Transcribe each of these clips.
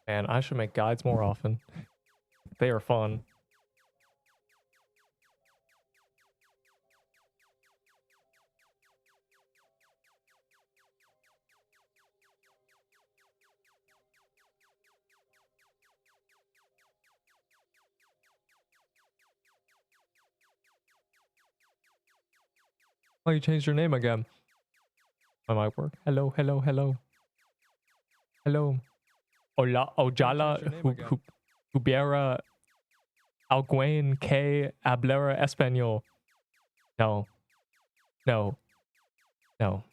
Man, I should make guides more often. They are fun. Oh, you changed your name again. My mic work. Hello, hello, hello. Hello. Hola, Ojala, Hubiera, Alguain, K, Ablera, Espanol. No. No. No.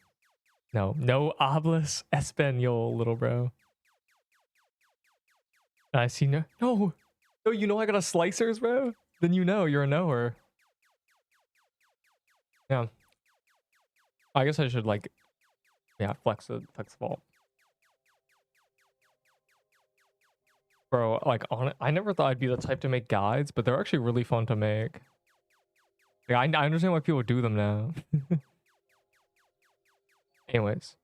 No. No hablas Espanol, little bro. I see no. No. No, you know I got a slicers, bro? Then you know you're a knower. Yeah. I guess I should like, yeah, flex the vault. Bro, like on it, I never thought I'd be the type to make guides, but they're actually really fun to make. Yeah, I understand why people do them now. Anyways,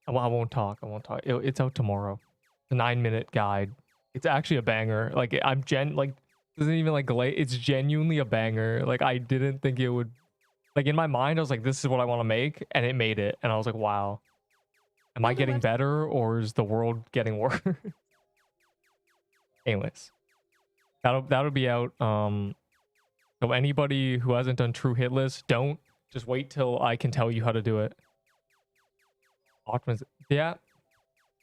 I won't talk. I won't talk. It's out tomorrow. It's a 9-minute guide. It's actually a banger. Like like isn't even like it's genuinely a banger. Like I didn't think it would. Like in my mind, I was like, this is what I want to make, and it made it. And I was like, wow. Am I getting better, or is the world getting worse? Anyways, that'll be out. So anybody who hasn't done true Hitless, don't. Just wait till I can tell you how to do it. Optimiz yeah,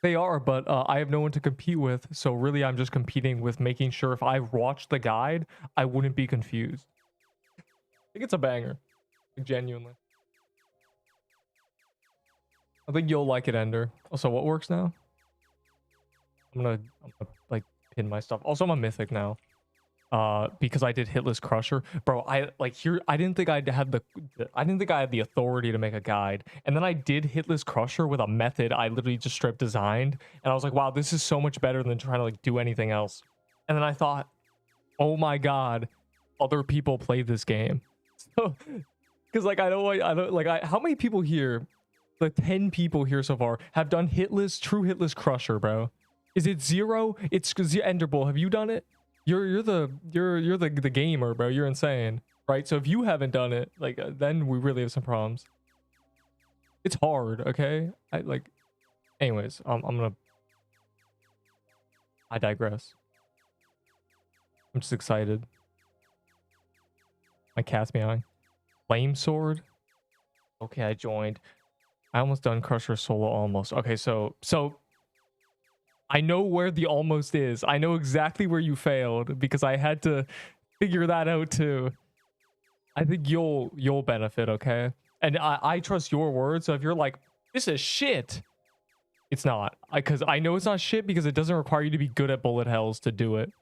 they are, but I have no one to compete with. So really, I'm just competing with making sure if I watched the guide, I wouldn't be confused. I think it's a banger. Genuinely. I think you'll like it, Ender. Also, what works now? I'm gonna like pin my stuff. Also, I'm a Mythic now. Because I did Hitless Crusher. Bro, I didn't think I had the authority to make a guide. And then I did Hitless Crusher with a method I literally just straight designed. And I was like, wow, this is so much better than trying to like do anything else. And then I thought, oh my god, other people play this game. So, because like how many people here, like 10 people here so far, have done true Hitless Crusher, bro? Is it 0? It's Enderbull. Have you done it? You're the gamer, bro. You're insane, right? So if you haven't done it, like then we really have some problems. It's hard, okay? Anyways, I digress. I'm just excited. My cat's meowing. Flame sword. Okay, I joined. I almost done Crusher solo almost. Okay, so I know where the almost is. I know exactly where you failed because I had to figure that out too. I think you'll benefit, okay? And I trust your word. So if you're like, this is shit, it's not. Because I know it's not shit because it doesn't require you to be good at bullet hells to do it.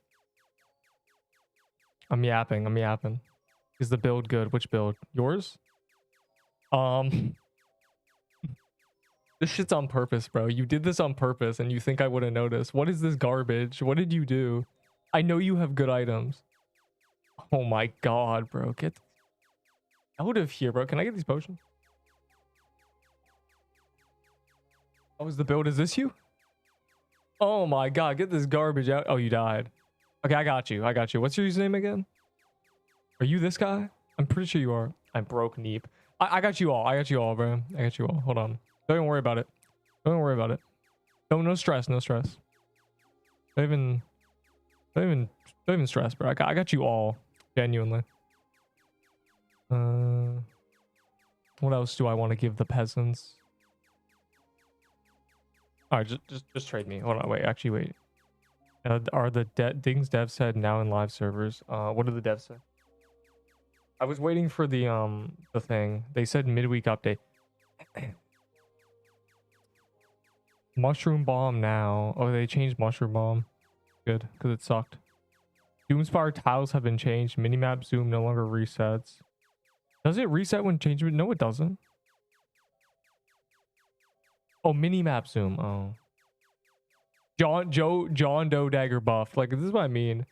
I'm yapping. Is the build good? Which build? Yours? This shit's on purpose, bro. You did this on purpose and you think I wouldn't notice. What is this garbage? What did you do? I know you have good items. Oh my god, bro. Get out of here, bro. Can I get these potions? Oh, is the build? Is this you? Oh my god, get this garbage out. Oh, you died. Okay, I got you. What's your username again? Are you this guy? I'm pretty sure you are. I'm broke Neep. I got you all. Bro. I got you all. Hold on. Don't even worry about it. No stress. Don't even stress, bro. I got you all. Genuinely. What else do I want to give the peasants? All right, just trade me. Hold on, wait. Actually, wait. Are the things dev said now in live servers? What did the dev say? I was waiting for the thing. They said midweek update. Mushroom bomb now. Oh, they changed mushroom bomb. Good, because it sucked. Doomspire tiles have been changed. Minimap zoom no longer resets. Does it reset when changed? No, it doesn't. Oh, minimap zoom. Oh. John Doe dagger buff. Like, this is what I mean.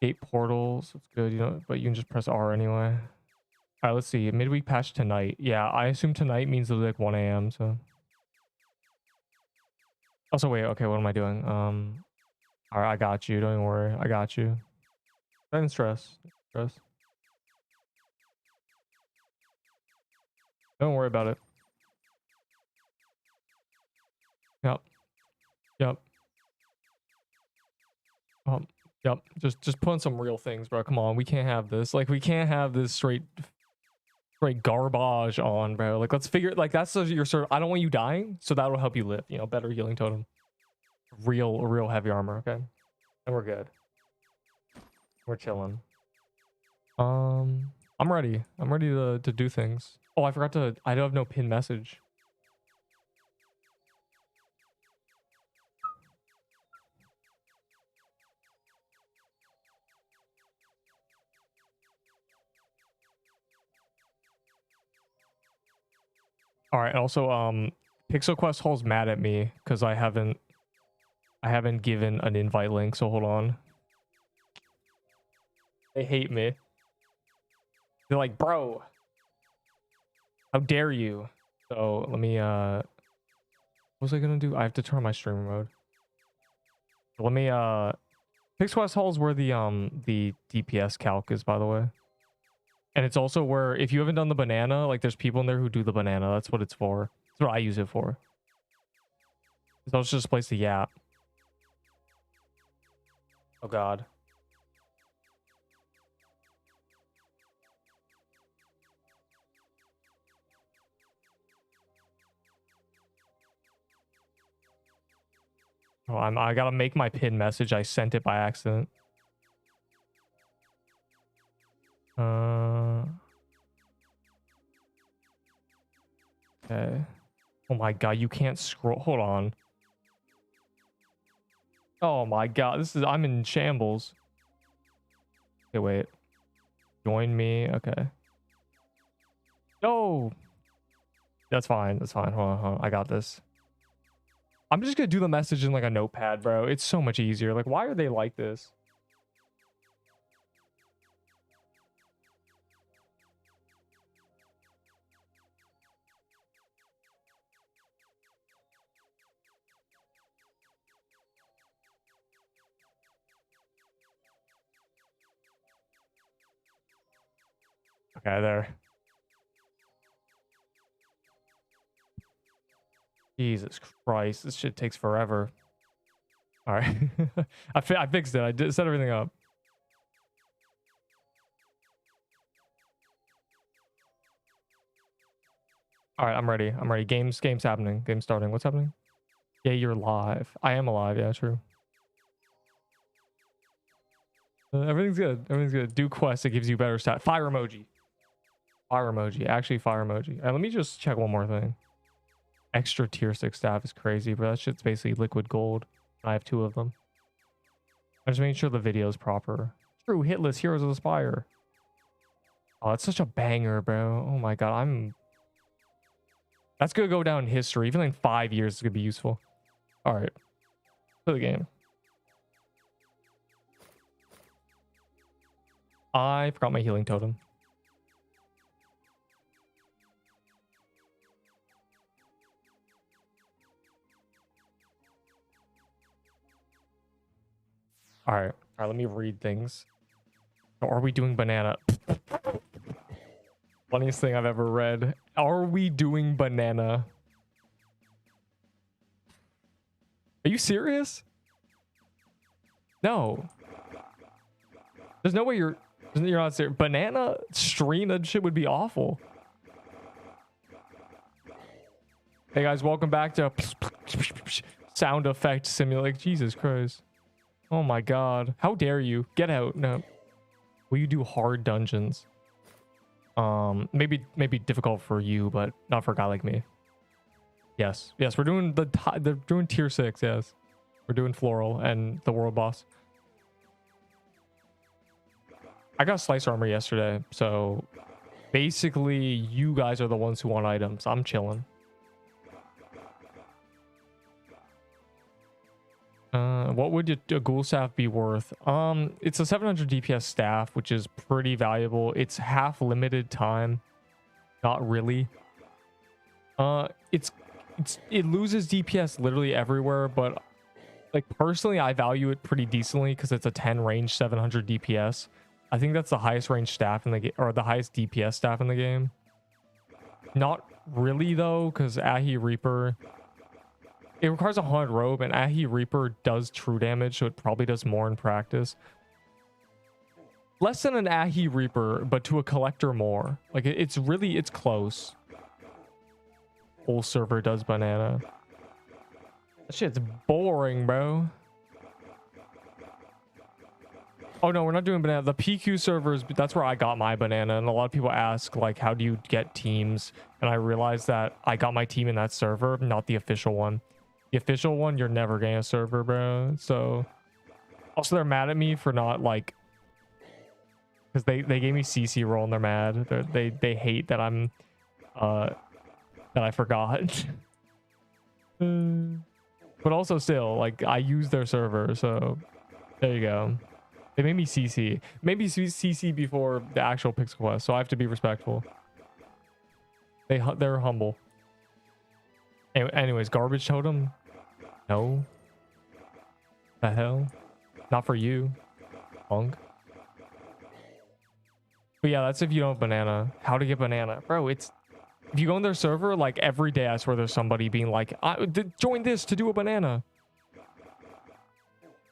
Gate portals. That's good, you know, but you can just press R anyway. All right, let's see. Midweek patch tonight. Yeah, I assume tonight means like 1 a.m. So Also, wait. Okay, what am I doing? All right, I got you. Don't even worry. I got you. Don't stress. Stress. Don't worry about it. Yep. Yep. Yep. Just put in some real things, bro. Come on. We can't have this. Like, we can't have this straight garbage on, bro. Like, let's figure, like, that's your sort of, I don't want you dying, so that'll help you live, you know. Better healing totem, real heavy armor. Okay, and we're good. We're chilling. I'm ready to do things. Oh, I forgot to, I don't have no pin message. All right. Also, Pixel Quest Hall's mad at me because I haven't given an invite link. So hold on. They hate me. They're like, bro, how dare you? So let me what was I gonna do? I have to turn on my streamer mode. Let me Pixel Quest Hall is where the DPS calc is, by the way. And it's also where, if you haven't done the banana, like, there's people in there who do the banana. That's what it's for. That's what I use it for. It's also just a place to yap. Oh, God. Oh, I gotta make my pin message. I sent it by accident. Okay. Oh my god, you can't scroll. Hold on. Oh my god, I'm in shambles. Okay, wait. Join me. Okay. No. That's fine. That's fine. Hold on. I got this. I'm just gonna do the message in like a notepad, bro. It's so much easier. Like, why are they like this? Okay, there. Jesus Christ, this shit takes forever. All right. I fixed it. I did set everything up. All right, I'm ready. I'm ready. Game's happening. Game's starting. What's happening? Yeah, you're live. I am alive. Yeah, true. Everything's good. Everything's good. Do quest. It gives you better stat. Fire emoji. Fire emoji. Actually, fire emoji. Let me just check one more thing. Extra tier 6 staff is crazy, but that shit's basically liquid gold. I have 2 of them. I'm just making sure the video is proper. True, Hitless, Heroes of the Spire. Oh, that's such a banger, bro. Oh my god, that's gonna go down in history. Even in 5 years, it's gonna be useful. All right, play the game. I forgot my healing totem. All right, let me read things. Are we doing banana? Funniest thing I've ever read. Are we doing banana? Are you serious? No. There's no way you're not serious. Banana stream, that shit would be awful. Hey guys, welcome back to sound effect simulate. Jesus Christ. Oh my god. How dare you? Get out. No. Will you do hard dungeons? Maybe difficult for you, but not for a guy like me. Yes, we're doing they're doing tier 6. Yes, we're doing Floral and the world boss. I got slice armor yesterday, so basically you guys are the ones who want items. I'm chilling. What would a ghoul staff be worth? It's a 700 DPS staff, which is pretty valuable. It's half limited time. Not really. It's it loses DPS literally everywhere, but like personally I value it pretty decently because it's a 10 range 700 DPS. I think that's the highest range staff in the game, or the highest DPS staff in the game. Not really though, because Ahi Reaper, it requires a Haunted Robe, and Ahi Reaper does true damage, so it probably does more in practice. Less than an Ahi Reaper, but to a collector more. Like it's close. Whole server does banana. That shit's boring, bro. Oh no, we're not doing banana. The PQ servers, that's where I got my banana. And a lot of people ask, like, how do you get teams? And I realized that I got my team in that server, not the official one. The official one, you're never getting a server, bro. So, also they're mad at me for not, like, because they gave me CC roll and they're mad. They hate that I'm, that I forgot. But also still, like, I use their server, so there you go. They made me CC. Maybe CC before the actual Pixel Quest, so I have to be respectful. They're humble. Anyways, garbage totem? No. The hell? Not for you, punk. But yeah, that's if you don't have banana. How to get banana, bro? It's if you go on their server, like every day, I swear there's somebody being like, "Join this to do a banana."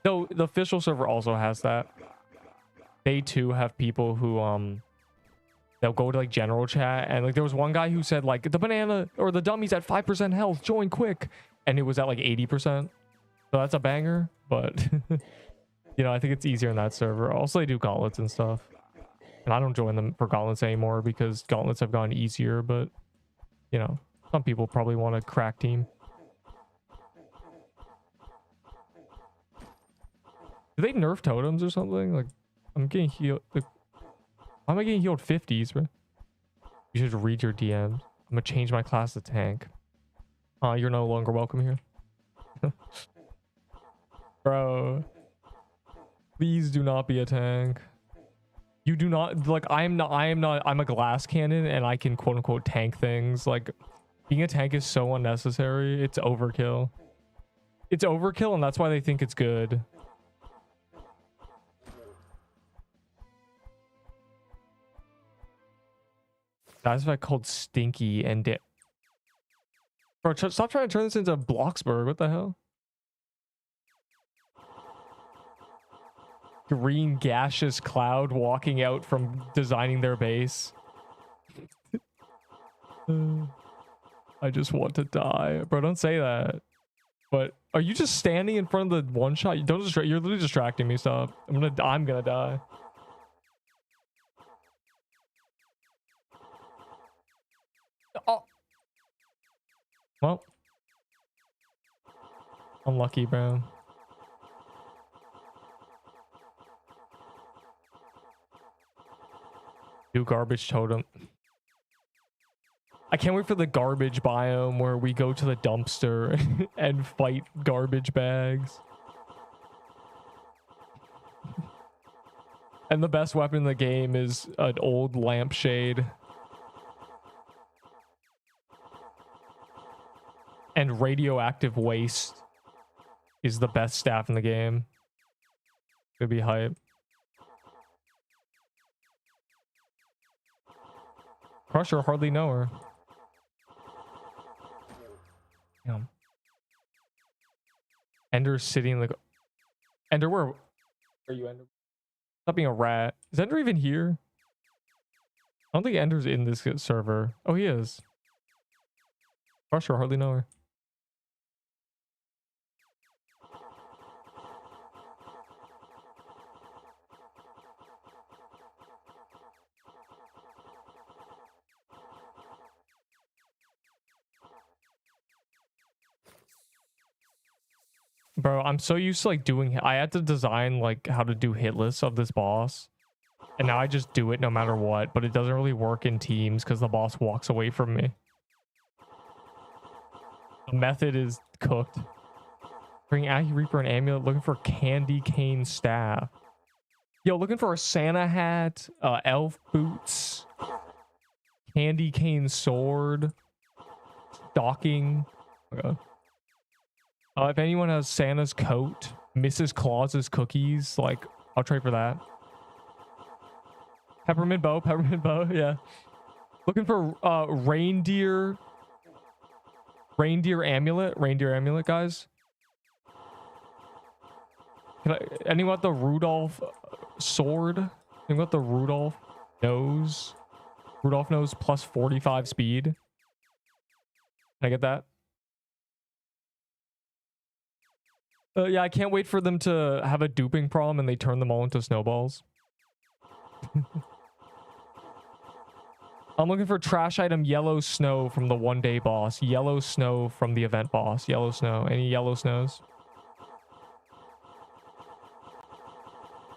Though the official server also has that. They too have people who they'll go to like general chat, and like there was one guy who said like the banana or the dummy's at 5% health, join quick, and it was at like 80%. So that's a banger, but you know, I think it's easier in that server. Also they do gauntlets and stuff, and I don't join them for gauntlets anymore because gauntlets have gotten easier, but you know, some people probably want a crack team. Do they nerf totems or something? Like, I'm getting healed. Like, why am I getting healed 50s, bro? You should read your DMs. I'm gonna change my class to tank. You're no longer welcome here. Bro. Please do not be a tank. You do not, like, I'm a glass cannon and I can quote unquote tank things. Like, being a tank is so unnecessary. It's overkill. It's overkill, and that's why they think it's good. That's what I called stinky and dip. Bro, stop trying to turn this into Bloxburg. What the hell? Green gaseous cloud walking out from designing their base. I just want to die. Bro, don't say that. But are you just standing in front of the one shot? You don't distract. You're literally distracting me. Stop. I'm gonna die. Oh. Well. Unlucky, bro. Do garbage totem. I can't wait for the garbage biome where we go to the dumpster and fight garbage bags. And the best weapon in the game is an old lampshade. And radioactive waste is the best staff in the game. Could be hype. Crusher, hardly know her. Damn. Ender's sitting like... Ender, where are you, Ender? Stop being a rat. Is Ender even here? I don't think Ender's in this server. Oh, he is. Crusher, hardly know her. Bro, I'm so used to like doing... I had to design like how to do hitless of this boss. And now I just do it no matter what. But it doesn't really work in teams because the boss walks away from me. The method is cooked. Bring Ahi Reaper and Amulet. Looking for Candy Cane Staff. Yo, looking for a Santa hat. Elf boots. Candy Cane Sword. Stocking. Oh god. If anyone has Santa's coat, Mrs. Claus's cookies, like, I'll trade for that. Peppermint bow, yeah. Looking for reindeer amulet, guys. Anyone want the Rudolph sword? Anyone want the Rudolph nose? Rudolph nose plus 45 speed. Can I get that? Yeah, I can't wait for them to have a duping problem and they turn them all into snowballs. I'm looking for trash item yellow snow from the 1-day boss. Yellow snow from the event boss. Yellow snow. Any yellow snows?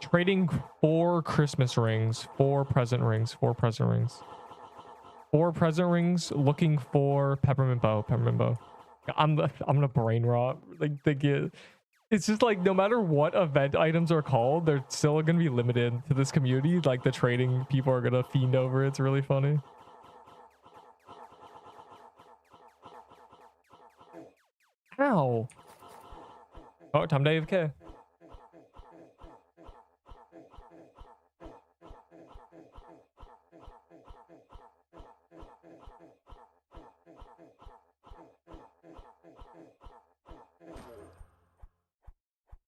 Trading 4 Christmas rings. 4 present rings. 4 present rings. 4 present rings. Looking for peppermint bow. Peppermint bow. I'm gonna brain rot. Like it's just like no matter what event items are called, they're still gonna be limited to this community. Like the trading people are gonna fiend over it. It's really funny. Ow. Oh, time to AFK.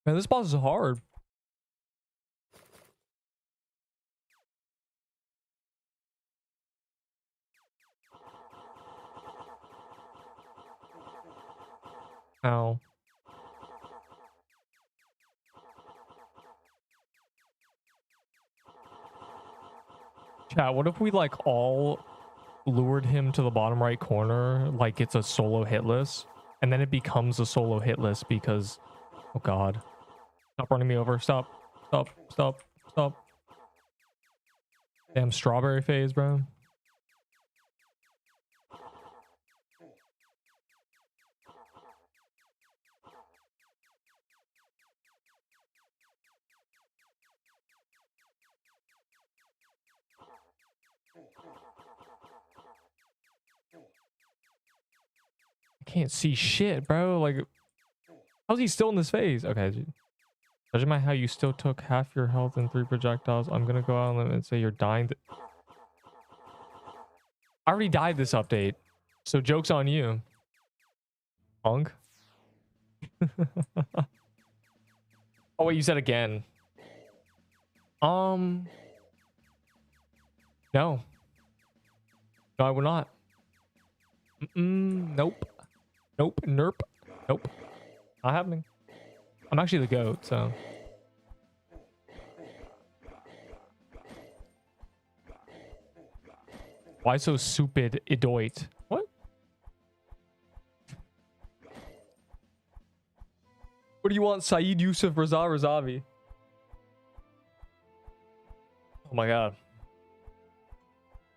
Man, this boss is hard. Ow. Chat, what if we like all lured him to the bottom right corner like it's a solo hitless, and then it becomes a solo hitless because, oh god. Stop running me over. Stop. Stop. Stop. Stop. Damn strawberry phase, bro. I can't see shit, bro. Like, how's he still in this phase? Okay. Judging by how you still took half your health and 3 projectiles, I'm gonna go out and say you're dying. I already died this update, so joke's on you, punk. Oh wait, you said again. No. No, I will not. Nope. Nope. Nerp. Nope. Not happening. I'm actually the goat, so. Why so stupid, idoit? What? What do you want, Saeed Yusuf Raza Razavi? Oh my god.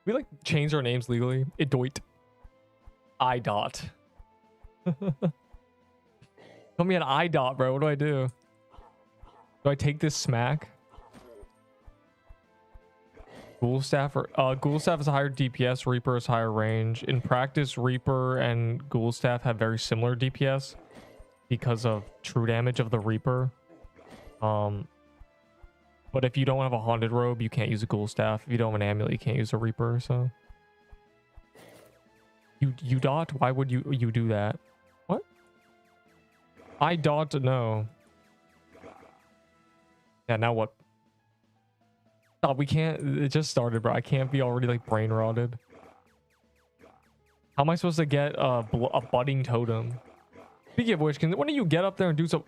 We like change our names legally. Idoit. I-dot. Tell me an I-dot, bro. What do I do? Do I take this smack? Ghoul Staff or Ghoul Staff is a higher DPS, Reaper is higher range. In practice, Reaper and Ghoul Staff have very similar DPS because of true damage of the Reaper. But if you don't have a Haunted Robe, you can't use a Ghoul Staff. If you don't have an Amulet, you can't use a Reaper, so. You dot? Why would you do that? What? I dot no. Yeah, now what? Stop, we can't. It just started, bro. I can't be already like brain rotted. How am I supposed to get a budding totem? Speaking of which, when do you get up there and do so?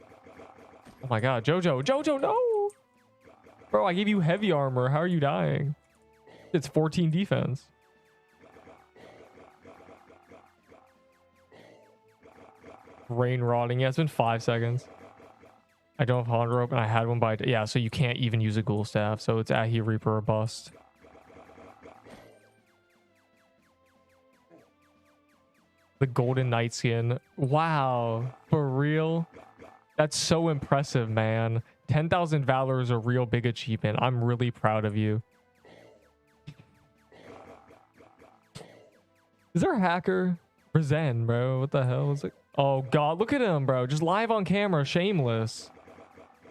Oh my god, Jojo, no! Bro, I gave you heavy armor. How are you dying? It's 14 defense. Brain rotting. Yeah, it's been 5 seconds. I don't have Haunted Rope, and I had one by... Yeah, so you can't even use a Ghoul Staff, so it's Ahi Reaper or bust. The Golden Night Skin. Wow. For real? That's so impressive, man. 10,000 Valor is a real big achievement. I'm really proud of you. Is there a hacker? For Zen, bro. What the hell is it? Oh god, look at him, bro. Just live on camera, shameless.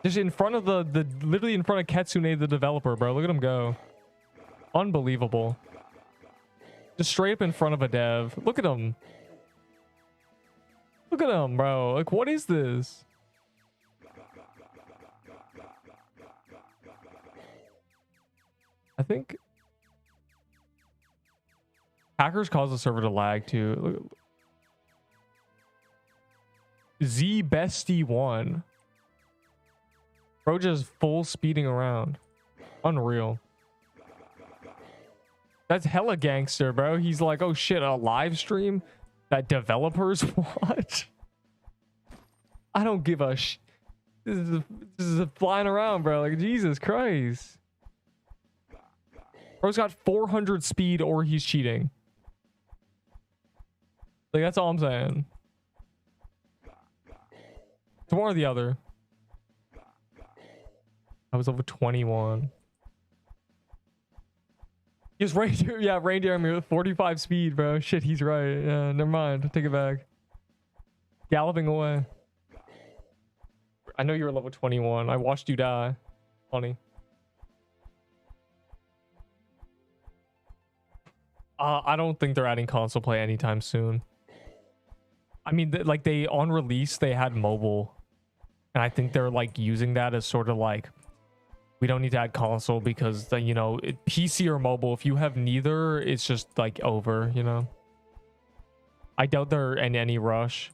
Just in front of the literally in front of Ketsune, the developer, bro. Look at him go. Unbelievable. Just straight up in front of a dev. Look at him. Look at him, bro. Like, what is this? I think hackers cause the server to lag too. Z Bestie 1. Bro just full speeding around. Unreal. That's hella gangster, bro. He's like, oh shit, a live stream that developers watch? I don't give a sh. This is flying around, bro. Like, Jesus Christ. Bro's got 400 speed or he's cheating. Like, that's all I'm saying. It's one or the other. I was over 21. He's reindeer. Yeah, reindeer me with 45 speed, bro. Shit, he's right. Yeah, never mind. Take it back. Galloping away. I know you were level 21. I watched you die. Funny. I don't think they're adding console play anytime soon. I mean, like, they on release they had mobile, and I think they're like using that as sort of like, we don't need to add console because the, you know, PC or mobile, if you have neither, it's just like over, you know. I doubt they're in any rush,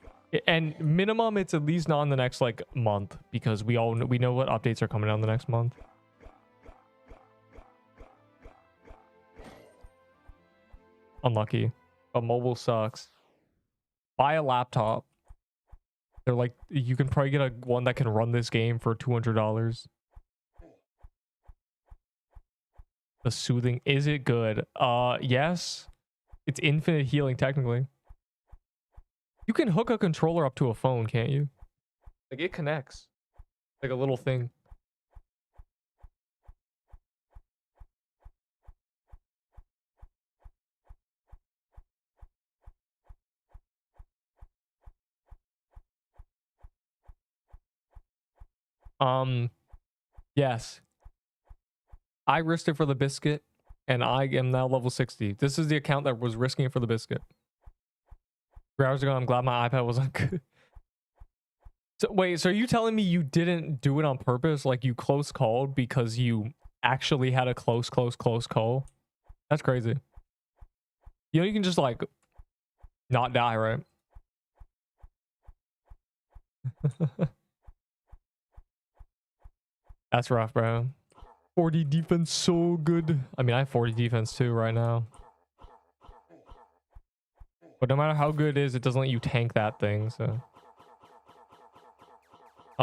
and minimum it's at least not in the next like month, because we know what updates are coming out in the next month. Unlucky, but mobile sucks. Buy a laptop. They're like, you can probably get one that can run this game for $200. The soothing, is it good? Yes. It's infinite healing technically. You can hook a controller up to a phone, can't you? Like, it connects. Like a little thing. Yes. I risked it for the biscuit, and I am now level 60. This is the account that was risking it for the biscuit. 3 hours ago, I'm glad my iPad wasn't good. So wait, so are you telling me you didn't do it on purpose? Like, you close called because you actually had a close call? That's crazy. You know, you can just like not die, right? That's rough, bro. 40 defense, so good. I mean, I have 40 defense too right now. But no matter how good it is, it doesn't let you tank that thing, so.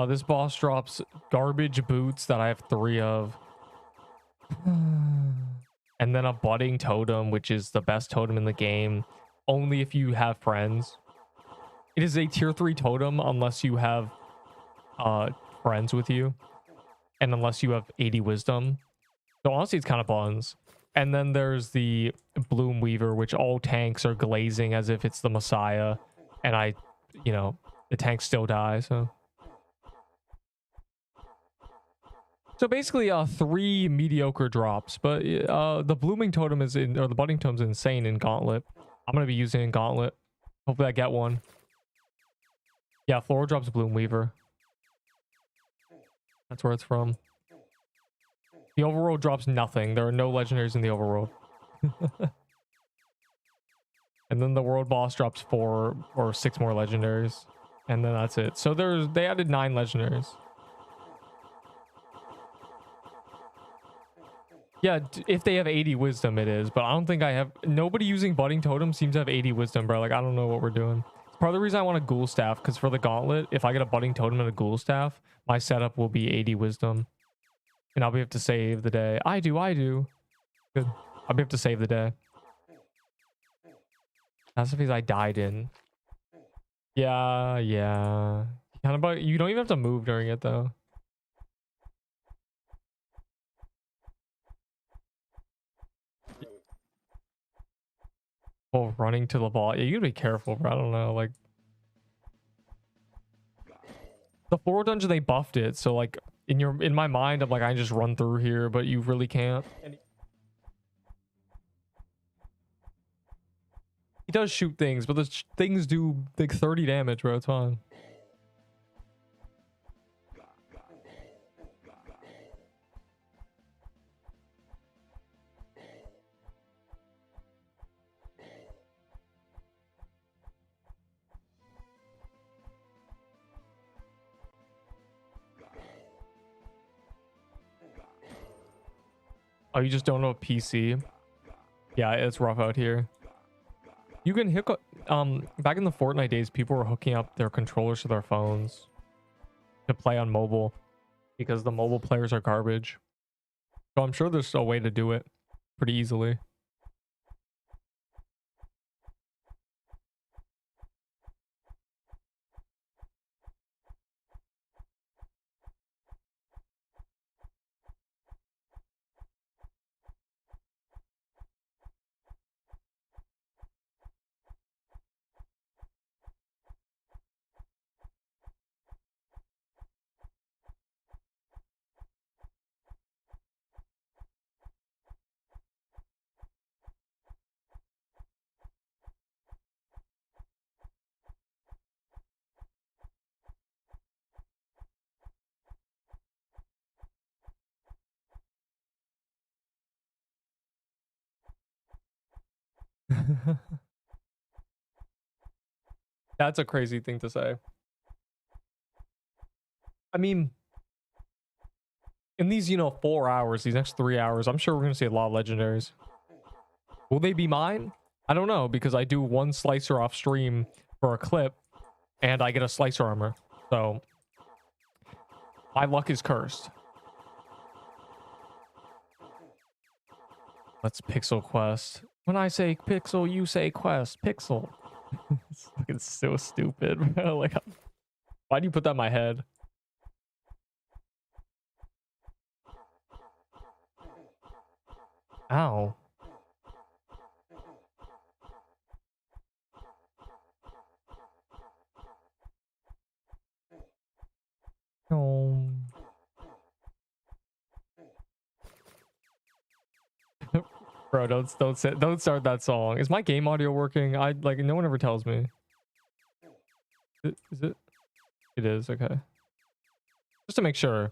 This boss drops garbage boots that I have 3 of. And then a budding totem, which is the best totem in the game. Only if you have friends. It is a tier 3 totem unless you have friends with you. And unless you have 80 wisdom. So honestly, it's kind of buns. And then there's the Bloom Weaver, which all tanks are glazing as if it's the Messiah. And you know, the tanks still die, so. So basically, 3 mediocre drops. But the Blooming Totem is in, or the Budding Totem's insane in Gauntlet. I'm going to be using it in Gauntlet. Hopefully I get one. Yeah, Floral drops Bloom Weaver. That's where it's from. The overworld drops nothing. There are no legendaries in the overworld. And then the world boss drops 4 or 6 more legendaries. And then that's it. So they added 9 legendaries. Yeah, if they have 80 wisdom, it is. But I don't think I have... Nobody using Budding Totem seems to have 80 wisdom, bro. Like, I don't know what we're doing. Part of the reason I want a Ghoul Staff, because for the Gauntlet, if I get a Budding Totem and a Ghoul Staff, my setup will be 80 wisdom. And I'll be able to save the day. I do. Good. I'll be able to save the day. That's the phase I died in. Yeah. Kind of, you don't even have to move during it, though. Oh, running to the ball. Yeah, you gotta be careful, bro. I don't know, like... The floral dungeon, they buffed it, so like in my mind, I'm like, I can just run through here, but you really can't. He does shoot things, but the things do like 30 damage, bro. It's fine. Oh, you just don't know PC? Yeah, it's rough out here. You can hook up, back in the Fortnite days, people were hooking up their controllers to their phones to play on mobile because the mobile players are garbage. So I'm sure there's a way to do it pretty easily. That's a crazy thing to say. I mean, in these, 4 hours, these next 3 hours, I'm sure we're going to see a lot of legendaries. Will they be mine? I don't know, because I do one slicer off stream for a clip, and I get a slicer armor. So, my luck is cursed. Let's pixel quest. When I say pixel, you say quest. Pixel. It's fucking so stupid, bro. Like, why do you put that in my head? Ow. Oh. Bro, don't start that song. Is my game audio working? No one ever tells me. Is it? It is, okay. Just to make sure.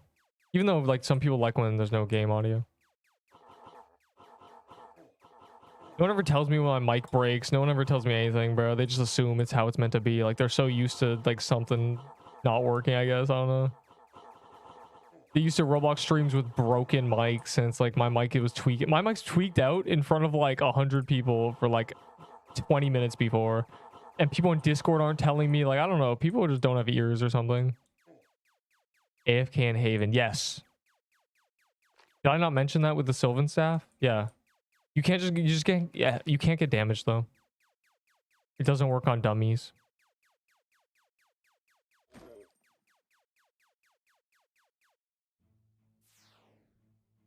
Even though like some people like when there's no game audio. No one ever tells me when my mic breaks. No one ever tells me anything, bro. They just assume it's how it's meant to be. Like they're so used to like something not working, I guess. I don't know. They used to Roblox streams with broken mics, and it's like my mic, it was tweaking. My mic's tweaked out in front of like 100 people for like 20 minutes before. And people in Discord aren't telling me, like, I don't know. People just don't have ears or something. AFK and Haven. Yes. Did I not mention that with the Sylvan staff? Yeah. You just can't, yeah, you can't get damaged though. It doesn't work on dummies.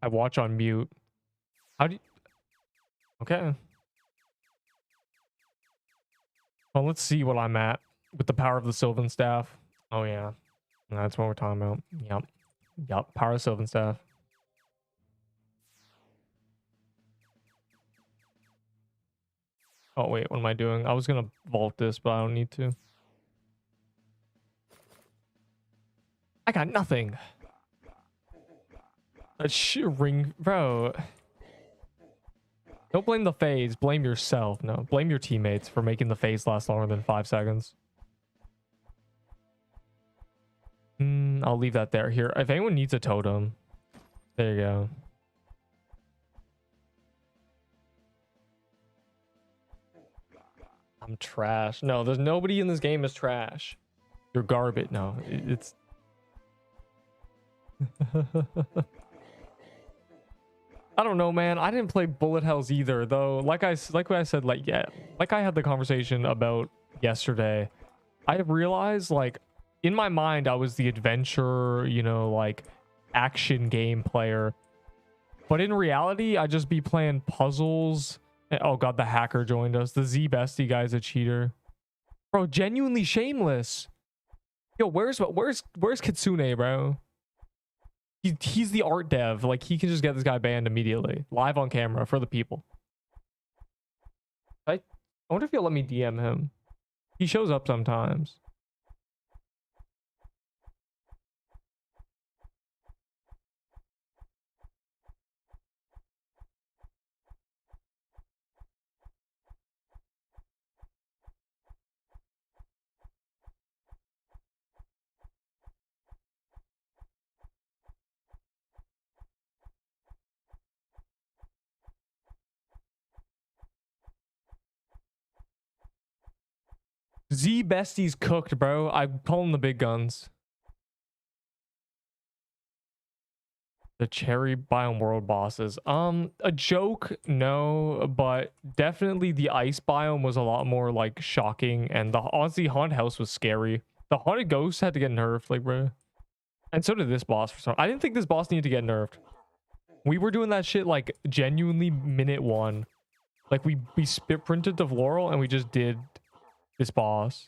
I watch on mute. How do you... Okay. Well, let's see what I'm at with the power of the Sylvan staff. Oh yeah. That's what we're talking about. Yep. Yep. Power of Sylvan staff. Oh wait, what am I doing? I was gonna vault this, but I don't need to. I got nothing. A ring, bro. Don't blame the phase. Blame yourself. No, blame your teammates for making the phase last longer than 5 seconds. I'll leave that there. Here, if anyone needs a totem, there you go. I'm trash. No, there's nobody in this game is trash. You're garbage. No, it's... I don't know, man. I didn't play bullet hells either, though. Like I said, like I had the conversation about yesterday. I realized, like, in my mind, I was the adventure, like action game player. But in reality, I just be playing puzzles. Oh god, the hacker joined us. The Z Bestie guy's a cheater, bro. Genuinely shameless. Yo, where's Kitsune, bro? He's the art dev. Like, he can just get this guy banned immediately, live on camera for the people. I wonder if he'll let me DM him. He shows up sometimes. Z besties cooked, bro. I call them the big guns. The cherry biome world bosses. A joke, no, but definitely the ice biome was a lot more like shocking, and the honestly haunted house was scary. The haunted ghost had to get nerfed, like, bro. And so did this boss for some. I didn't think this boss needed to get nerfed. We were doing that shit like genuinely minute one. Like we spit printed the Floral and we just did this boss.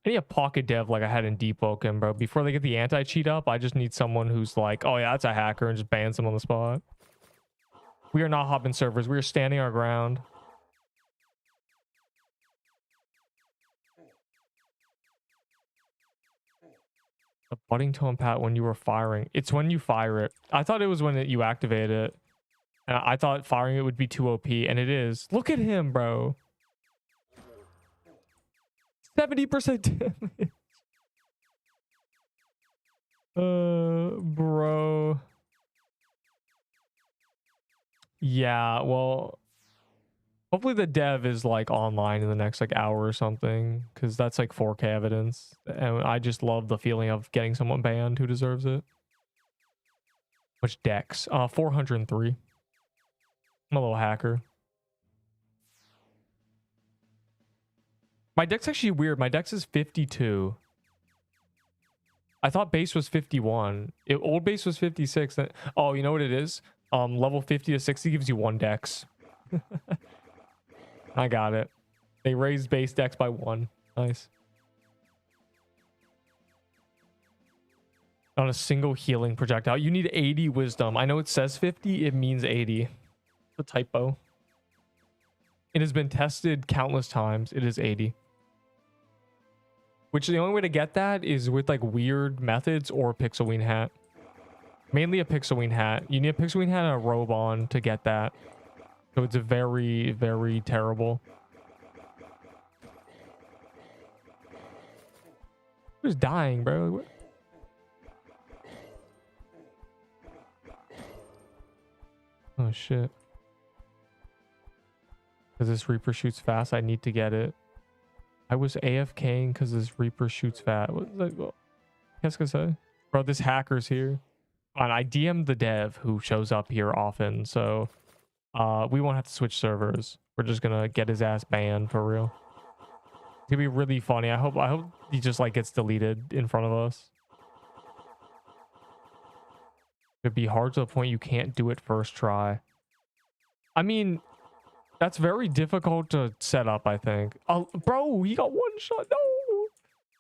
I need a pocket dev like I had in Deepwoken, bro. Before they get the anti-cheat up, I just need someone who's like, oh yeah, that's a hacker, and just bans them on the spot. We are not hopping servers. We are standing our ground. The budding tone pat when you were firing. It's when you fire it. I thought it was when you activate it. And I thought firing it would be too OP, and it is. Look at him, bro. 70% damage. Bro. Yeah, well, hopefully the dev is like online in the next like hour or something, because that's like 4K evidence, and I just love the feeling of getting someone banned who deserves it. Which dex? 403. I'm a little hacker. My deck's actually weird. My dex is 52. I thought base was 51. Old base was 56. Oh, you know what it is? Level 50 to 60 gives you 1 dex. I got it. They raised base dex by 1. Nice. On a single healing projectile. You need 80 wisdom. I know it says 50. It means 80. It's a typo. It has been tested countless times. It is 80. Which the only way to get that is with like weird methods or a Pixelween hat. Mainly a Pixelween hat. You need a Pixelween hat and a robe on to get that. So it's very, very terrible. Who's dying, bro? What? Oh shit. Because this Reaper shoots fast, I need to get it. I was AFKing because this Reaper shoots fast. What is that? What qu'est-ce que c'est? Bro, this hacker's here. And I DM'd the dev who shows up here often, so we won't have to switch servers. We're just gonna get his ass banned for real. It's gonna be really funny. I hope he just like gets deleted in front of us. It'd be hard to the point you can't do it first try. I mean, that's very difficult to set up, I think. Oh, bro, he got one shot.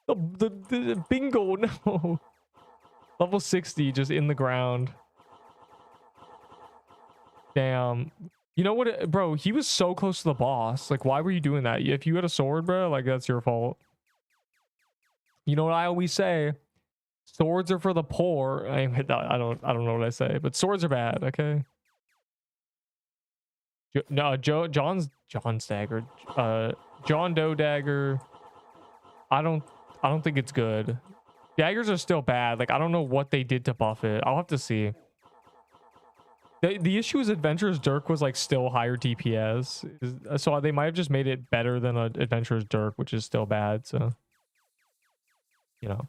No, the bingo. No, level 60 just in the ground. Damn. You know what, bro? He was so close to the boss. Like, why were you doing that? If you had a sword, bro, like that's your fault. You know what I always say? Swords are for the poor. I don't know what I say, but swords are bad. Okay. No, John's dagger. John Doe dagger. I don't think it's good. Daggers are still bad. Like, I don't know what they did to buff it. I'll have to see. The issue is Adventurer's Dirk was like still higher DPS, so they might have just made it better than a Adventurer's Dirk, which is still bad. So, you know.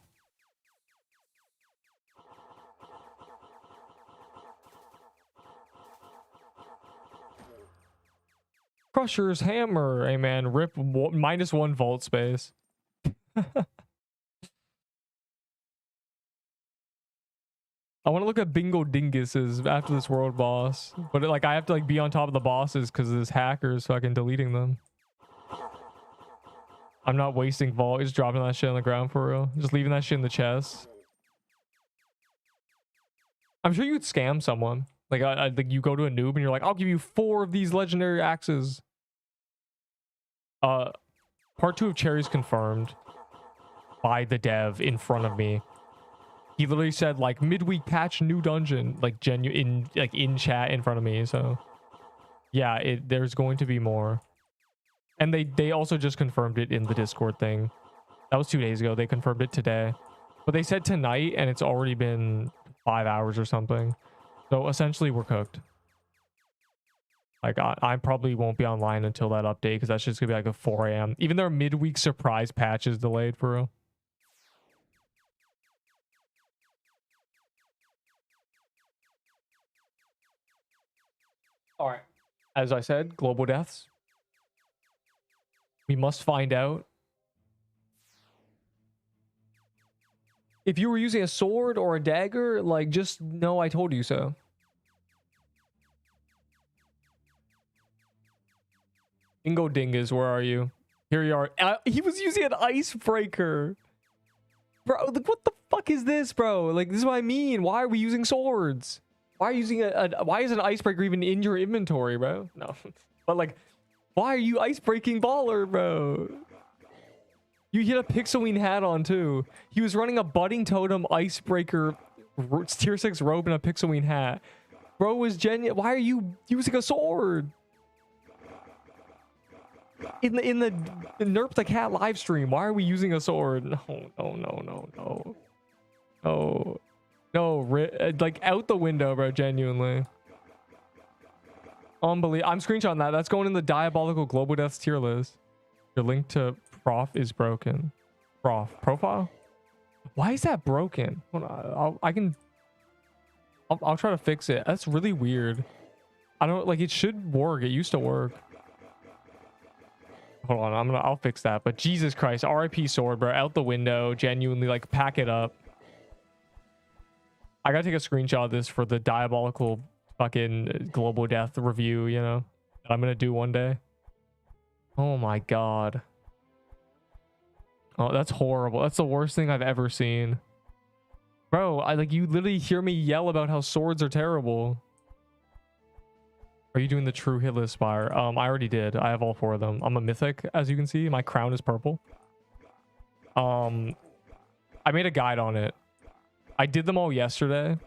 Crusher's hammer. Hey man, rip -1 vault space. I want to look at Bingo Dinguses after this world boss. But like I have to like be on top of the bosses because there's hackers fucking deleting them. I'm not wasting vault, just dropping that shit on the ground for real. Just leaving that shit in the chest. I'm sure you could scam someone. Like, like you go to a noob and you're like, I'll give you 4 of these legendary axes. Part 2 of Cherry's confirmed by the dev in front of me. He literally said like midweek patch new dungeon, like in chat in front of me. So yeah, there's going to be more. And they also just confirmed it in the Discord thing. That was 2 days ago. They confirmed it today. But they said tonight and it's already been 5 hours or something. So essentially we're cooked. Like I probably won't be online until that update because that's just gonna be like a 4 a.m. Even their midweek surprise patch is delayed for real. All right. As I said, global deaths. We must find out if you were using a sword or a dagger, like just know I told you so. Bingo Dingus, where are you? Here you are. He was using an icebreaker. Bro, like, what the fuck is this, bro? Like, this is what I mean. Why are we using swords? Why are you using why is an icebreaker even in your inventory, bro? No. But like, why are you icebreaking Baller, bro? You hit a Pixelween hat on too. He was running a budding totem icebreaker tier 6 robe and a Pixelween hat. Bro was genuine. Why are you using a sword? In the Nerp the Cat live stream, why are we using a sword? No. Like out the window, bro, genuinely. Unbelievable. I'm screenshotting that. That's going in the diabolical global deaths tier list. Your link to prof is broken. Prof profile? Why is that broken? Hold on, I'll try to fix it. That's really weird. I don't like it should work. It used to work. Hold on, I'll fix that. But Jesus Christ, RIP sword, bro, out the window. Genuinely, like, pack it up. I gotta take a screenshot of this for the diabolical fucking global death review, you know, that I'm gonna do one day. Oh my god. Oh, that's horrible. That's the worst thing I've ever seen. Bro, you literally hear me yell about how swords are terrible. Are you doing the true Hitless Spire? I already did. I have all 4 of them. I'm a Mythic, as you can see. My crown is purple. I made a guide on it. I did them all yesterday.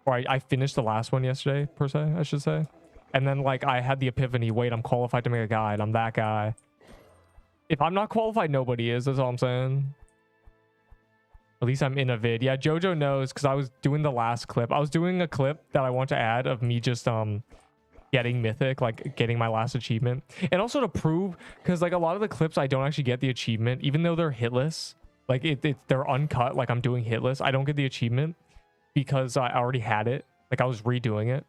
Or I finished the last one yesterday, per se, I should say. And then, like, I had the epiphany. Wait, I'm qualified to make a guide. I'm that guy. If I'm not qualified, nobody is. That's all I'm saying. At least I'm in a vid. Yeah, Jojo knows, because I was doing the last clip. I was doing a clip that I want to add of me just, getting Mythic, like getting my last achievement, and also to prove, because like a lot of the clips I don't actually get the achievement even though they're hitless, like they're uncut, like I'm doing hitless. I don't get the achievement because I already had it, like I was redoing it,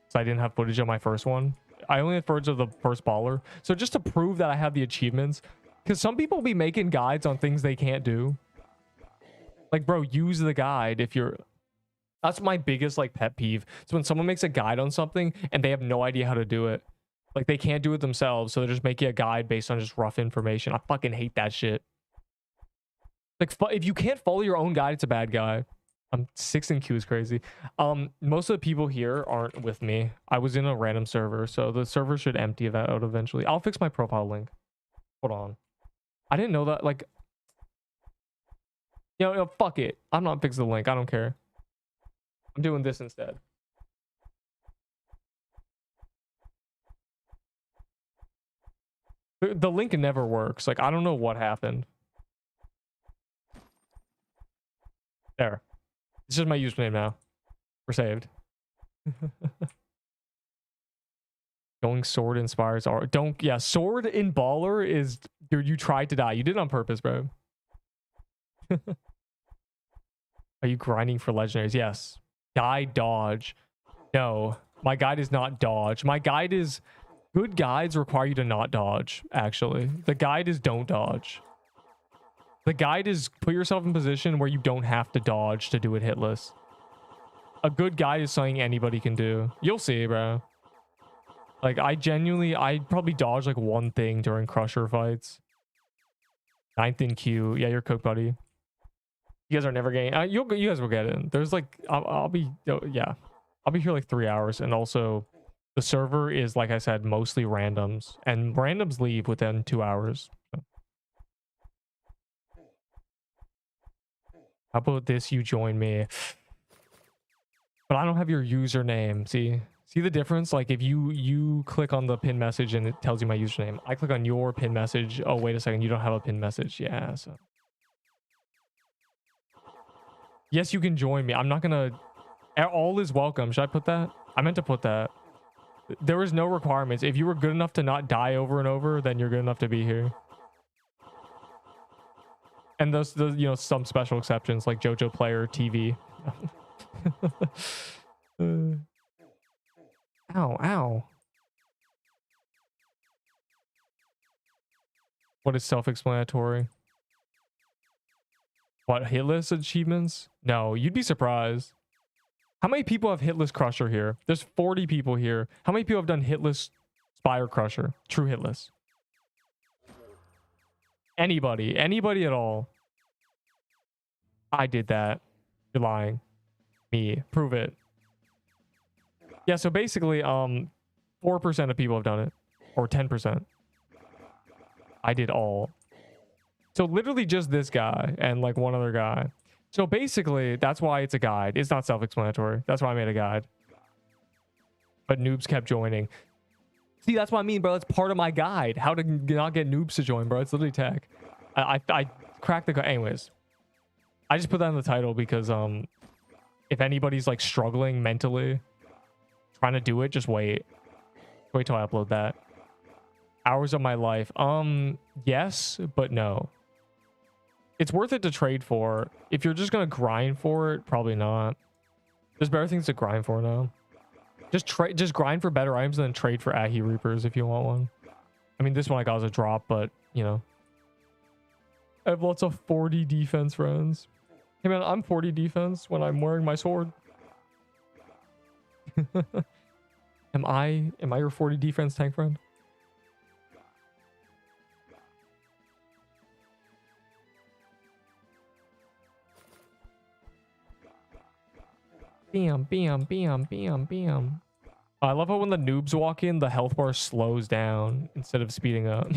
so I didn't have footage of my first one. I only had footage of the first baller, so just to prove that I have the achievements, because some people be making guides on things they can't do. Like, bro, use the guide if you're... That's my biggest, like, pet peeve. So when someone makes a guide on something and they have no idea how to do it. Like, they can't do it themselves, so they're just making a guide based on just rough information. I fucking hate that shit. Like, if you can't follow your own guide, it's a bad guy. 6 in queue is crazy. Most of the people here aren't with me. I was in a random server, so the server should empty that out eventually. I'll fix my profile link. Hold on. I didn't know that, like... Yo, fuck it. I'm not fixing the link. I don't care. I'm doing this instead. The link never works. Like, I don't know what happened. There. This is my username now. We're saved. Going sword inspires our... Don't... Yeah, sword in baller is... Dude, you tried to die. You did it on purpose, bro. Are you grinding for legendaries? Yes. Guide dodge. No, my guide is not dodge. My guide is... Good guides require you to not dodge, actually. The guide is don't dodge. The guide is put yourself in position where you don't have to dodge to do it hitless. A good guide is something anybody can do. You'll see, bro. Like, I'd probably dodge like one thing during Crusher fights. 9th in queue. Yeah, you're cooked, buddy. You guys are never getting... you guys will get it. There's like... I'll be... yeah. I'll be here like 3 hours. And also, the server is, like I said, mostly randoms. And randoms leave within 2 hours. So. How about this? You join me. But I don't have your username. See the difference? Like if you click on the pin message and it tells you my username. I click on your pin message. Oh, wait a second. You don't have a pin message. Yeah. So yes, you can join me. I'm not gonna... all is welcome. Should I put that? I meant to put that. There is no requirements. If you were good enough to not die over and over, then you're good enough to be here. And those you know, some special exceptions like JoJo Player TV. Ow. What is self-explanatory? What, Hitless achievements? No, you'd be surprised. How many people have Hitless Crusher here? There's 40 people here. How many people have done Hitless Spire Crusher? True Hitless. Anybody at all. I did that. You're lying. Me. Prove it. Yeah, so basically, 4% of people have done it. Or 10%. I did all. So literally just this guy and like one other guy. So basically, that's why it's a guide. It's not self-explanatory. That's why I made a guide. But noobs kept joining. See, that's what I mean, bro. That's part of my guide. How to not get noobs to join, bro. It's literally tech. I cracked the... Anyways. I just put that in the title because if anybody's like struggling mentally trying to do it, just wait till I upload that. Hours of my life. Yes, but no. It's worth it to trade for. If you're just gonna grind for it, probably not. There's better things to grind for now. Just grind for better items and then trade for Ahi Reapers if you want one. I mean, this one I got as a drop, but you know. I have lots of 40 defense friends. Hey man, I'm 40 defense when I'm wearing my sword. Am I your 40 defense tank friend? Bam, bam, bam, bam, bam. I love how when the noobs walk in, the health bar slows down instead of speeding up.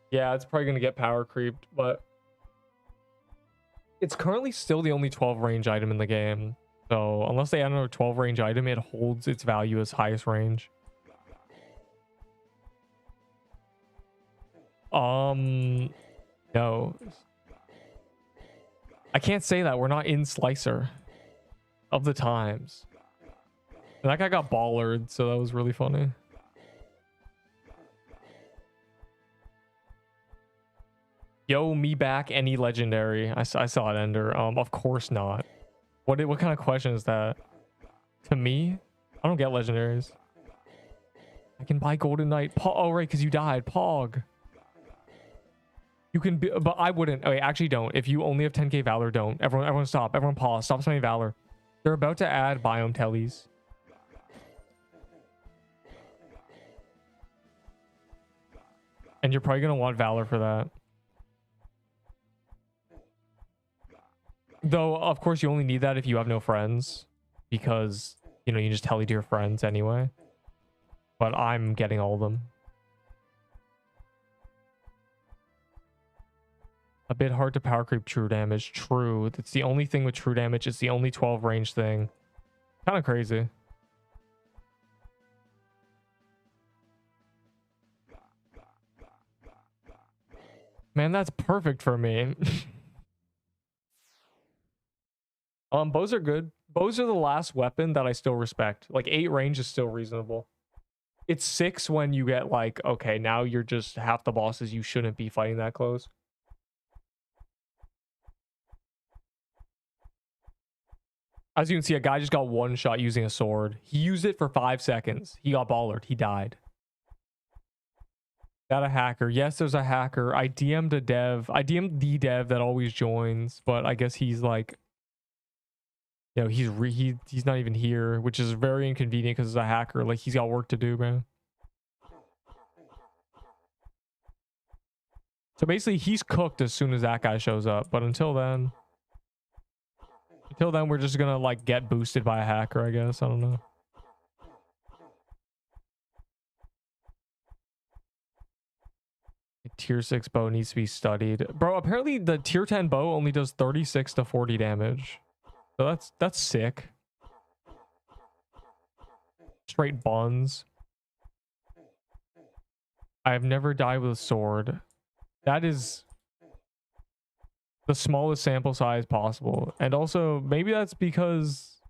Yeah, it's probably going to get power creeped, but it's currently still the only 12 range item in the game. So unless they add another 12 range item, it holds its value as highest range. No. I can't say that. We're not in Slicer of the times. And that guy got ballered, so that was really funny. Yo, me back any legendary. I saw it, Ender. Of course not. What kind of question is that? To me? I don't get legendaries. I can buy Golden Knight. Oh, right, because you died. Pog. You can be, but I wouldn't. Okay, actually don't. If you only have 10k Valor, don't. Everyone stop. Everyone pause. Stop spending Valor. They're about to add Biome Tellies. And you're probably going to want Valor for that. Though, of course, you only need that if you have no friends. Because, you know, you just telly to your friends anyway. But I'm getting all of them. A bit hard to power creep true damage. True. It's the only thing with true damage. It's the only 12 range thing. Kind of crazy. Man, that's perfect for me. Bows are good. Bows are the last weapon that I still respect. Like 8 range is still reasonable. It's 6 when you get like, okay, now you're just half the bosses. You shouldn't be fighting that close. As you can see, a guy just got one shot using a sword. He used it for 5 seconds. He got ballered. He died. Got a hacker. Yes, there's a hacker. I DM'd a dev. I DM'd the dev that always joins, but I guess he's like, you know, he's not even here, which is very inconvenient because he's a hacker. Like, he's got work to do, man. So basically, he's cooked as soon as that guy shows up. But until then, we're just gonna like get boosted by a hacker, I guess. I don't know. Tier 6 bow needs to be studied, bro. Apparently the tier 10 bow only does 36 to 40 damage, so that's sick. Straight buns. I've never died with a sword. That is the smallest sample size possible, and also maybe that's because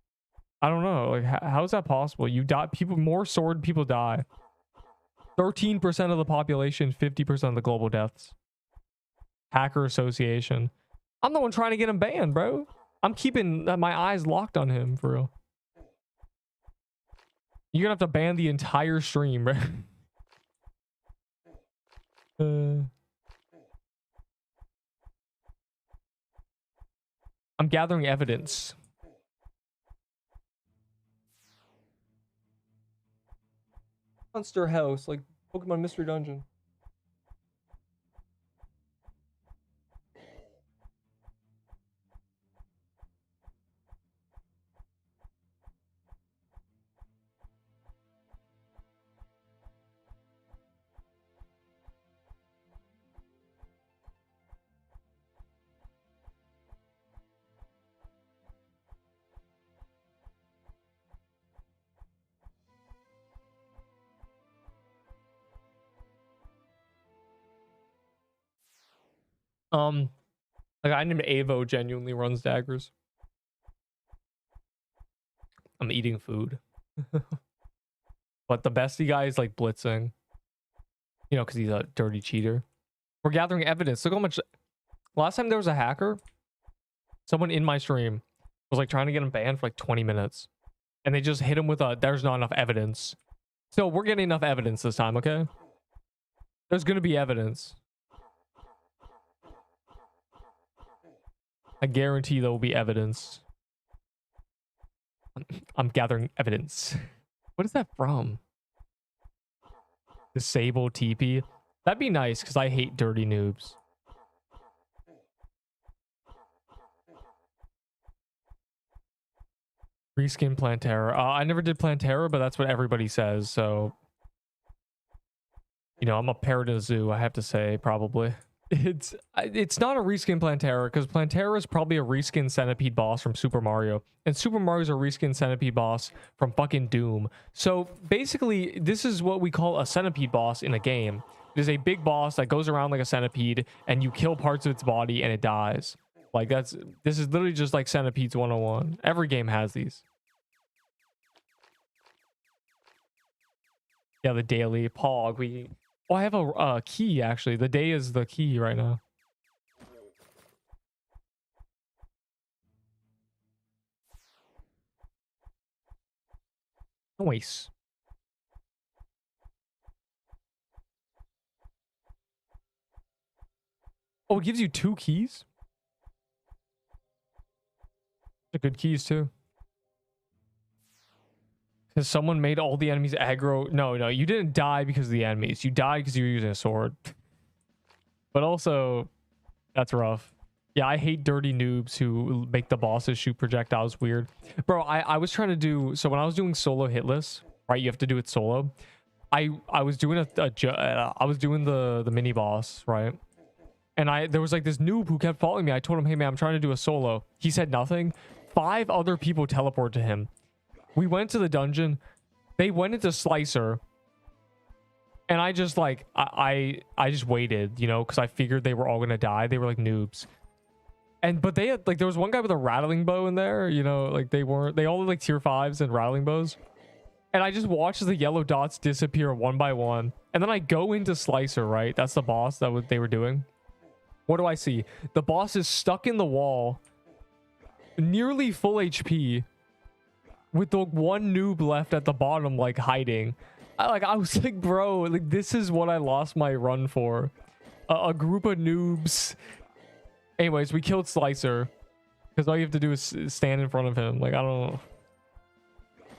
I don't know, like how is that possible? You die, more sword people die. 13% of the population, 50% of the global deaths. Hacker association. I'm the one trying to get him banned, bro. I'm keeping my eyes locked on him, for real. You're gonna have to ban the entire stream, bro. I'm gathering evidence. Monster house, like Pokemon Mystery Dungeon. A guy named Avo genuinely runs daggers. I'm eating food. But the bestie guy is like blitzing. You know, because he's a dirty cheater. We're gathering evidence. Look how much... Last time there was a hacker, someone in my stream was like trying to get him banned for like 20 minutes. And they just hit him with a, there's not enough evidence. So we're getting enough evidence this time, okay? There's going to be evidence. I guarantee there will be evidence. I'm gathering evidence. What is that from? Disable TP? That'd be nice because I hate dirty noobs. Reskin Plantera. I never did Plantera, but that's what everybody says. So, you know, I'm a parrot in a zoo, I have to say, probably. It's not a reskin Plantera, because Plantera is probably a reskin Centipede boss from Super Mario, and Super Mario's a reskin Centipede boss from fucking Doom. So basically, this is what we call a Centipede boss in a game. It is a big boss that goes around like a centipede, and you kill parts of its body and it dies. Like this is literally just like Centipedes 101. Every game has these. Yeah, the daily Pog. Oh, I have a key, actually. The day is the key right now. Nice. Oh, it gives you 2 keys? They're good keys, too. Because someone made all the enemies aggro. No, you didn't die because of the enemies. You died because you were using a sword. But also, that's rough. Yeah, I hate dirty noobs who make the bosses shoot projectiles weird. Bro, I was trying to do... So when I was doing solo Hitless, right? You have to do it solo. I was doing I was doing the mini boss, right? And there was like this noob who kept following me. I told him, hey man, I'm trying to do a solo. He said nothing. 5 other people teleport to him. We went to the dungeon. They went into Slicer. And I just like, I just waited, you know, because I figured they were all going to die. They were like noobs. But they had, like, there was one guy with a rattling bow in there, you know, like they all had like tier 5s and rattling bows. And I just watched the yellow dots disappear one by one. And then I go into Slicer, right? That's the boss that they were doing. What do I see? The boss is stuck in the wall. Nearly full HP. With the one noob left at the bottom, like, hiding. I was like, bro, like this is what I lost my run for. A group of noobs. Anyways, we killed Slicer because all you have to do is stand in front of him. Like, I don't know.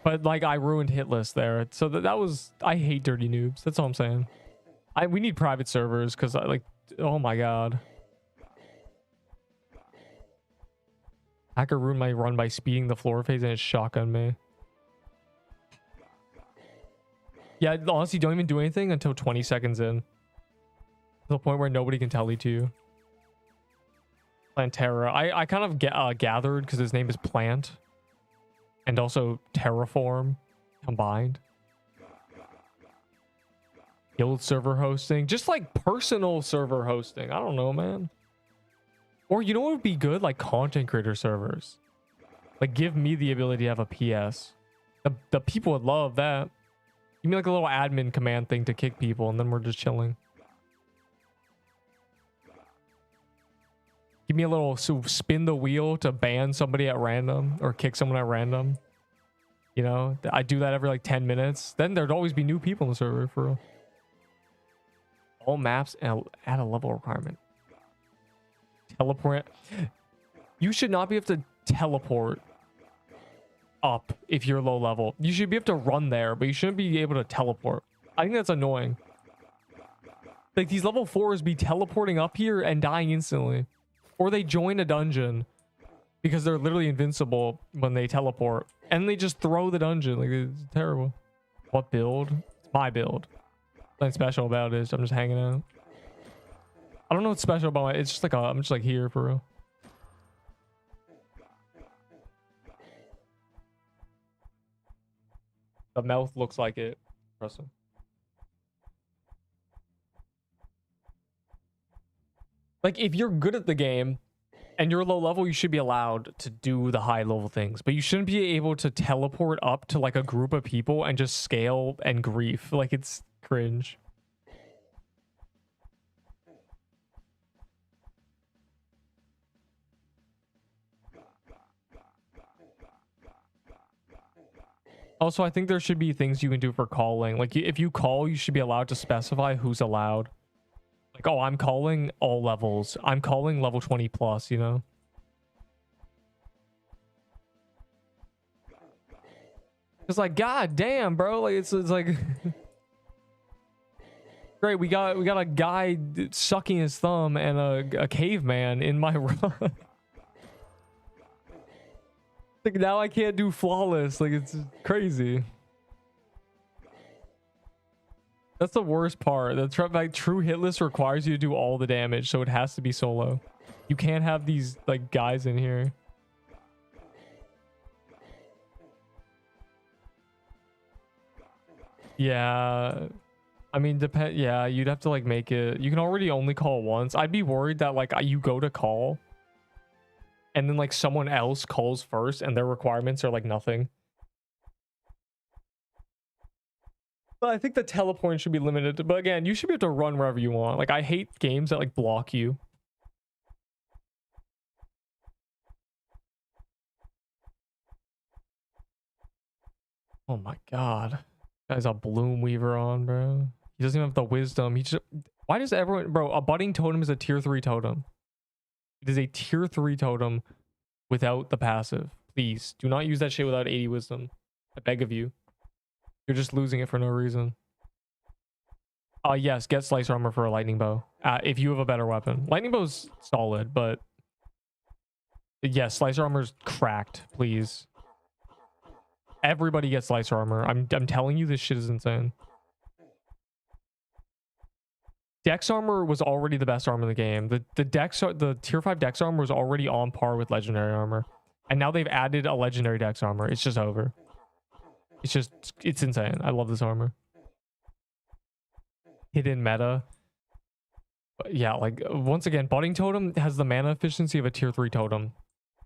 But like, I ruined Hitless there. So that was, I hate dirty noobs. That's all I'm saying. We need private servers because I like, oh my god. Hacker ruined my run by speeding the floor phase and it shotgunned me. Yeah, honestly, don't even do anything until 20 seconds in. To the point where nobody can tally to you. Plantera. I kind of gathered because his name is Plant. And also Terraform combined. Guild server hosting. Just like personal server hosting. I don't know, man. Or you know what would be good? Like content creator servers. Like give me the ability to have a PS. The people would love that. Give me like a little admin command thing to kick people and then we're just chilling. Give me a little spin the wheel to ban somebody at random or kick someone at random. You know, I do that every like 10 minutes. Then there'd always be new people in the server for real. All maps and add a level requirement. Teleport. You should not be able to teleport up if you're low level. You should be able to run there, but you shouldn't be able to teleport. I think that's annoying. Like these level 4s be teleporting up here and dying instantly. Or they join a dungeon because they're literally invincible when they teleport. And they just throw the dungeon. Like, it's terrible. What build? It's my build. Nothing special about it. I'm just hanging out. I don't know what's special about it. It's just like, I'm just like here for real. The mouth looks like it. Impressive. Like, if you're good at the game and you're low level, you should be allowed to do the high level things. But you shouldn't be able to teleport up to, like, a group of people and just scale and grief. Like, it's cringe. Also, I think there should be things you can do for calling. Like, if you call, you should be allowed to specify who's allowed. Like, oh, I'm calling all levels. I'm calling level 20 plus, you know? It's like, god damn, bro. Like, it's like... Great, we got a guy sucking his thumb and a caveman in my run. Like, now I can't do flawless. Like, it's crazy. That's the worst part. Like, true hitless requires you to do all the damage, so it has to be solo. You can't have these like guys in here. Yeah, I mean, depend. Yeah, you'd have to like make it. You can already only call once. I'd be worried that like you go to call, and then like someone else calls first, and their requirements are like nothing. But I think the teleporting should be limited. But again, you should be able to run wherever you want. Like, I hate games that like block you. Oh my god. Guy's a Bloom Weaver on, bro. He doesn't even have the wisdom. He just... Why does everyone... Bro, a budding totem is a tier 3 totem. It is a tier 3 totem without the passive. Please, do not use that shit without 80 wisdom. I beg of you. You're just losing it for no reason. Yes, get Slicer Armor for a lightning bow. If you have a better weapon. Lightning bow's solid, but... Yes, Slicer Armor's cracked, please. Everybody gets Slicer Armor. I'm telling you, this shit is insane. Dex Armor was already the best armor in the game. The tier 5 Dex Armor was already on par with Legendary Armor. And now they've added a Legendary Dex Armor. It's just over. It's insane. I love this armor. Hidden meta. But yeah, like, once again, Budding Totem has the mana efficiency of a tier 3 totem.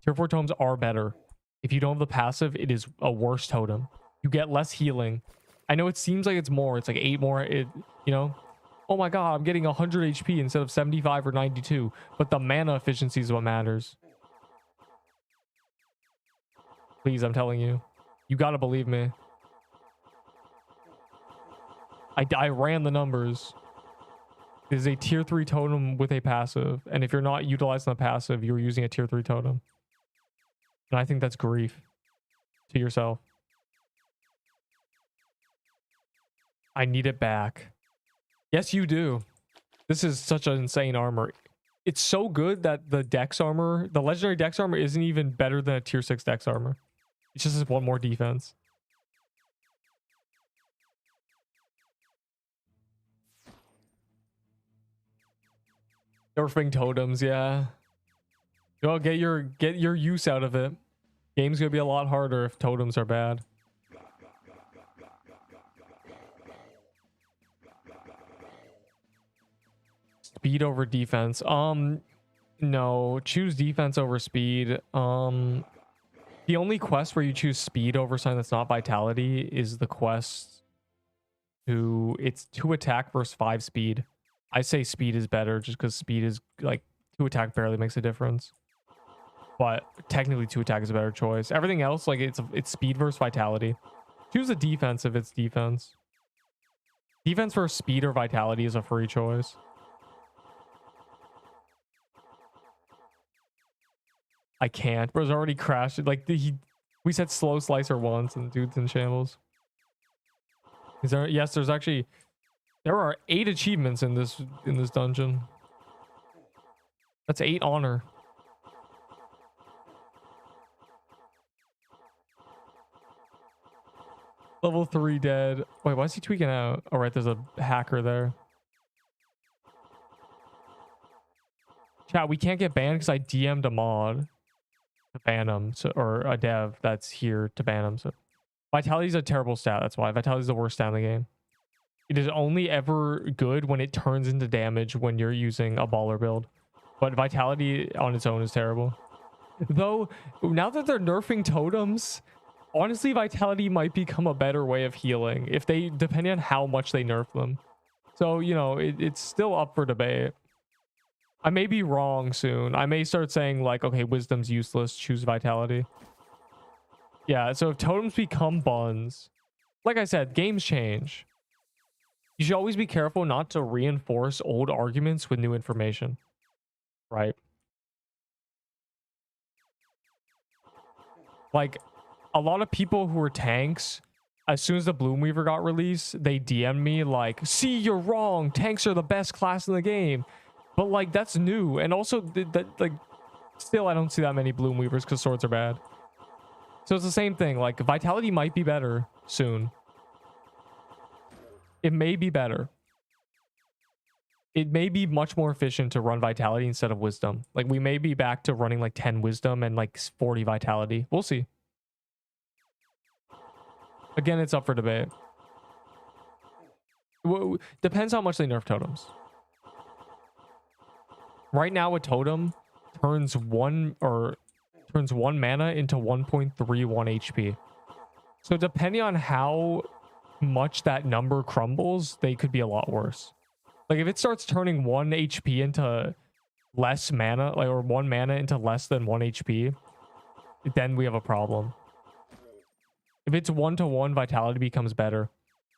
Tier 4 totems are better. If you don't have the passive, it is a worse totem. You get less healing. I know it seems like it's more. It's like 8 more. You know? Oh my god, I'm getting 100 HP instead of 75 or 92. But the mana efficiency is what matters. Please, I'm telling you. You gotta believe me. I ran the numbers. It is a tier 3 totem with a passive. And if you're not utilizing the passive, you're using a tier 3 totem. And I think that's grief to yourself. I need it back. Yes, you do. This is such an insane armor. It's so good that the dex armor, the legendary dex armor, isn't even better than a tier 6 dex armor. It's just one more defense. Nerfing totems, yeah. Well, get your use out of it. Game's gonna be a lot harder if totems are bad. Speed over defense. No, choose defense over speed. The only quest where you choose speed over something that's not vitality is the quest to, it's 2 attack versus 5 speed. I say speed is better just because speed is like 2 attack barely makes a difference. But technically 2 attack is a better choice. Everything else, like it's speed versus vitality. Choose a defense if it's defense. Defense versus speed or vitality is a free choice. I can't. Bro's already crashed. Like we said slow slicer once and dude's in shambles. Is there? Yes, there's actually, there are 8 achievements in this dungeon. That's 8 honor. Level 3 dead. Wait, why is he tweaking out? Oh, right, there's a hacker there. Chat, we can't get banned because I DM'd a mod to ban him, so, or a dev that's here to ban him. So vitality is a terrible stat. That's why vitality is the worst stat in the game. It is only ever good when it turns into damage when you're using a baller build, but vitality on its own is terrible. Though now that they're nerfing totems, honestly, vitality might become a better way of healing if they, depending on how much they nerf them. So, you know, it's still up for debate. I may be wrong soon. I may start saying like, okay, wisdom's useless, choose vitality. Yeah, so if totems become buns, like I said, games change. You should always be careful not to reinforce old arguments with new information, right? Like, a lot of people who were tanks, as soon as the Bloomweaver got released, they DM'd me like, see, you're wrong. Tanks are the best class in the game. But like, that's new. And also, like, still, I don't see that many Bloomweavers because swords are bad. So it's the same thing. Like, vitality might be better soon. It may be better. It may be much more efficient to run vitality instead of wisdom. Like, we may be back to running like 10 wisdom and like 40 vitality. We'll see. Again, it's up for debate. Depends how much they nerf totems. Right now, a totem turns one mana into 1.31 HP. So depending on how much that number crumbles, they could be a lot worse. Like if it starts turning 1 HP into less mana, like, or 1 mana into less than 1 HP, then we have a problem. If it's 1-to-1, vitality becomes better.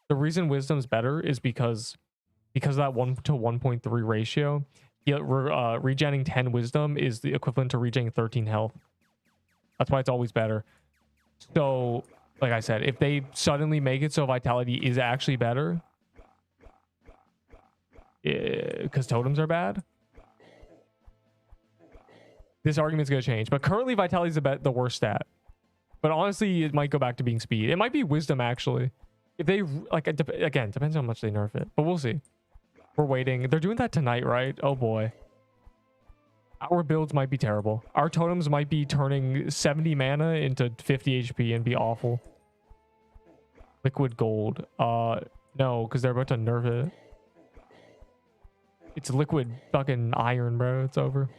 The reason wisdom's better is because of that 1 to 1.3 ratio. Regenning 10 wisdom is the equivalent to regenning 13 health. That's why it's always better. So, like I said, if they suddenly make it so vitality is actually better, because totems are bad, this argument's going to change. But currently, vitality is the worst stat. But honestly, it might go back to being speed. It might be wisdom, actually. If they, like, again, depends on how much they nerf it. But we'll see. We're waiting. They're doing that tonight, right? Oh, boy. Our builds might be terrible. Our totems might be turning 70 mana into 50 HP and be awful. Liquid gold. No, because they're about to nerf it. It's liquid fucking iron, bro. It's over.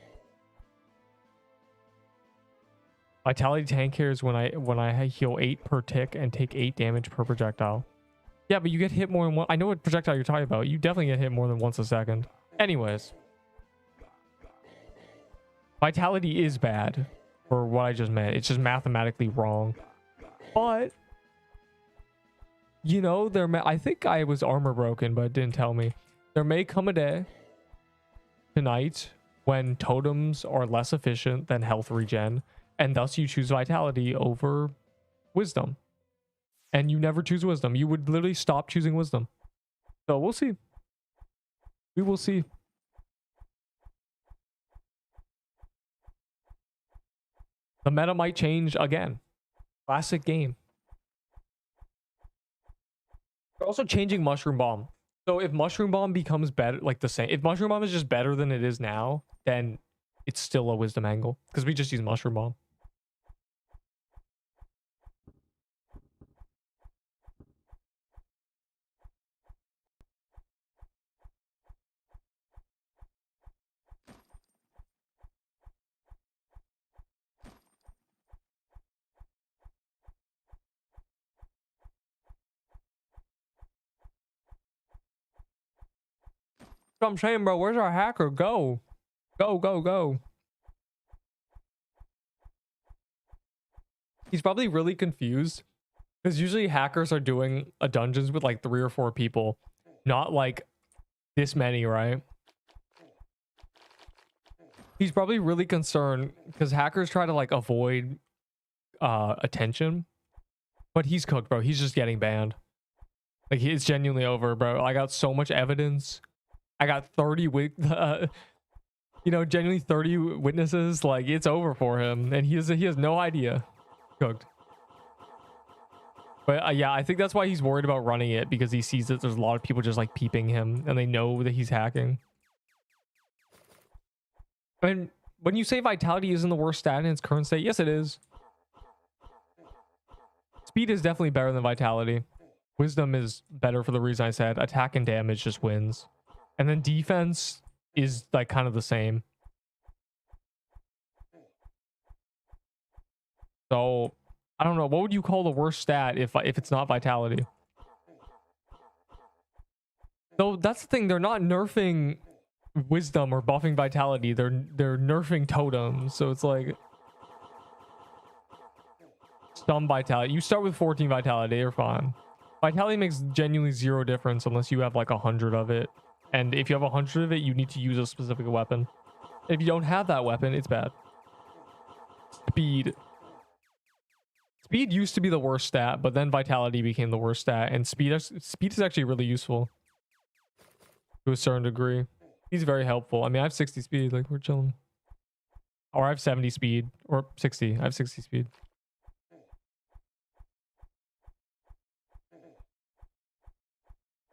Vitality tank here is when I heal 8 per tick and take 8 damage per projectile. Yeah, but you get hit more than one. I know what projectile you're talking about. You definitely get hit more than once a second. Anyways. Vitality is bad for what I just meant. It's just mathematically wrong. But You know, I think I was armor broken, but it didn't tell me. There may come a day tonight when totems are less efficient than health regen, and thus you choose vitality over wisdom. And you never choose wisdom. You would literally stop choosing wisdom. So we'll see. We will see. The meta might change again. Classic game. They're also changing Mushroom Bomb. So if Mushroom Bomb becomes better, like the same, if Mushroom Bomb is just better than it is now, then it's still a wisdom angle because we just use Mushroom Bomb. So I'm saying, bro, where's our hacker? Go. Go, go, go. He's probably really confused because usually hackers are doing a dungeons with like 3 or 4 people, not like this many, right? He's probably really concerned because hackers try to like avoid attention, but he's cooked, bro. He's just getting banned. Like it's genuinely over, bro. I got so much evidence. I got 30 genuinely 30 witnesses. Like it's over for him, and he has no idea. Cooked. But yeah, I think that's why he's worried about running it, because he sees that there's a lot of people just like peeping him, and they know that he's hacking. And when you say vitality isn't the worst stat in its current state, yes, it is. Speed is definitely better than vitality. Wisdom is better for the reason I said. Attack and damage just wins. And then defense is like kind of the same. So I don't know. What would you call the worst stat if it's not vitality? So that's the thing. They're not nerfing wisdom or buffing vitality. They're nerfing totems. So it's like some vitality. You start with 14 vitality, you're fine. Vitality makes genuinely 0 difference unless you have like 100 of it. And if you have 100 of it, you need to use a specific weapon. If you don't have that weapon, it's bad. Speed. Speed used to be the worst stat, but then vitality became the worst stat. And speed is actually really useful to a certain degree. He's very helpful. I mean, I have 60 speed. Like, we're chilling. Or I have 70 speed. Or 60. I have 60 speed.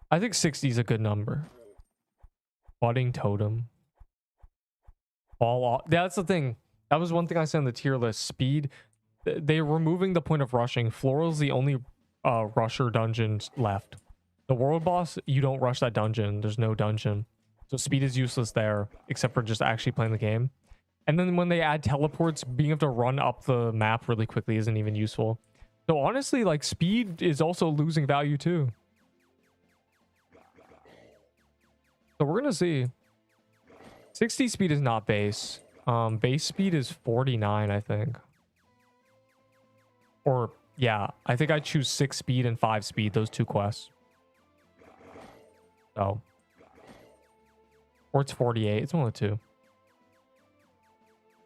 I think 60 is a good number. Budding totem. Fall off. That's the thing. That was one thing I said in the tier list. Speed. They're removing the point of rushing. Floral's the only rusher dungeon left. The world boss, you don't rush that dungeon. There's no dungeon. So speed is useless there, except for just actually playing the game. And then when they add teleports, being able to run up the map really quickly isn't even useful. So honestly, like, speed is also losing value too. So we're gonna see. 60 speed is not base. Base speed is 49, I think. Or yeah, I think I choose 6 speed and 5 speed, those 2 quests. So, or it's 48. It's one of the 2. Yeah,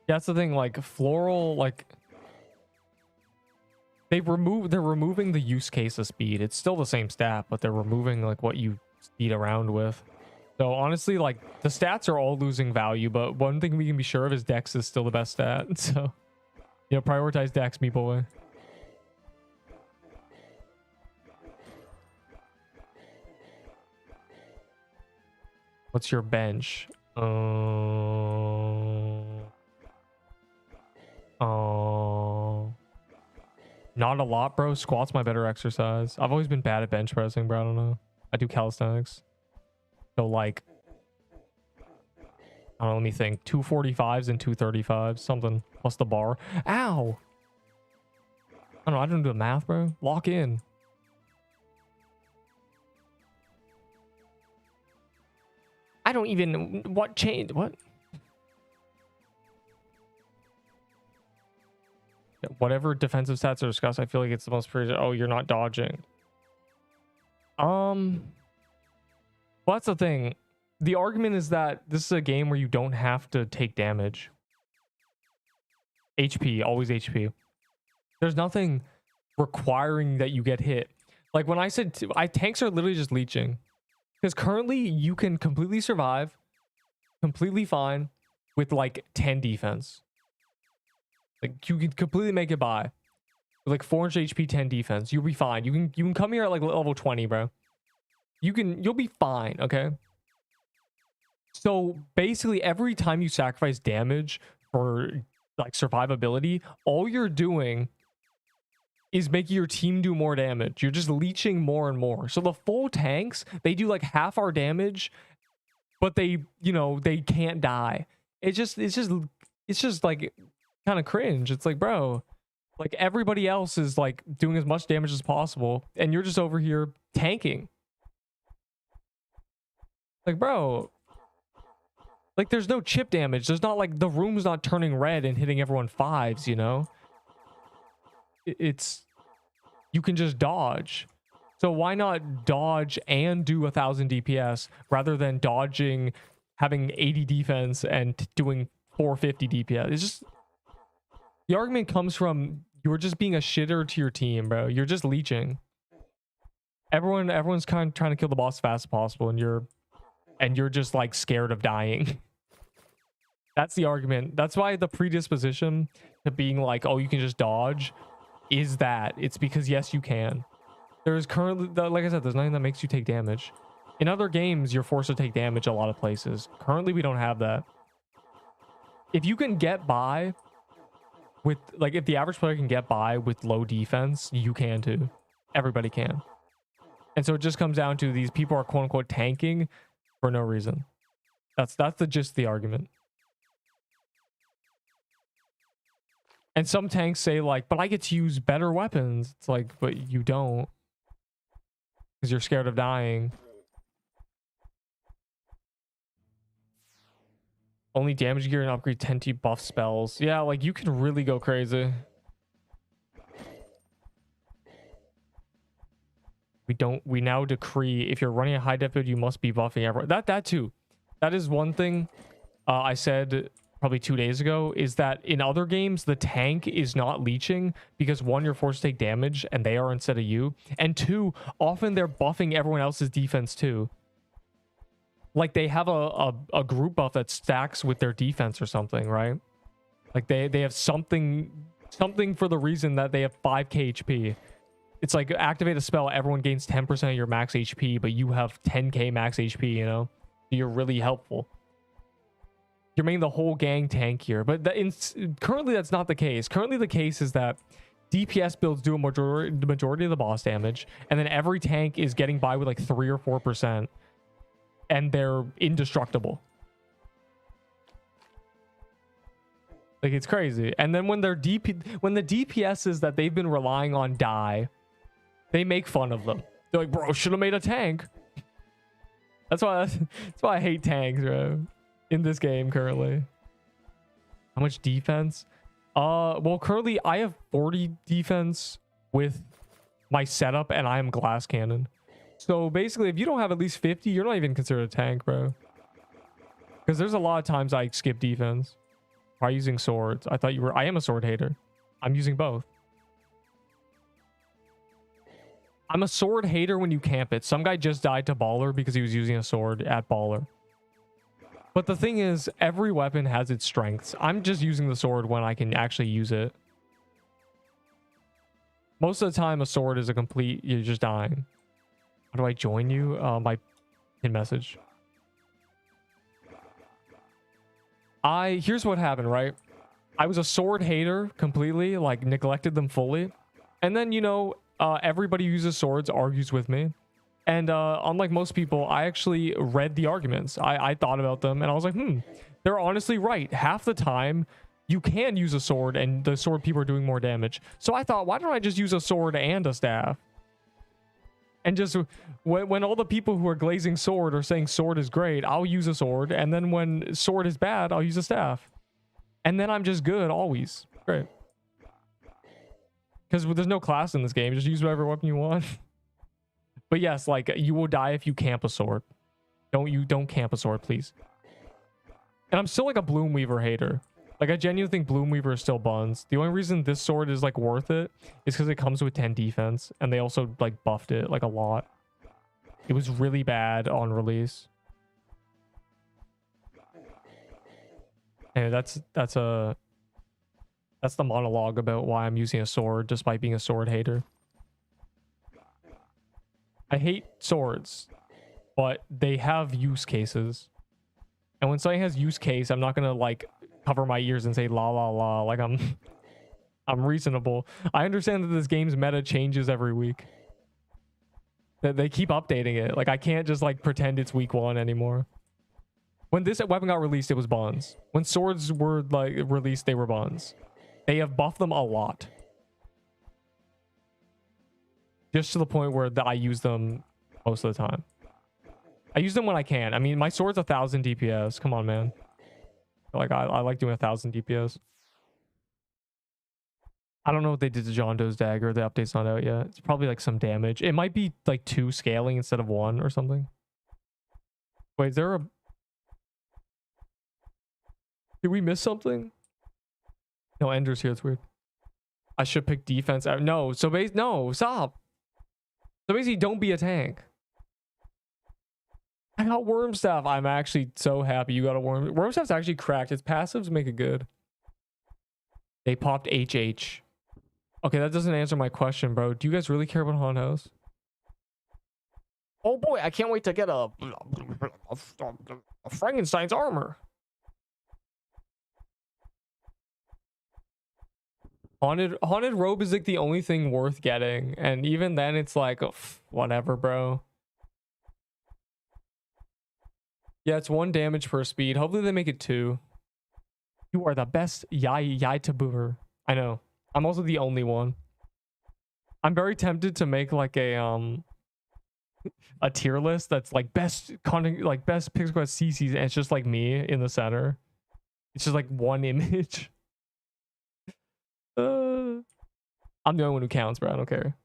that's the thing. Like Floral, like they're removing the use case of speed. It's still the same stat, but they're removing like what you speed around with. So honestly, like the stats are all losing value, but one thing we can be sure of is Dex is still the best stat. So, you know, prioritize Dex, me boy. What's your bench? Not a lot, bro. Squat's my better exercise. I've always been bad at bench pressing, bro. I don't know. I do calisthenics. So like, I don't know, let me think. 245s and 235s, something plus the bar. Ow! I don't know. I don't do the math, bro. Lock in. I don't even what changed. What? Whatever defensive stats are discussed, I feel like it's the most pretty. Oh, you're not dodging. Well, that's the thing. The argument is that this is a game where you don't have to take damage. HP, always HP. There's nothing requiring that you get hit. Like when I said tanks are literally just leeching. Because currently you can completely survive, completely fine, with like 10 defense. Like you can completely make it by. With like 400 HP, 10 defense. You'll be fine. You can come here at like level 20, bro. You'll be fine, okay? So basically every time you sacrifice damage for like survivability, all you're doing is making your team do more damage. You're just leeching more and more. So the full tanks, they do like half our damage, but they, you know, they can't die. It's just like kind of cringe. It's like, bro, like everybody else is like doing as much damage as possible, and you're just over here tanking. Like, bro, like there's no chip damage. There's not like the room's not turning red and hitting everyone fives, you know? It's you can just dodge. So why not dodge and do 1000 DPS rather than dodging, having 80 defense and doing 450 DPS? It's just the argument comes from you're just being a shitter to your team, bro. You're just leeching. Everyone's kind of trying to kill the boss as fast as possible, and you're just like scared of dying. That's the argument. That's why the predisposition to being like, oh, you can just dodge is that. It's because yes, you can. There's currently, like I said, there's nothing that makes you take damage. In other games, you're forced to take damage a lot of places. Currently, we don't have that. If you can get by with, like, if the average player can get by with low defense, you can too. Everybody can. And so it just comes down to these people are quote unquote tanking for no reason. That's the gist of the argument. And some tanks say like, but I get to use better weapons. It's like, but you don't. Because you're scared of dying. Only damage gear and upgrade 10T buff spells. Yeah, like you can really go crazy. We now decree if you're running a high def build, you must be buffing everyone. That too. That is one thing I said probably 2 days ago, is that in other games the tank is not leeching because one, you're forced to take damage and they are instead of you, and two, often they're buffing everyone else's defense too. Like they have a group buff that stacks with their defense or something, right? Like they have something for the reason that they have 5k HP. It's like activate a spell, everyone gains 10% of your max HP, but you have 10k max HP, you know? You're really helpful. You're making the whole gang tankier, but currently that's not the case. Currently the case is that DPS builds do the majority of the boss damage, and then every tank is getting by with like 3 or 4%, and they're indestructible. Like it's crazy. And then when the DPSs that they've been relying on die, they make fun of them. They're like, bro, should have made a tank. That's why I hate tanks, bro. In this game currently. How much defense? Well, currently I have 40 defense with my setup, and I am glass cannon. So basically, if you don't have at least 50, you're not even considered a tank, bro. Because there's a lot of times I skip defense by using swords. I thought you were. I am a sword hater. I'm using both. I'm a sword hater when you camp it. Some guy just died to Baller because he was using a sword at Baller. But the thing is, every weapon has its strengths. I'm just using the sword when I can actually use it. Most of the time, a sword is a complete... You're just dying. How do I join you? My pin message. Here's what happened, right? I was a sword hater completely, like neglected them fully. And then, you know, everybody who uses swords argues with me. And unlike most people, I actually read the arguments. I thought about them, and I was like, they're honestly right. Half the time, you can use a sword, and the sword people are doing more damage. So I thought, why don't I just use a sword and a staff? And just when all the people who are glazing sword are saying sword is great, I'll use a sword. And then when sword is bad, I'll use a staff. And then I'm just good always. Great. Because there's no class in this game. Just use whatever weapon you want. But yes, like you will die if you camp a sword. Don't camp a sword, please. And I'm still like a Bloomweaver hater. Like I genuinely think Bloomweaver is still buns. The only reason this sword is like worth it is because it comes with 10 defense, and they also like buffed it like a lot. It was really bad on release. And that's the monologue about why I'm using a sword despite being a sword hater. I hate swords, but they have use cases. And when something has use case, I'm not gonna like cover my ears and say la la la like I'm reasonable. I understand that this game's meta changes every week. That they keep updating it. Like I can't just like pretend it's week 1 anymore. When this weapon got released, it was buns. When swords were like released, they were buns. They have buffed them a lot. Just to the point where I use them most of the time. I use them when I can. I mean, my sword's 1000 DPS. Come on, man. Like, I like doing 1000 DPS. I don't know what they did to John Doe's dagger. The update's not out yet. It's probably like some damage. It might be like 2 scaling instead of 1 or something. Wait, is there a... Did we miss something? No, Ender's here. It's weird. I should pick defense. No, so no, stop. So basically, don't be a tank. I got worm staff. I'm actually so happy you got a worm staff's actually cracked. Its passives make it good. They popped HH. Okay, that doesn't answer my question, bro. Do you guys really care about Haunted House? Oh boy, I can't wait to get a Frankenstein's armor. Haunted robe is like the only thing worth getting, and even then it's like whatever, bro. Yeah, it's 1 damage per speed. Hopefully they make it 2. You are the best Yai Tabur. I know. I'm also the only one. I'm very tempted to make like a tier list that's like best content, like best Pixel Quest CCs, and it's just like me in the center. It's just like 1 image. I'm the only one who counts, bro. I don't care.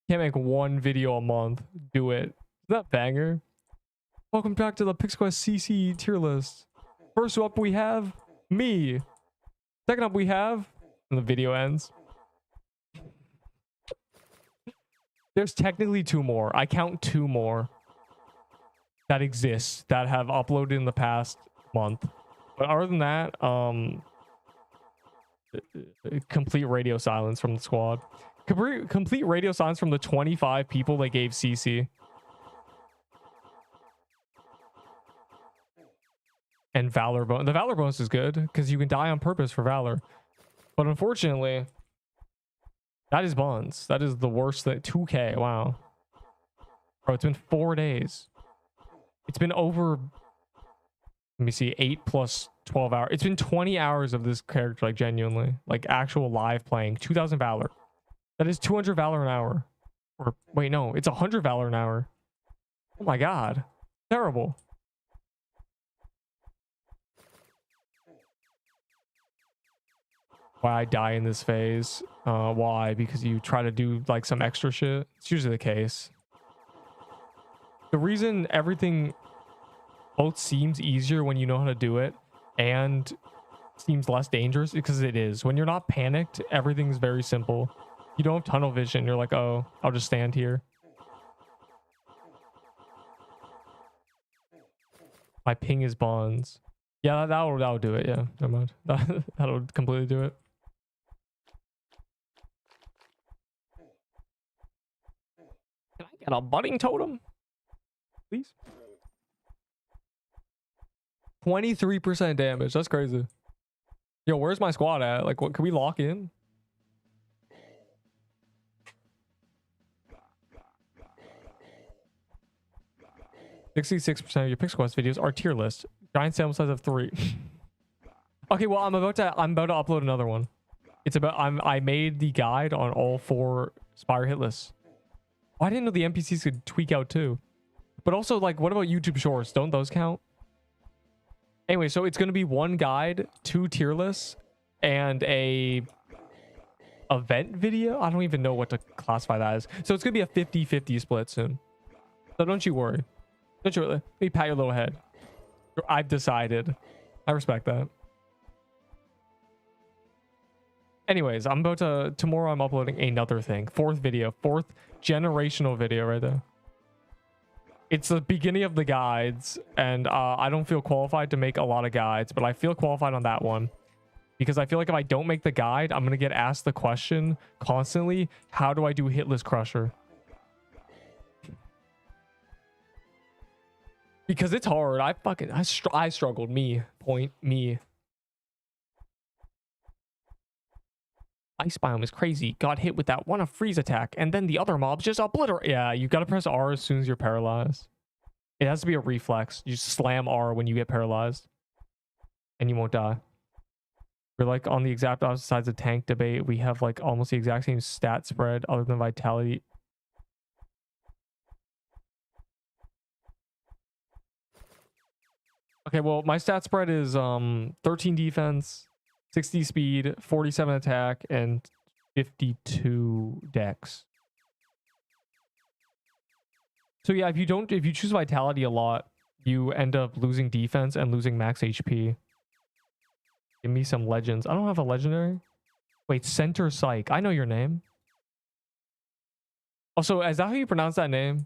Can't make 1 video a month. Do it. Is that banger? Welcome back to the Pixel Quest CC tier list. First up, we have me. Second up, we have... And the video ends. There's technically 2 more. I count 2 more that exist that have uploaded in the past month. But other than that, complete radio silence from the squad. Complete radio silence from the 25 people that gave CC. And Valor bonus. The Valor bonus is good because you can die on purpose for Valor. But unfortunately, that is buns. That is the worst thing. 2K. Wow. Bro, it's been 4 days. It's been over... Let me see. 8 plus 12 hours. It's been 20 hours of this character, like genuinely. Like actual live playing. 2000 Valor. That is 200 Valor an hour. Or wait, no. It's 100 Valor an hour. Oh my god. Terrible. Why I die in this phase? Why? Because you try to do like some extra shit. It's usually the case. The reason everything both seems easier when you know how to do it and seems less dangerous because it is. When you're not panicked, everything's very simple. You don't have tunnel vision. You're like, oh, I'll just stand here. My ping is bonds. Yeah, that'll do it. Yeah, never mind. That'll completely do it. Can I get a budding totem, please? 23% damage. That's crazy. Yo, where's my squad at? Like, what can we lock in? %66% of your Pixel Quest videos are tier list. Giant sample size of 3. Okay, well, I'm about to upload another one. It's about I made the guide on all 4 Spire Hitless. Oh, I didn't know the NPCs could tweak out too. But also, like, what about YouTube Shorts? Don't those count? Anyway, so it's going to be 1 guide, 2 tier lists, and a event video. I don't even know what to classify that as. So it's gonna be a 50-50 split soon. So don't you worry. Don't you really? Let me pat your little head. I've decided. I respect that. Anyways, I'm about to... Tomorrow I'm uploading another thing. Fourth generational video right there. It's the beginning of the guides, and I don't feel qualified to make a lot of guides, but I feel qualified on that one. Because I feel like if I don't make the guide, I'm going to get asked the question constantly, how do I do Hitless Crusher? Because it's hard. I struggled. Me. Ice biome is crazy. Got hit with that one of freeze attack, and then the other mobs just obliterate. Yeah, you gotta press R as soon as you're paralyzed. It has to be a reflex. You just slam R when you get paralyzed, and you won't die. We're like on the exact opposite sides of tank debate. We have like almost the exact same stat spread other than vitality. Okay, well, my stat spread is 13 defense, 60 speed, 47 attack, and 52 dex. So yeah, if you choose vitality a lot, you end up losing defense and losing max HP. Give me some legends. I don't have a legendary. Wait, Center Psych. I know your name. Also, is that how you pronounce that name?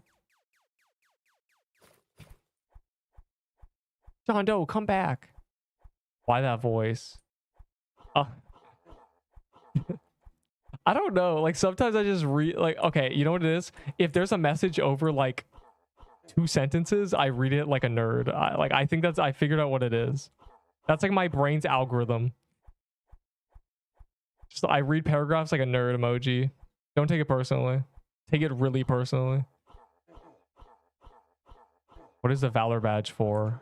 John Doe, come back. Why that voice? I don't know. Like sometimes I just read like, okay, you know what it is? If there's a message over like 2 sentences, I read it like a nerd. I think I figured out what it is. That's like my brain's algorithm. Just I read paragraphs like a nerd emoji. Don't take it personally. Take it really personally. What is the Valor badge for?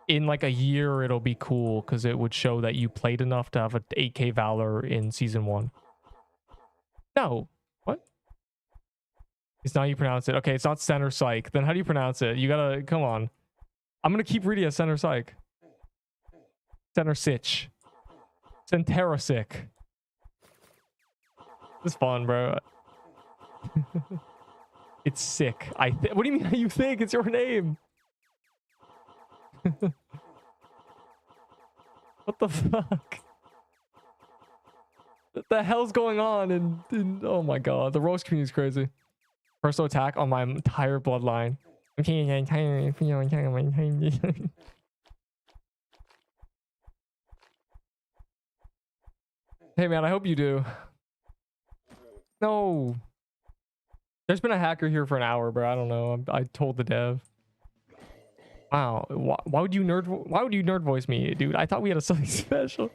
In like a year it'll be cool because it would show that you played enough to have an 8k Valor in season 1. No. What? It's not how you pronounce it. Okay, it's not Center Psych. Then how do you pronounce it? You gotta come on. I'm gonna keep reading as Center Psych. Center Sitch. Centerasic. It's fun, bro. It's sick. What do you mean you think? It's your name. What the fuck? What the hell's going on? And oh my god, the roast community is crazy. Personal attack on my entire bloodline. Hey man, I hope you do. No. There's been a hacker here for an hour, bro. I don't know. I told the dev. Wow. Why would you nerd voice me, dude? I thought we had something special.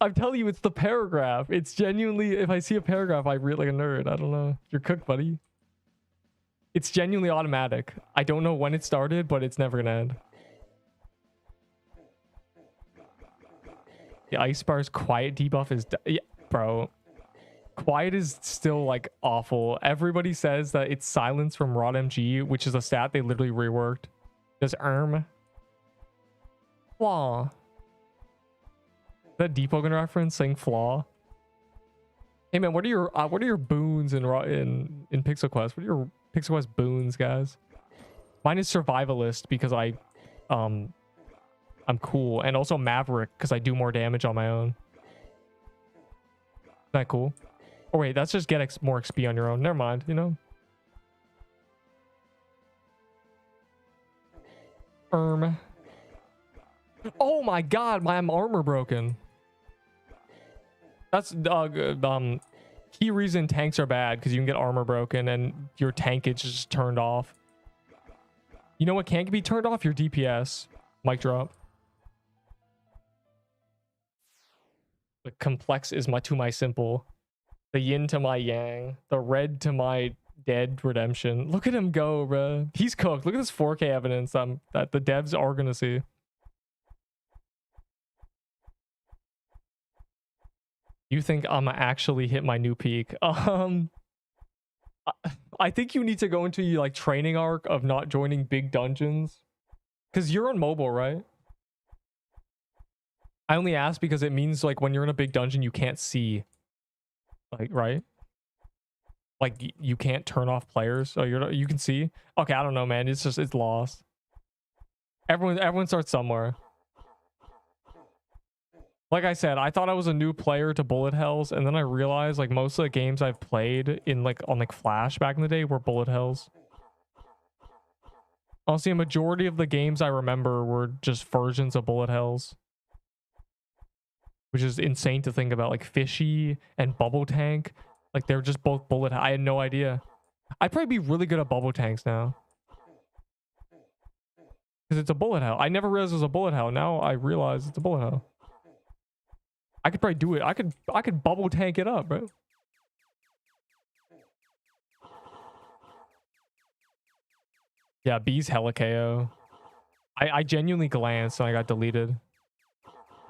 I'm telling you, it's the paragraph. It's genuinely, if I see a paragraph, I read like a nerd. I don't know. You're cooked, buddy. It's genuinely automatic. I don't know when it started, but it's never gonna end. The Ice Spire's quiet debuff is... Yeah, bro. Quiet is still, like, awful. Everybody says that it's silence from Rod MG, which is a stat they literally reworked. Does Flaw. Is that Deepwoken reference saying flaw? Hey man, what are your boons in Pixel Quest? What are your Pixel Quest boons, guys? Mine is survivalist because I'm cool, and also Maverick because I do more damage on my own. Isn't that cool? Oh wait, that's just get more XP on your own. Never mind, you know. Oh my god, my armor broken. That's key reason tanks are bad, because you can get armor broken and your tankage is just turned off. You know what can't be turned off? Your DPS. Mic drop. The complex is to my simple. The yin to my yang. The red to my dead redemption. Look at him go, bro. He's cooked. Look at this 4K evidence that the devs are gonna see. You think I'm actually hit my new peak? I think you need to go into your like training arc of not joining big dungeons, because you're on mobile, right? I only ask because it means like when you're in a big dungeon, you can't see, like, right? Like you can't turn off players. So you can see. Okay, I don't know, man. It's just it's lost. Everyone starts somewhere. Like I said, I thought I was a new player to bullet hells, and then I realized like most of the games I've played in like on like Flash back in the day were bullet hells. Honestly, a majority of the games I remember were just versions of bullet hells, which is insane to think about. Like Fishy and Bubble Tank, like they're just both bullet. I had no idea. I'd probably be really good at bubble tanks now because it's a bullet hell. I never realized it was a bullet hell. Now I realize it's a bullet hell. I could probably do it. I could bubble tank it up, bro. Yeah, B's hella KO. I genuinely glanced and I got deleted.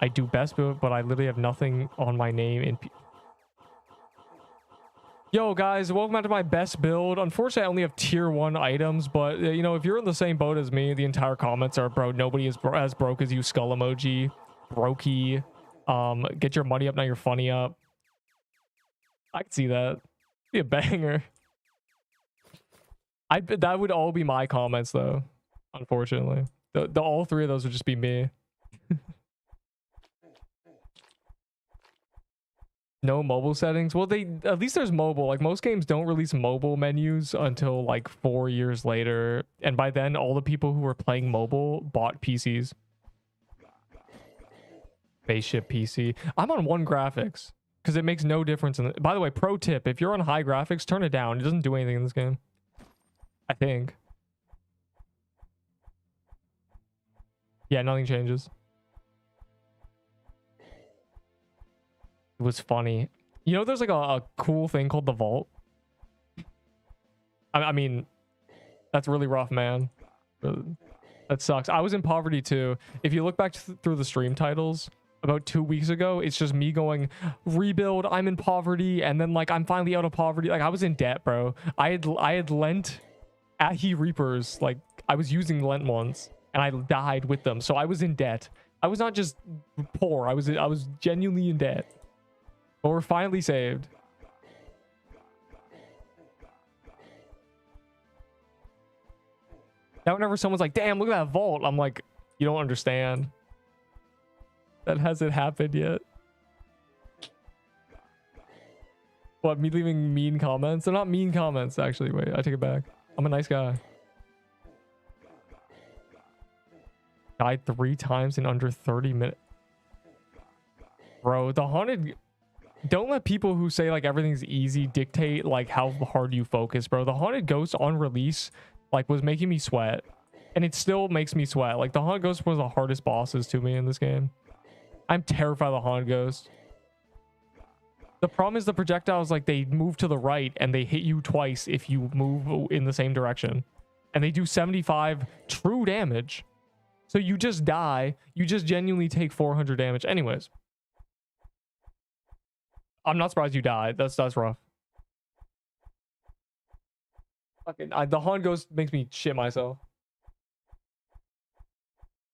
I do best build, but I literally have nothing on my name in Yo guys, welcome back to my best build. Unfortunately, I only have tier 1 items, but you know, if you're in the same boat as me, the entire comments are, bro, nobody is as broke as you, skull emoji, brokey. Get your money up, now you're funny up. I can see that. Be a banger. That would all be my comments though, unfortunately. The all three of those would just be me. No mobile settings. Well, they at least there's mobile. Like most games don't release mobile menus until like 4 years later, and by then all the people who were playing mobile bought PCs. Spaceship PC. I'm on 1 graphics because it makes no difference. By the way, pro tip: if you're on high graphics, turn it down. It doesn't do anything in this game, I think. Yeah, nothing changes. It was funny. You know, there's like a cool thing called the vault. I mean, that's really rough, man. That sucks. I was in poverty too. If you look back through the stream titles about 2 weeks ago, it's just me going, rebuild, I'm in poverty, and then like I'm finally out of poverty. Like I was in debt, bro. I had lent at He Reapers. Like I was using lent once and I died with them. So I was in debt. I was not just poor. I was genuinely in debt. But we're finally saved. Now whenever someone's like, damn, look at that vault, I'm like, you don't understand. That hasn't happened yet. What, me leaving mean comments? They're not mean comments, actually. Wait, I take it back. I'm a nice guy. Died 3 times in under 30 minutes. Bro, the haunted... Don't let people who say like everything's easy dictate like how hard you focus, bro. The haunted ghost on release like was making me sweat, and it still makes me sweat. Like the haunted ghost was the hardest bosses to me in this game. I'm terrified of the haunted ghost. The problem is the projectiles, like they move to the right and they hit you twice if you move in the same direction, and they do 75 true damage. So you just die. You just genuinely take 400 damage. Anyways. I'm not surprised you died. That's rough. Fucking the Haunted Ghost makes me shit myself.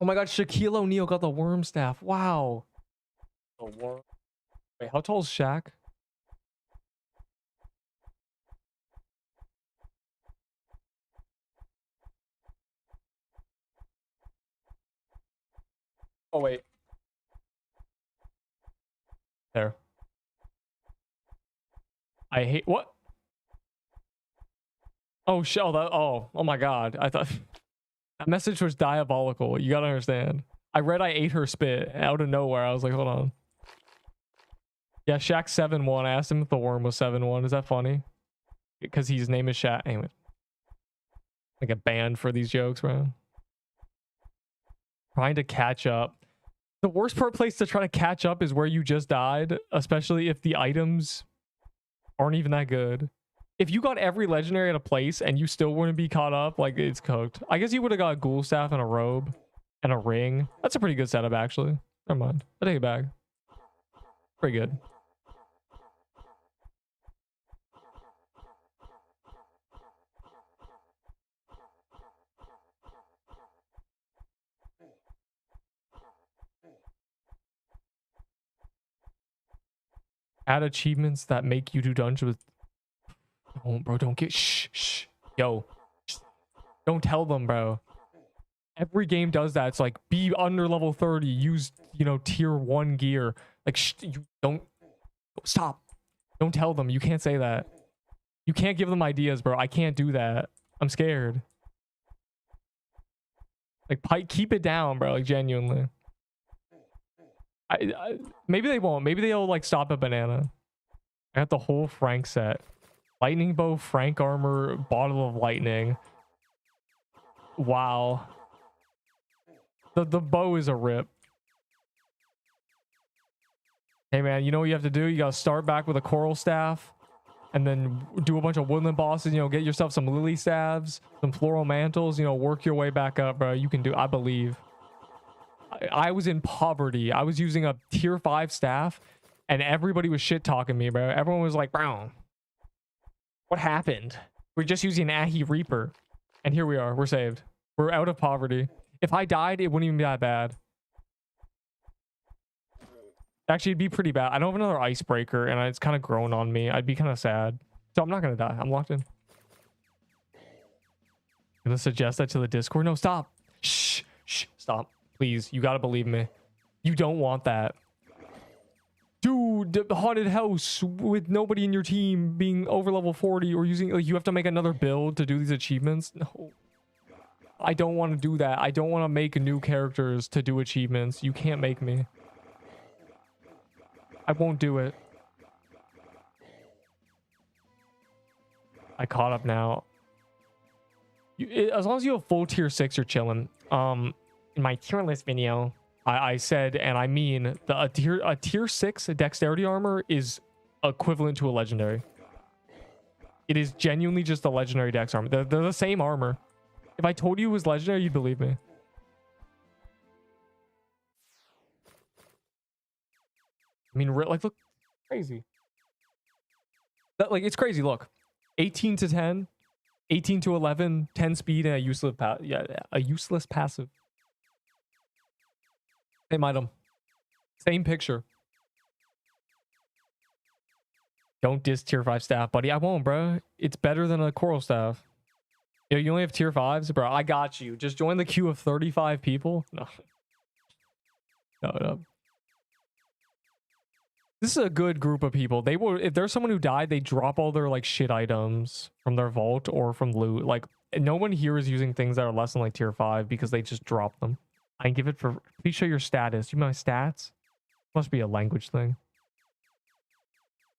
Oh my god, Shaquille O'Neal got the worm staff. Wow. The worm. Wait, how tall is Shaq? Oh wait. There. I hate what? Oh shit! Oh my god! I thought that message was diabolical. You gotta understand. I read I ate her spit out of nowhere. I was like, hold on. Yeah, Shaq 7-1. I asked him if the worm was 7-1. Is that funny? Because his name is Shaq. Anyway, I get banned for these jokes, bro. Trying to catch up. The worst place to try to catch up is where you just died, especially if the items aren't even that good. If you got every legendary at a place and you still wouldn't be caught up, like it's cooked. I guess you would have got a ghoul staff and a robe and a ring. That's a pretty good setup, actually. Never mind. I take it back. Pretty good. Add achievements that make you do dungeons with. Oh, bro, don't get shh. Yo, don't tell them, bro. Every game does that. It's like be under level 30, use, you know, tier 1 gear. Like you don't stop. Don't tell them. You can't say that. You can't give them ideas, bro. I can't do that. I'm scared. Like keep it down, bro. Like genuinely. Maybe they won't. Maybe they'll like stop at banana. I got the whole Frank set. Lightning bow, Frank armor, bottle of lightning. Wow. The bow is a rip. Hey man, you know what you have to do? You gotta start back with a coral staff and then do a bunch of woodland bosses, you know, get yourself some lily staves, some floral mantles, you know, work your way back up, bro. You can do, I believe. I was in poverty. I was using a tier 5 staff and everybody was shit talking me, bro. Everyone was like, bro, what happened? We're just using Ahi Reaper. And here we are. We're saved. We're out of poverty. If I died, it wouldn't even be that bad. Actually, it'd be pretty bad. I don't have another icebreaker, and it's kind of grown on me. I'd be kind of sad. So I'm not going to die. I'm locked in. I'm going to suggest that to the Discord. No, stop. Shh. Stop. Please. You got to believe me. You don't want that. Dude, the haunted house with nobody in your team being over level 40 or using... Like, you have to make another build to do these achievements. No. I don't want to do that. I don't want to make new characters to do achievements. You can't make me. I won't do it. I caught up now. As long as you have full tier 6, you're chilling. In my tier list video, I said, and I mean, a tier 6 dexterity armor is equivalent to a legendary. It is genuinely just a legendary dex armor. They're the same armor. If I told you it was legendary, you'd believe me. I mean, like, look, crazy. Like, it's crazy. Look, 18 to 10, 18 to 11, 10 speed, and a useless passive. Same item, same picture. Don't diss tier 5 staff, buddy. I won't, bro. It's better than a coral staff. You know, you only have tier 5s, bro. I got you. Just join the queue of 35 people. No. This is a good group of people. They will, if there's someone who died, they drop all their like shit items from their vault or from loot. Like, no one here is using things that are less than like tier 5 because they just drop them. I can give it for, please show your status. You know my stats? Must be a language thing.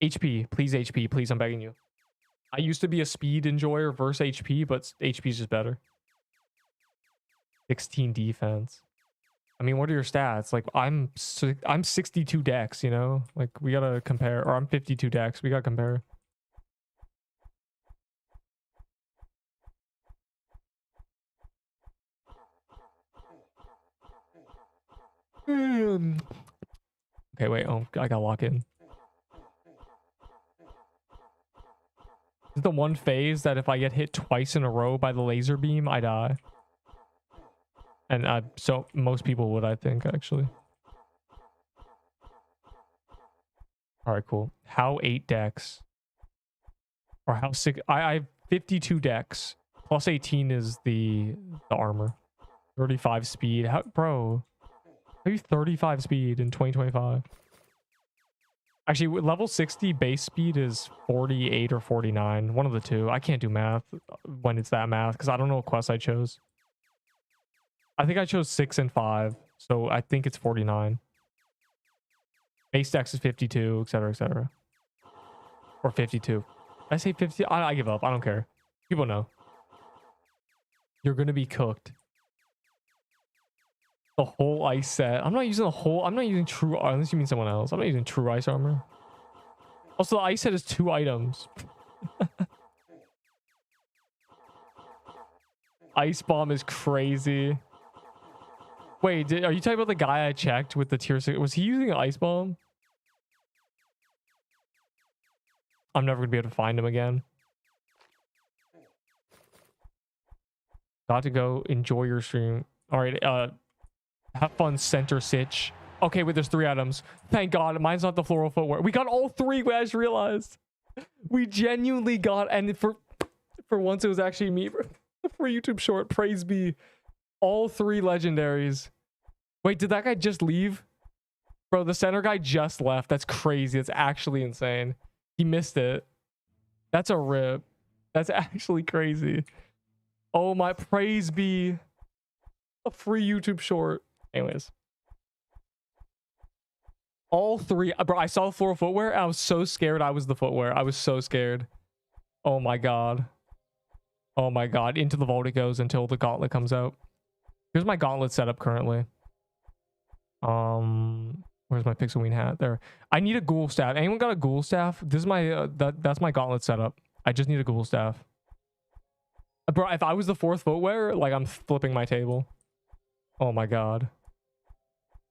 HP, please HP, please, I'm begging you. I used to be a speed enjoyer versus HP, but HP is just better. 16 defense. I mean, what are your stats? Like, I'm 62 dex, you know? Like, we gotta compare. Or I'm 52 dex. We gotta compare. Okay, wait. Oh, I gotta lock in. This is the one phase that if I get hit twice in a row by the laser beam, I die. And so most people would, I think, actually. All right, cool. How 8 dex? Or how 6? I have 52 dex. Plus 18 is the armor. 35 speed. How, bro? How are you 35 speed in 2025? Actually, level 60 base speed is 48 or 49. One of the two. I can't do math when it's that math because I don't know what quest I chose. I think I chose 6 and 5, so I think it's 49. Base dex is 52, etc., etc. Or 52. I say 50. I give up. I don't care. People know. You're gonna be cooked. The whole ice set. I'm not using the whole. I'm not using true. Unless you mean someone else. I'm not using true ice armor. Also, the ice set is 2 items. Ice bomb is crazy. Wait, are you talking about the guy I checked with the tier 6? Was he using an ice bomb? I'm never gonna be able to find him again. Got to go. Enjoy your stream. All right. Have fun, center sitch. Okay, wait, there's 3 items. Thank God. Mine's not the floral footwear. We got all 3, we just realized. We genuinely got, and for once it was actually me for YouTube short. Praise be. All 3 legendaries. Wait, did that guy just leave? Bro, the center guy just left. That's crazy. It's actually insane. He missed it. That's a rip. That's actually crazy. Oh my, praise be. A free YouTube short. Anyways. All 3. Bro, I saw the floral footwear. And I was so scared I was the footwear. I was so scared. Oh my God. Oh my God. Into the vault it goes until the gauntlet comes out. Here's my gauntlet setup currently. Where's my Pixelween hat? There. I need a ghoul staff. Anyone got a ghoul staff? This is my that's my gauntlet setup. I just need a ghoul staff. Bro, if I was the 4th footwear, like I'm flipping my table. Oh my God.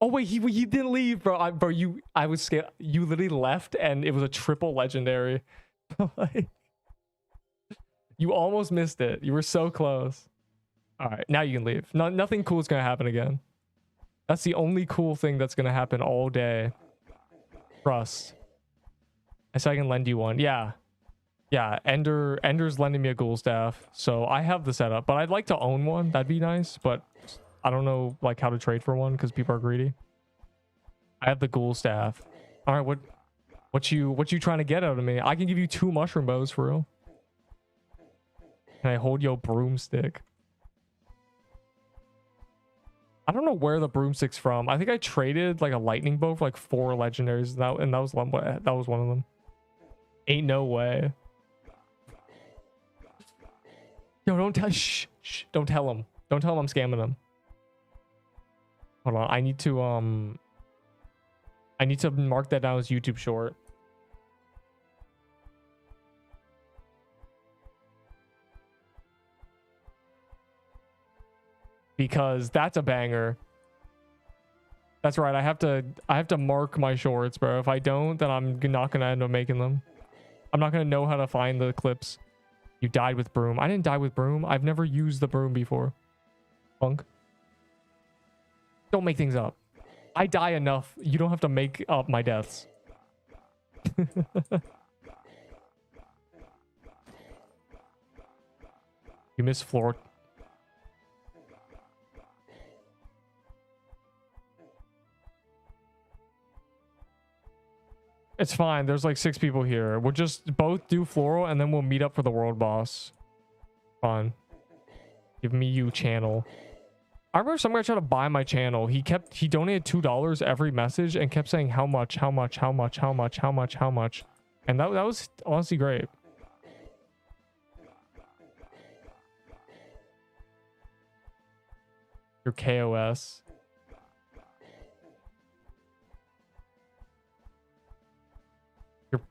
Oh wait, he didn't leave, bro. I was scared. You literally left and it was a triple legendary. Like, you almost missed it. You were so close. All right, now you can leave. Nothing cool is gonna happen again. That's the only cool thing that's gonna happen all day. Trust. I said I can lend you one. Yeah. Yeah, Ender's lending me a ghoul staff. So I have the setup, but I'd like to own one. That'd be nice, but I don't know like how to trade for one because people are greedy. I have the ghoul staff. All right, what you trying to get out of me? I can give you 2 mushroom bows for real. Can I hold your broomstick? I don't know where the broomstick's from. I think I traded like a lightning bow for like 4 legendaries. And that was one of them. Ain't no way. Yo, don't tell. Shh. Don't tell him. Don't tell him I'm scamming him. Hold on. I need to mark that down as YouTube short. Because that's a banger. That's right. I have to mark my shorts, bro. If I don't, then I'm not gonna end up making them. I'm not gonna know how to find the clips. You died with broom. I didn't die with broom. I've never used the broom before. Punk. Don't make things up. I die enough. You don't have to make up my deaths. You miss floor. It's fine. There's like 6 people here. We'll just both do floral and then we'll meet up for the world boss. Fine. Give me you channel. I remember some guy tried to buy my channel. He donated $2 every message and kept saying how much. And that was honestly great. Your KOS.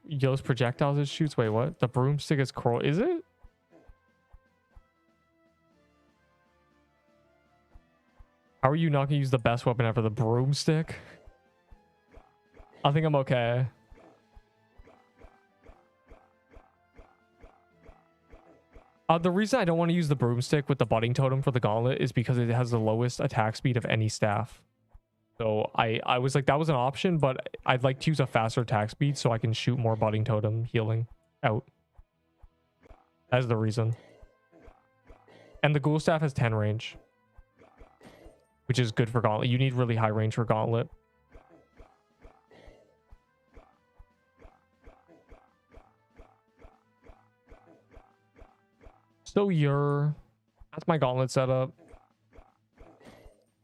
Those projectiles it shoots. Wait, what? The broomstick is curl. Is it? How are you not gonna use the best weapon ever? The broomstick? I think I'm okay. The reason I don't want to use the broomstick with the budding totem for the gauntlet is because it has the lowest attack speed of any staff. So I was like, that was an option, but I'd like to use a faster attack speed so I can shoot more budding totem healing out. That's the reason. And the ghoul staff has 10 range, which is good for gauntlet. You need really high range for gauntlet. So that's my gauntlet setup.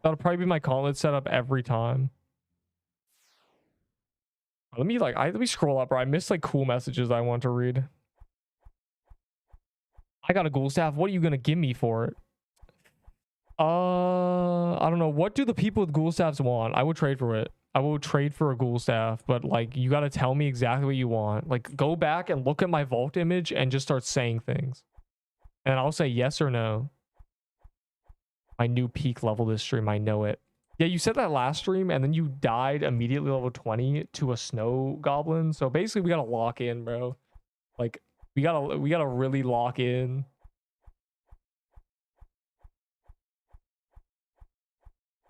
That'll probably be my gauntlet setup every time. Let me scroll up, bro. I missed like cool messages I want to read. I got a ghoul staff. What are you gonna give me for it? I don't know. What do the people with ghoul staffs want? I would trade for it. I will trade for a ghoul staff, but like you gotta tell me exactly what you want. Like go back and look at my vault image and just start saying things. And I'll say yes or no. My new peak level this stream, I know it. Yeah, you said that last stream and then you died immediately level 20 to a snow goblin. So basically we gotta lock in, bro. Like we gotta really lock in.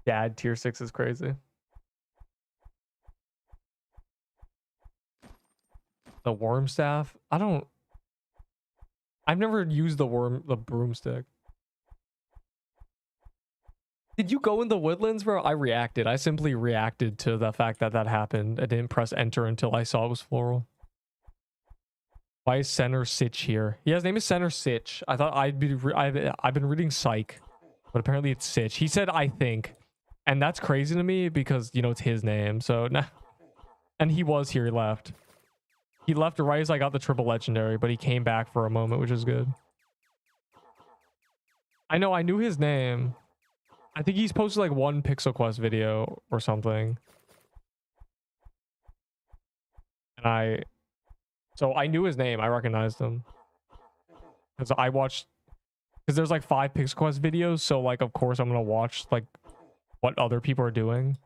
Dad tier 6 is crazy. The worm staff? I've never used the broomstick. Did you go in the woodlands, bro? I reacted. I simply reacted to the fact that that happened. I didn't press enter until I saw it was Floral. Why is Center Sitch here? Yeah, his name is Center Sitch. I thought I've been reading Psych, but apparently it's Sitch. He said I think, and that's crazy to me because you know it's his name. So nah. And he was here. He left. He left right as I got the triple legendary, but he came back for a moment, which is good. I know. I knew his name. I think he's posted like one Pixel Quest video or something. And so I knew his name. I recognized him. Because I watched, because there's like 5 Pixel Quest videos. So like, of course I'm going to watch like what other people are doing.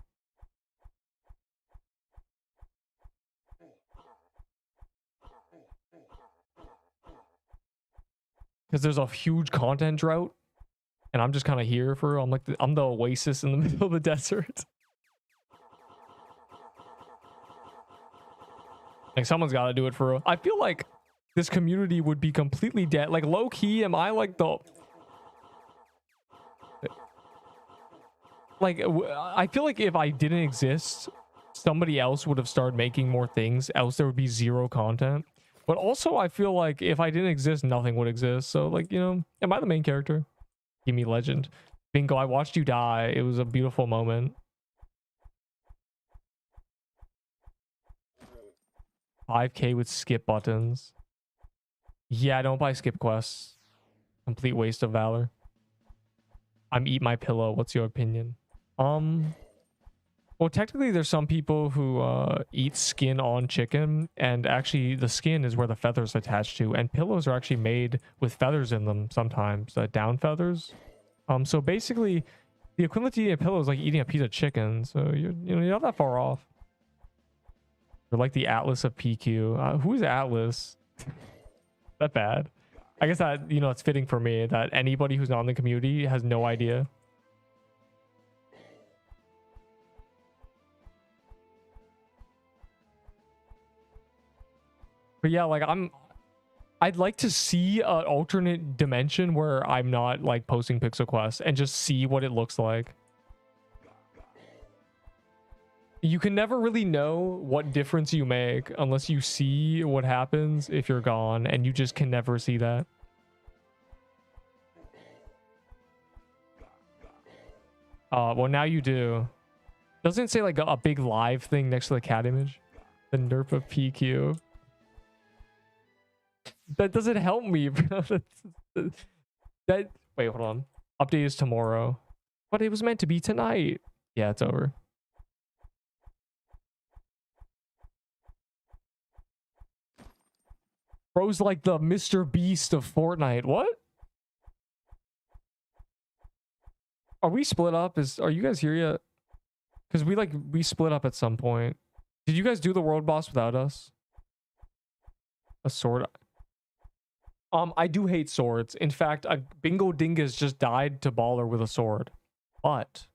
Because there's a huge content drought. And I'm just kind of here for, I'm the oasis in the middle of the desert. Like someone's got to do it for real. I feel like this community would be completely dead. Like low key, am I like the... Like, I feel like if I didn't exist, somebody else would have started making more things, else there would be 0 content. But also, I feel like if I didn't exist, nothing would exist. So, like, you know, am I the main character? Give me legend. Bingo, I watched you die. It was a beautiful moment. 5K with skip buttons. Yeah, I don't buy skip quests. Complete waste of valor. I'm eat my pillow. What's your opinion? Well, technically, there's some people who eat skin on chicken, and actually, the skin is where the feathers attached to, and pillows are actually made with feathers in them sometimes, down feathers. So basically, the equivalent to eating a pillow is like eating a piece of chicken. So you're not that far off. You're like the Atlas of PQ. Who is Atlas? That bad? I guess that it's fitting for me that anybody who's not in the community has no idea. But yeah, like I'd like to see an alternate dimension where I'm not like posting Pixel Quest and just see what it looks like. You can never really know what difference you make unless you see what happens if you're gone, and you just can never see that. Well, now you do. Doesn't it say like a big live thing next to the cat image? The Nerp of PQ. That doesn't help me, bro. Wait, hold on. Update is tomorrow. But it was meant to be tonight. Yeah, it's over. Bro's like the Mr. Beast of Fortnite. What? Are we split up? Are you guys here yet? Because we split up at some point. Did you guys do the world boss without us? A sword. I do hate swords. In fact, a Bingo Dingus just died to Baller with a sword. But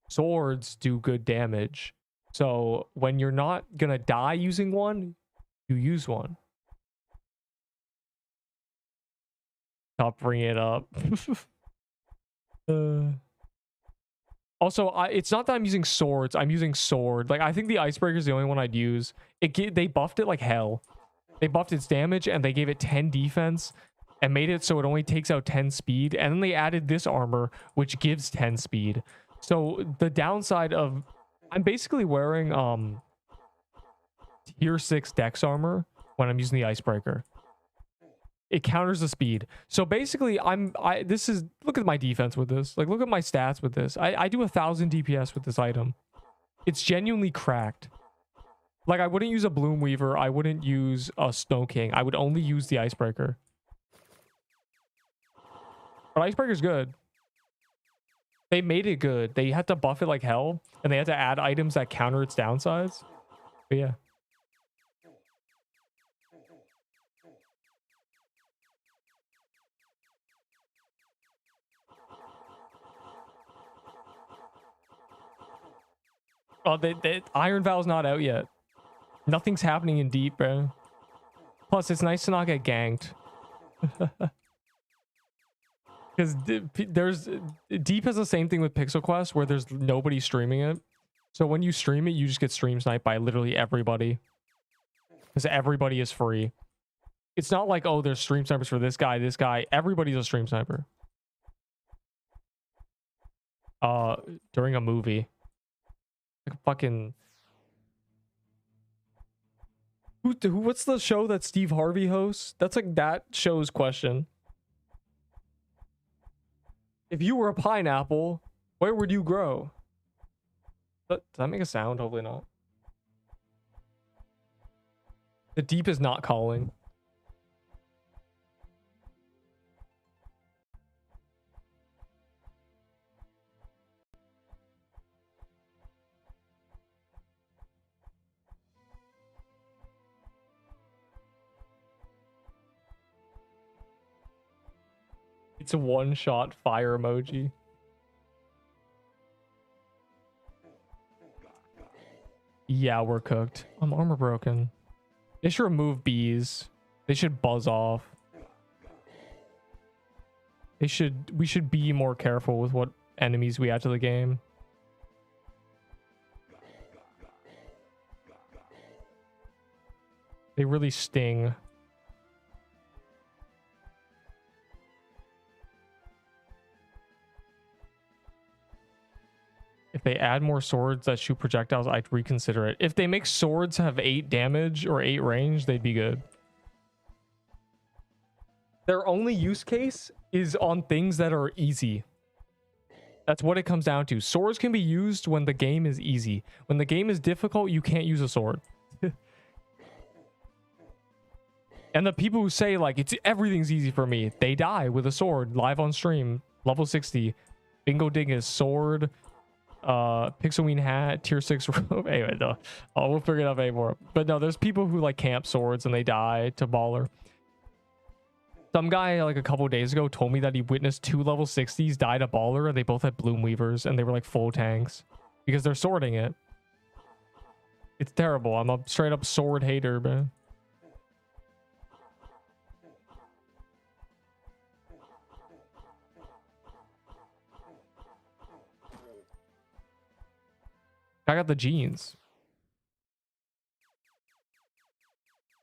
swords do good damage. So when you're not gonna die using one, you use one. Stop bringing it up. Also, it's not that I'm using swords. I'm using sword. Like, I think the Icebreaker is the only one I'd use. They buffed it like hell. They buffed its damage and they gave it 10 defense and made it so it only takes out 10 speed. And then they added this armor, which gives 10 speed. So the downside of... I'm basically wearing tier 6 dex armor when I'm using the Icebreaker. It counters the speed. So basically, look at my defense with this. Like, look at my stats with this. I do 1,000 DPS with this item. It's genuinely cracked. Like, I wouldn't use a Bloom Weaver. I wouldn't use a Snow King. I would only use the Icebreaker. But Icebreaker's good. They made it good. They had to buff it like hell, and they had to add items that counter its downsides. But yeah. Oh, Iron Val's not out yet. Nothing's happening in deep, bro. Plus, it's nice to not get ganked. Because there's deep has the same thing with Pixel Quest where there's nobody streaming it. So when you stream it, you just get stream sniped by literally everybody. Because everybody is free. It's not like, oh, there's stream snipers for this guy, this guy. Everybody's a stream sniper. During a movie. Like fucking... What's the show that Steve Harvey hosts? That's like that show's question. If you were a pineapple, where would you grow? Does that make a sound? Hopefully not. The deep is not calling. It's a one-shot fire emoji. Yeah, we're cooked. I'm armor broken. They should remove bees. They should buzz off. We should be more careful with what enemies we add to the game. They really sting. If they add more swords that shoot projectiles, I'd reconsider it. If they make swords have 8 damage or 8 range, they'd be good. Their only use case is on things that are easy. That's what it comes down to. Swords can be used when the game is easy. When the game is difficult, you can't use a sword. And the people who say like everything's easy for me, they die with a sword live on stream. Level 60. Bingo Dingus sword. Pixelween hat, tier 6 rope. Anyway, no. Oh, we'll figure it out anymore. But no, there's people who like camp swords and they die to baller. Some guy like a couple days ago told me that he witnessed 2 level 60s die to baller and they both had bloom weavers and they were like full tanks because they're sorting it. It's terrible. I'm a straight up sword hater, man. I got the jeans.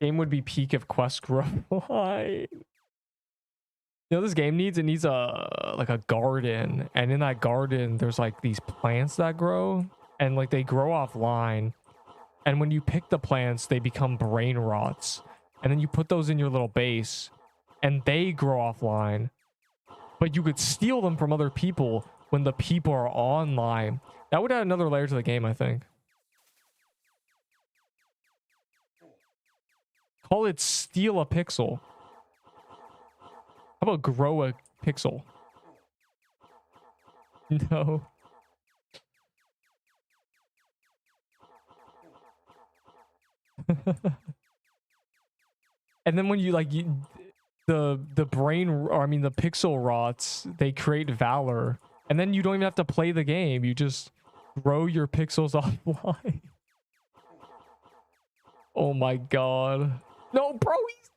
Game would be peak if quest grow. Why? You know this game needs? It needs a like a garden, and in that garden there's like these plants that grow, and like they grow offline. And when you pick the plants, they become brain rots, and then you put those in your little base, and they grow offline. But you could steal them from other people when the people are online. That would add another layer to the game, I think. Call it steal a pixel. How about grow a pixel? No. And then when you like the brain, or I mean the pixel rots, they create valor. And then you don't even have to play the game. You just grow your pixels offline. Oh my god. No, bro, he's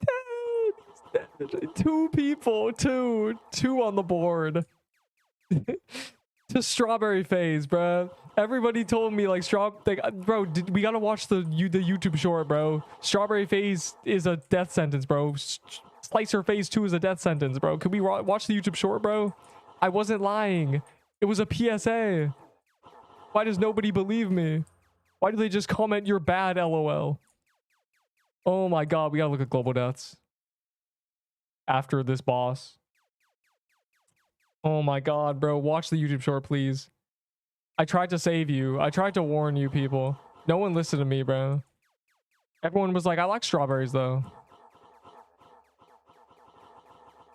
dead. He's dead. 2 people. Two on the board. To strawberry phase, bro. Everybody told me like bro, we gotta watch the YouTube short, bro. Strawberry phase is a death sentence, bro. Slicer phase 2 is a death sentence, bro. Could we watch the YouTube short, bro? I wasn't lying. It was a PSA. Why does nobody believe me? Why do they just comment you're bad, LOL? Oh my god, we gotta look at global deaths. After this boss. Oh my god, bro. Watch the YouTube short, please. I tried to save you. I tried to warn you people. No one listened to me, bro. Everyone was like, I like strawberries, though.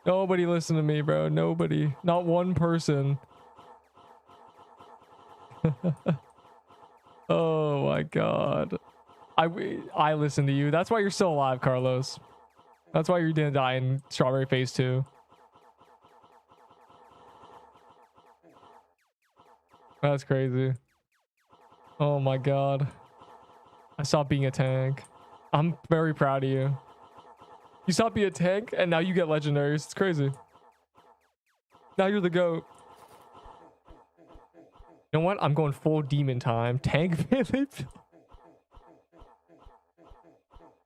Nobody listened to me, bro. Nobody. Not one person. Oh my god. I listened to you. That's why you're still alive, Carlos. That's why you didn't die in Strawberry Phase 2. That's crazy. Oh my god. I stopped being a tank. I'm very proud of you. You stopped being a tank, and now you get legendaries. It's crazy. Now you're the GOAT. You know what? I'm going full demon time. Tank village.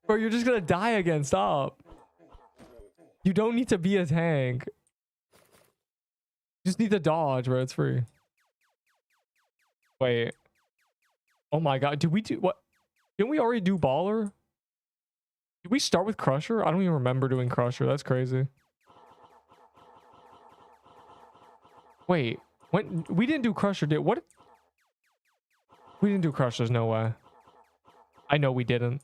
Bro, you're just gonna die again. Stop. You don't need to be a tank. You just need to dodge, bro. It's free. Wait. Oh my god. Did we do what? Didn't we already do baller? Did we start with Crusher? I don't even remember doing Crusher. That's crazy. Wait. When we didn't do Crusher, did what? We didn't do Crusher. There's no way. I know we didn't.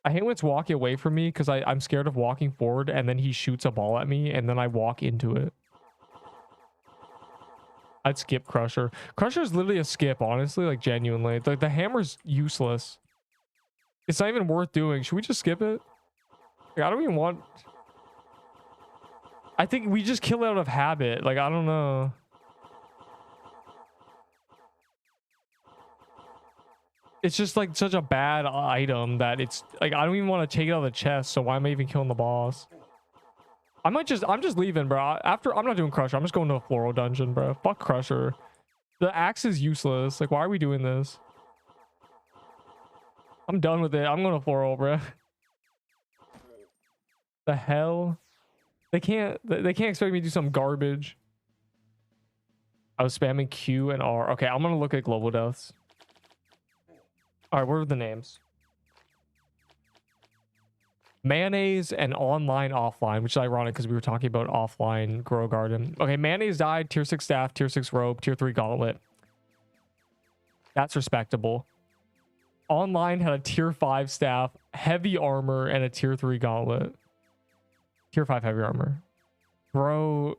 I hate when it's walking away from me because I'm scared of walking forward and then he shoots a ball at me and then I walk into it. I'd skip Crusher. Crusher is literally a skip, honestly, like genuinely. The hammer's useless. It's not even worth doing. Should we just skip it? Like, I don't even want... I think we just kill it out of habit. Like, I don't know. It's just like such a bad item that it's like I don't even want to take it out of the chest, so why am I even killing the boss? I'm just leaving, bro. After I'm not doing Crusher, I'm just going to a Floral dungeon, bro. Fuck Crusher. The axe is useless. Like, why are we doing this? I'm done with it. I'm going to Floral, bro. The hell? They can't expect me to do some garbage. I was spamming Q and R. Okay, I'm gonna look at global deaths. All right, what are the names? Mayonnaise and online offline, which is ironic because we were talking about offline grow garden. Okay, Mayonnaise died, tier 6 staff, tier 6 robe, tier 3 gauntlet. That's respectable. Online had a tier 5 staff, heavy armor, and a tier 3 gauntlet. Tier 5 heavy armor. Bro.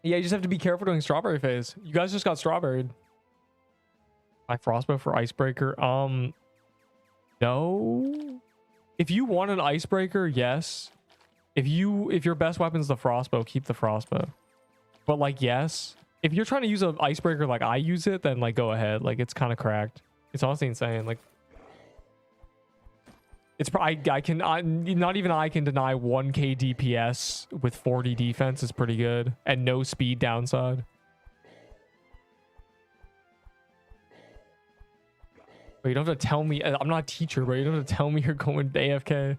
Yeah, you just have to be careful doing strawberry phase. You guys just got strawberried. My frostbow for icebreaker. No. If you want an icebreaker, yes. If your best weapon's the frostbow, keep the frostbow. But like, yes. If you're trying to use an icebreaker like I use it, then like go ahead. Like it's kind of cracked. It's honestly insane. Like it's probably not even I can deny 1k DPS with 40 defense is pretty good and no speed downside. But you don't have to tell me. I'm not a teacher, bro. You don't have to tell me you're going AFK.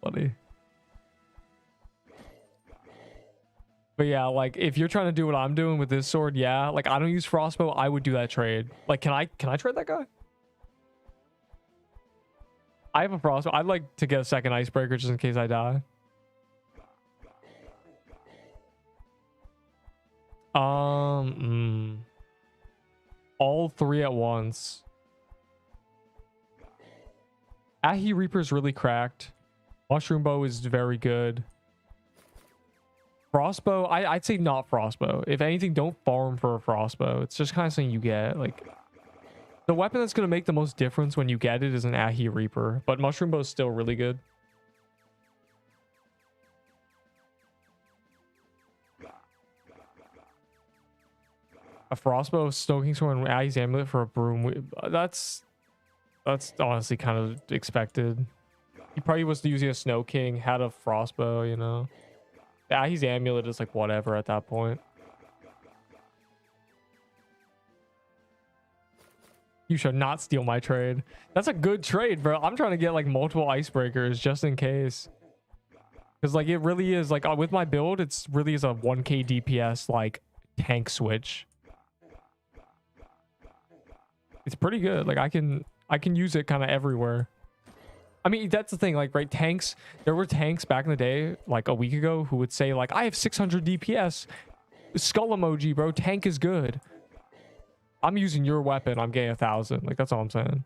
Funny. But yeah, like if you're trying to do what I'm doing with this sword, yeah. Like I don't use frostbow. I would do that trade. Like can I trade that guy? I have a frostbow. I'd like to get a second icebreaker just in case I die. All three at once. Ahi Reaper's really cracked. Mushroom Bow is very good. Frostbow, I'd say not frostbow. If anything, don't farm for a frostbow. It's just kind of something you get. Like the weapon that's going to make the most difference when you get it is an Ahi Reaper, but Mushroom Bow is still really good. A frostbow, stoking sword, and Ahi's amulet for a broom. That's honestly kind of expected. He probably was using a Snow King, had a frostbow, you know. Ahi's amulet is like whatever at that point. You should not steal my trade. That's a good trade, bro. I'm trying to get like multiple icebreakers just in case. Because like it really is like with my build, it's really is a 1k DPS like tank switch. It's pretty good. Like I can use it kind of everywhere. I mean, that's the thing, like, right, tanks, there were tanks back in the day, like a week ago, who would say, like, I have 600 DPS. Skull emoji, bro. Tank is good. I'm using your weapon. I'm getting 1,000. Like, that's all I'm saying.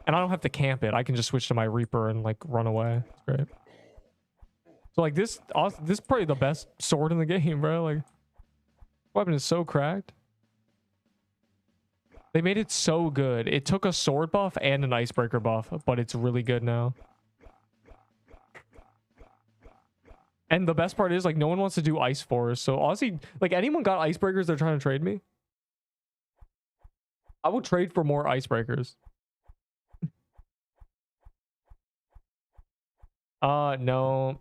And I don't have to camp it. I can just switch to my Reaper and, like, run away. It's great. So, like, this is probably the best sword in the game, bro. Like, weapon is so cracked. They made it so good. It took a sword buff and an icebreaker buff, but it's really good now. And the best part is, like, no one wants to do Ice Forest. So honestly, like, anyone got Icebreakers they're trying to trade me? I will trade for more Icebreakers. No.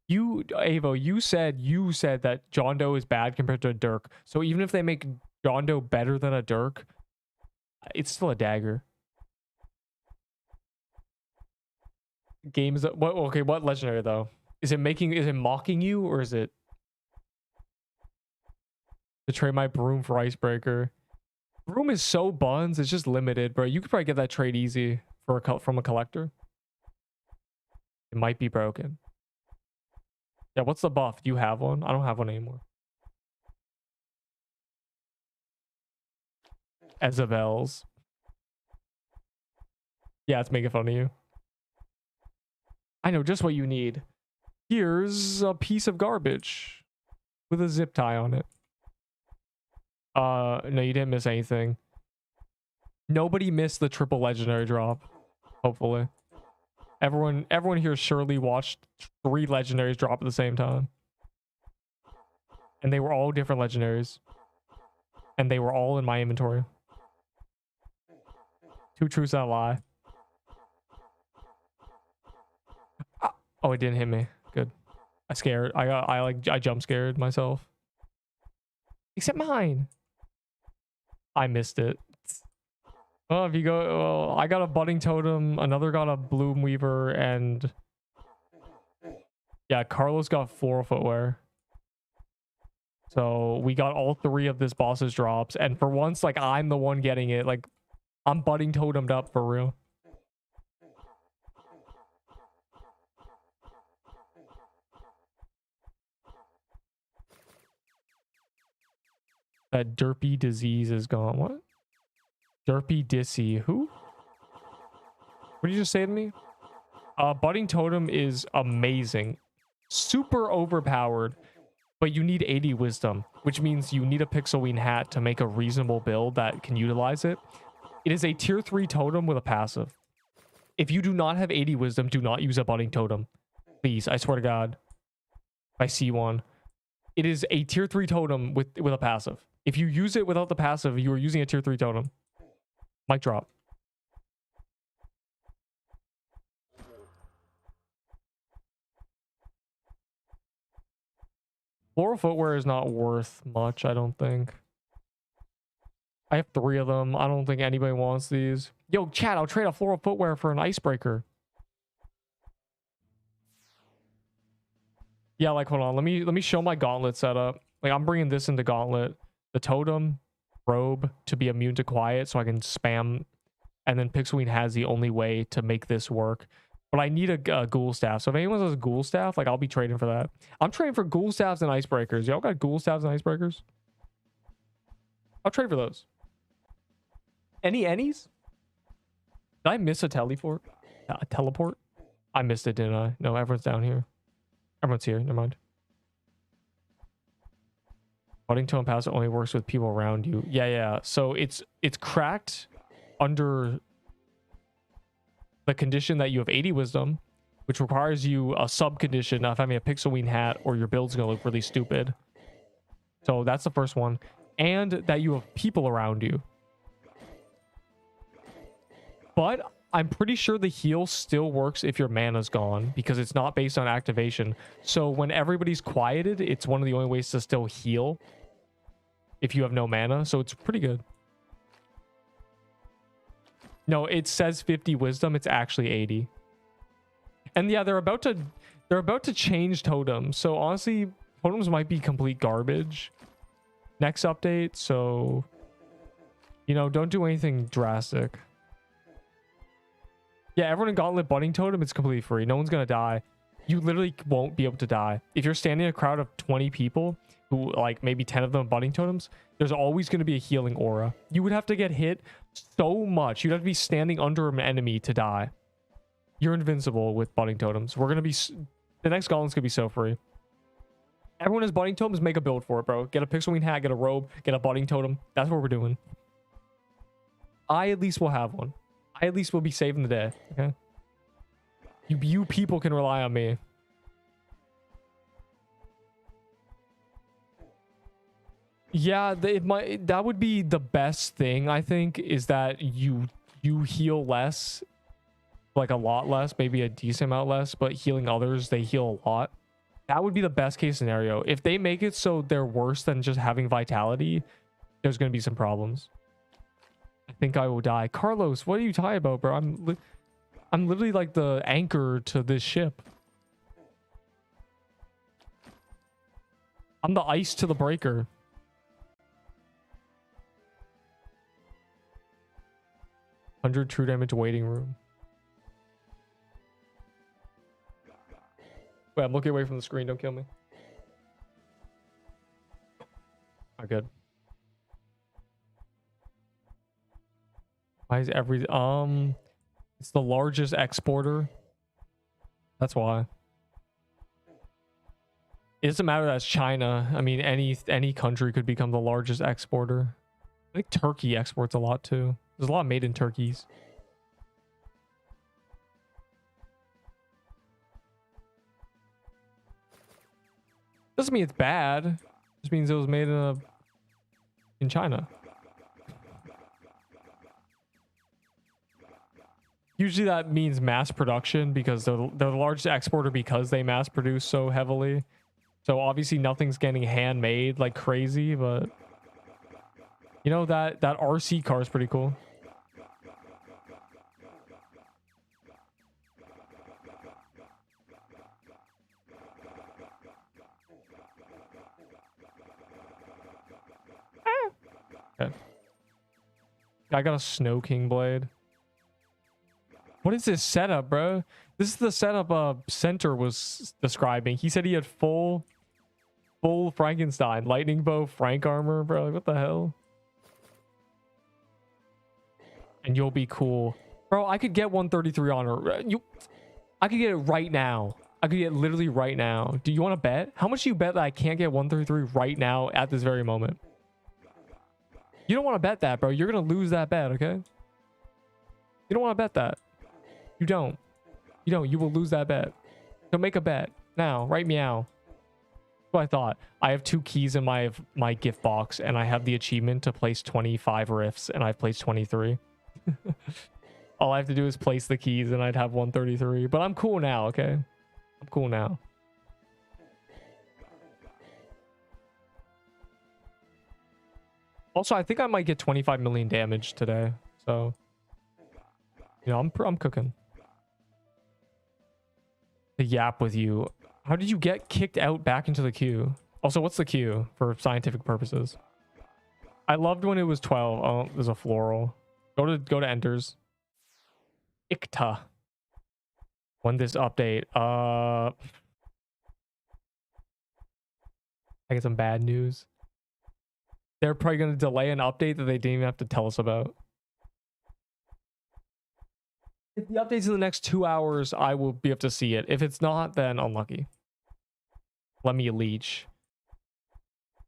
You, Avo, you said that John Doe is bad compared to a Dirk. So even if they make John Doe better than a Dirk, it's still a dagger. Games that, what, okay, what legendary though? Is it mocking you, or is it to trade my broom for Icebreaker? Broom is so buns, it's just limited, bro. You could probably get that trade easy for from a collector. It might be broken. Yeah, what's the buff? Do you have one? I don't have one anymore. Ezabels. Yeah, it's making fun of you. I know just what you need. Here's a piece of garbage with a zip tie on it. No, you didn't miss anything. Nobody missed the triple legendary drop. Hopefully. Everyone here surely watched 3 legendaries drop at the same time. And they were all different legendaries. And they were all in my inventory. 2 truths and a lie. Oh, it didn't hit me. Good. I jump scared myself. Except mine. I missed it. Oh, if you go, well, I got a budding totem, another got a bloom weaver, and yeah, Carlos got floral footwear. So we got all 3 of this boss's drops, and for once, like, I'm the one getting it. Like, I'm budding totemed up for real. That derpy disease is gone. What? Derpy Dissy. Who? What did you just say to me? Budding Totem is amazing. Super overpowered. But you need 80 wisdom, which means you need a Pixelween hat to make a reasonable build that can utilize it. It is a tier 3 totem with a passive. If you do not have 80 wisdom, do not use a budding totem. Please, I swear to God. If I see one. It is a tier 3 totem with a passive. If you use it without the passive, you are using a tier 3 totem. Mic drop. Floral footwear is not worth much, I don't think. I have 3 of them. I don't think anybody wants these. Yo, chat, I'll trade a floral footwear for an icebreaker. Yeah, like, hold on. Let me show my gauntlet setup. Like, I'm bringing this into gauntlet. The totem, robe to be immune to quiet so I can spam. And then Pixelween has the only way to make this work. But I need a ghoul staff. So if anyone has a ghoul staff, like, I'll be trading for that. I'm trading for ghoul staffs and icebreakers. Y'all got ghoul staffs and icebreakers? I'll trade for those. Any's? Did I miss a teleport? A teleport? I missed it, didn't I? No, everyone's down here. Everyone's here. Never mind. Budding Tone Pass only works with people around you. Yeah. So it's cracked under the condition that you have 80 wisdom, which requires you a sub condition of having a Pixelween hat or your build's gonna look really stupid. So that's the first one. And that you have people around you. But I'm pretty sure the heal still works if your mana's gone because it's not based on activation. So when everybody's quieted, it's one of the only ways to still heal if you have no mana. So it's pretty good. No, it says 50 wisdom. It's actually 80. And yeah, they're about to change totems. So honestly, totems might be complete garbage next update. So, you know, don't do anything drastic. Yeah, everyone in Gauntlet Budding Totem, it's completely free. No one's gonna die. You literally won't be able to die. If you're standing in a crowd of 20 people, who, like, maybe 10 of them Budding Totems, there's always going to be a healing aura. You would have to get hit so much. You'd have to be standing under an enemy to die. You're invincible with Budding Totems. We're going to be... The next Gauntlet's going to be so free. Everyone has Budding Totems, make a build for it, bro. Get a Pixelween hat, get a robe, get a Budding Totem. That's what we're doing. I at least will have one. I at least will be saving the day, okay? You people can rely on me. Yeah, that would be the best thing, I think, is that you heal less, like a lot less, maybe a decent amount less, but healing others, they heal a lot. That would be the best case scenario. If they make it so they're worse than just having vitality, there's going to be some problems. I think I will die. Carlos, what are you talking about, bro? I'm literally like the anchor to this ship. I'm the ice to the breaker. $100 true damage waiting room. Wait, I'm looking away from the screen. Don't kill me. Oh, good. Why is every it's the largest exporter. That's why. It doesn't matter that's China. I mean, any country could become the largest exporter. I think Turkey exports a lot too. There's a lot made in Turkeys. Doesn't mean it's bad. It just means it was made in China. Usually that means mass production because they're the largest exporter because they mass produce so heavily. So obviously nothing's getting handmade like crazy, but you know that RC car is pretty cool. Okay. I got a Snow King blade. What is this setup, bro? This is the setup Center was describing. He said he had full Frankenstein, lightning bow, Frank armor, bro. Like, what the hell? And you'll be cool. Bro, I could get 133 honor. I could get it right now. I could get it literally right now. Do you want to bet? How much do you bet that I can't get 133 right now at this very moment? You don't want to bet that, bro. You're going to lose that bet, okay? You don't want to bet that. You don't. You don't. You will lose that bet. So make a bet. Now. Right meow. That's what I thought. I have 2 keys in my gift box, and I have the achievement to place 25 rifts, and I've placed 23. All I have to do is place the keys, and I'd have 133. But I'm cool now, okay? I'm cool now. Also, I think I might get 25 million damage today. So, you know, I'm cooking. The yap with you. How did you get kicked out back into the queue? Also, what's the queue for scientific purposes? I loved when it was 12. Oh, there's a floral. Go to Enters. Ikta. When this update. I get some bad news. They're probably going to delay an update that they didn't even have to tell us about. If the update's in the next 2 hours, I will be able to see it. If it's not, then unlucky. Let me leech.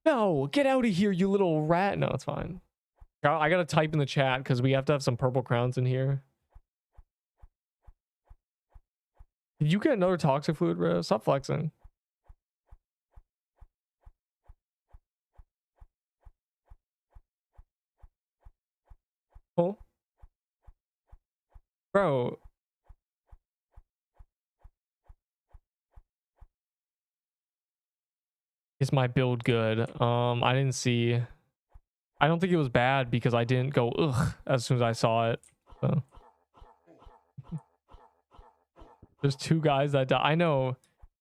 No, get out of here, you little rat. No, it's fine. I gotta type in the chat because we have to have some purple crowns in here. Did you get another toxic fluid, bro? Stop flexing. Oh. Bro. Is my build good? I didn't see. I don't think it was bad because I didn't go ugh as soon as I saw it. So. There's 2 guys that die. I know.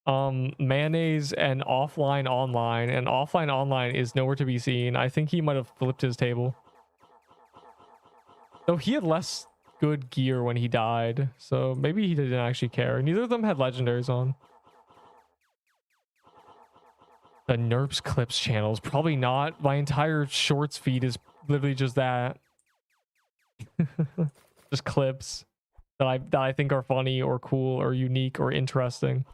Mayonnaise and offline online is nowhere to be seen. I think he might have flipped his table. Though he had less good gear when he died, so maybe he didn't actually care. Neither of them had legendaries on. The Nerps clips channels, probably not. My entire shorts feed is literally just that. Just clips that I think are funny or cool or unique or interesting.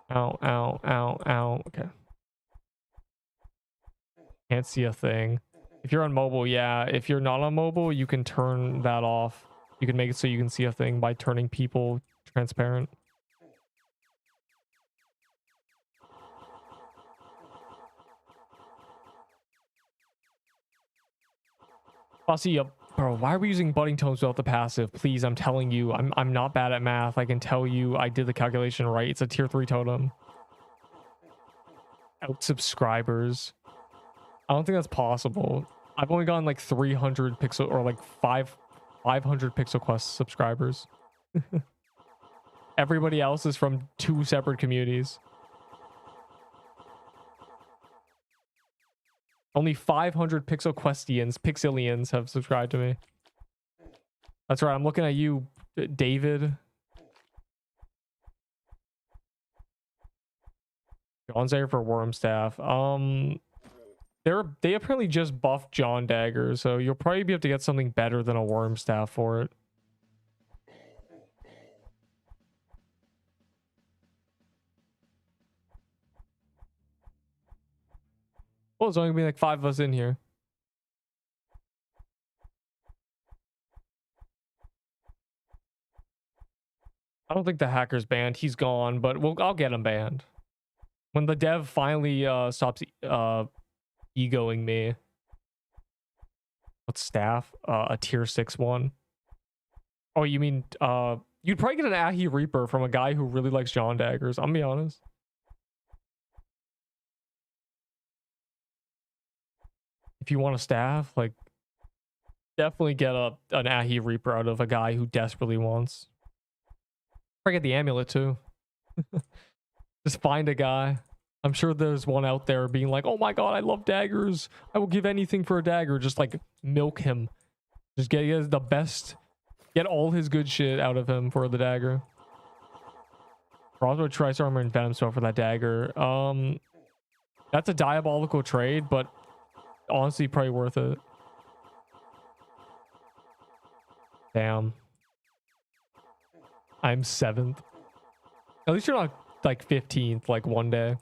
Ow, ow, ow, ow. Okay. Can't see a thing. If you're on mobile, yeah. If you're not on mobile, you can turn that off. You can make it so you can see a thing by turning people transparent. Bossy up. Bro, why are we using budding tones without the passive? Please, I'm telling you, I'm not bad at math. I can tell you I did the calculation right. It's a tier 3 totem. Out subscribers. I don't think that's possible. I've only gotten like 300 pixel or like 500 pixel quest subscribers. Everybody else is from 2 separate communities. Only 500 pixel pixilians have subscribed to me. That's right. I'm looking at you, David. John's there for Wormstaff. They apparently just buffed John Dagger, so you'll probably be able to get something better than a Wormstaff for it. Well, there's only gonna be like 5 of us in here. I don't think the hacker's banned. He's gone, but I'll get him banned. When the dev finally stops egoing me. What's staff? A tier 6 one. Oh, you mean you'd probably get an Ahi Reaper from a guy who really likes John Daggers. I'm gonna be honest. If you want a staff, like definitely get an Ahi Reaper out of a guy who desperately wants. Or get the amulet too. Just find a guy. I'm sure there's one out there being like, oh my god, I love daggers. I will give anything for a dagger. Just like milk him. Just get the best. Get all his good shit out of him for the dagger. Crossbow, Trice Armor, and Venom Spell for that dagger. That's a diabolical trade, but honestly probably worth it. Damn. I'm 7th. At least you're not like 15th like one day.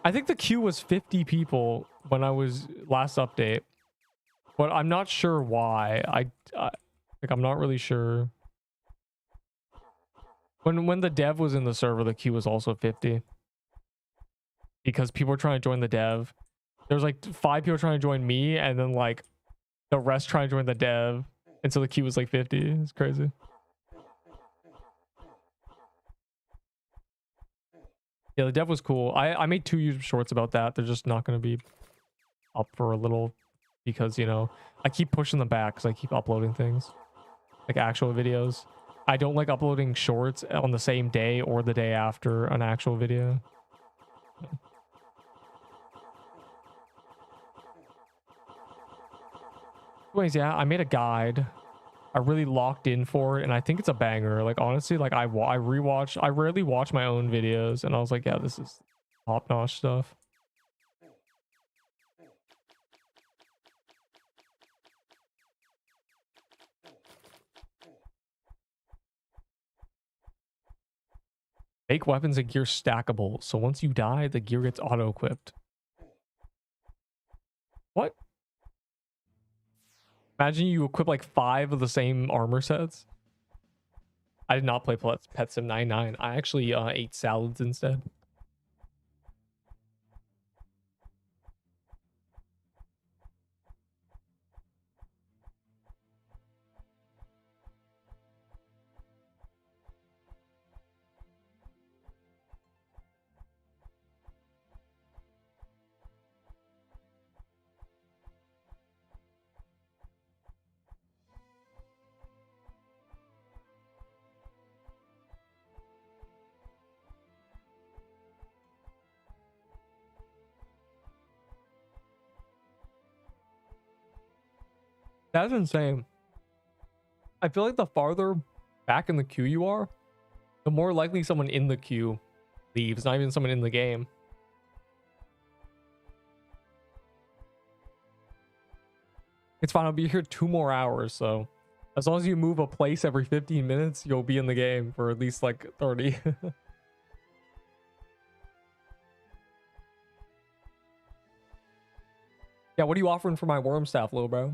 I think the queue was 50 people when I was last update, but I'm not sure why. I'm not really sure. When the dev was in the server, the queue was also 50 because people were trying to join the dev. There was like 5 people trying to join me, and then like the rest trying to join the dev, and so the queue was like 50. It's crazy. Yeah, the dev was cool. I made 2 YouTube shorts about that. They're just not going to be up for a little because, you know, I keep pushing them back because I keep uploading things. Like actual videos. I don't like uploading shorts on the same day or the day after an actual video. Anyways, yeah, I made a guide. I really locked in for it, and I think it's a banger. Like honestly, like I rarely watch my own videos, and I was like, yeah, this is top-notch stuff. Make weapons and gear stackable, so once you die, the gear gets auto-equipped. What? Imagine you equip like 5 of the same armor sets. I did not play Pet Sim 99. I actually ate salads instead. That's insane. I feel like the farther back in the queue you are, the more likely someone in the queue leaves, not even someone in the game. It's fine. I'll be here 2 more hours, so as long as you move a place every 15 minutes, you'll be in the game for at least like 30. Yeah, what are you offering for my worm staff, little bro?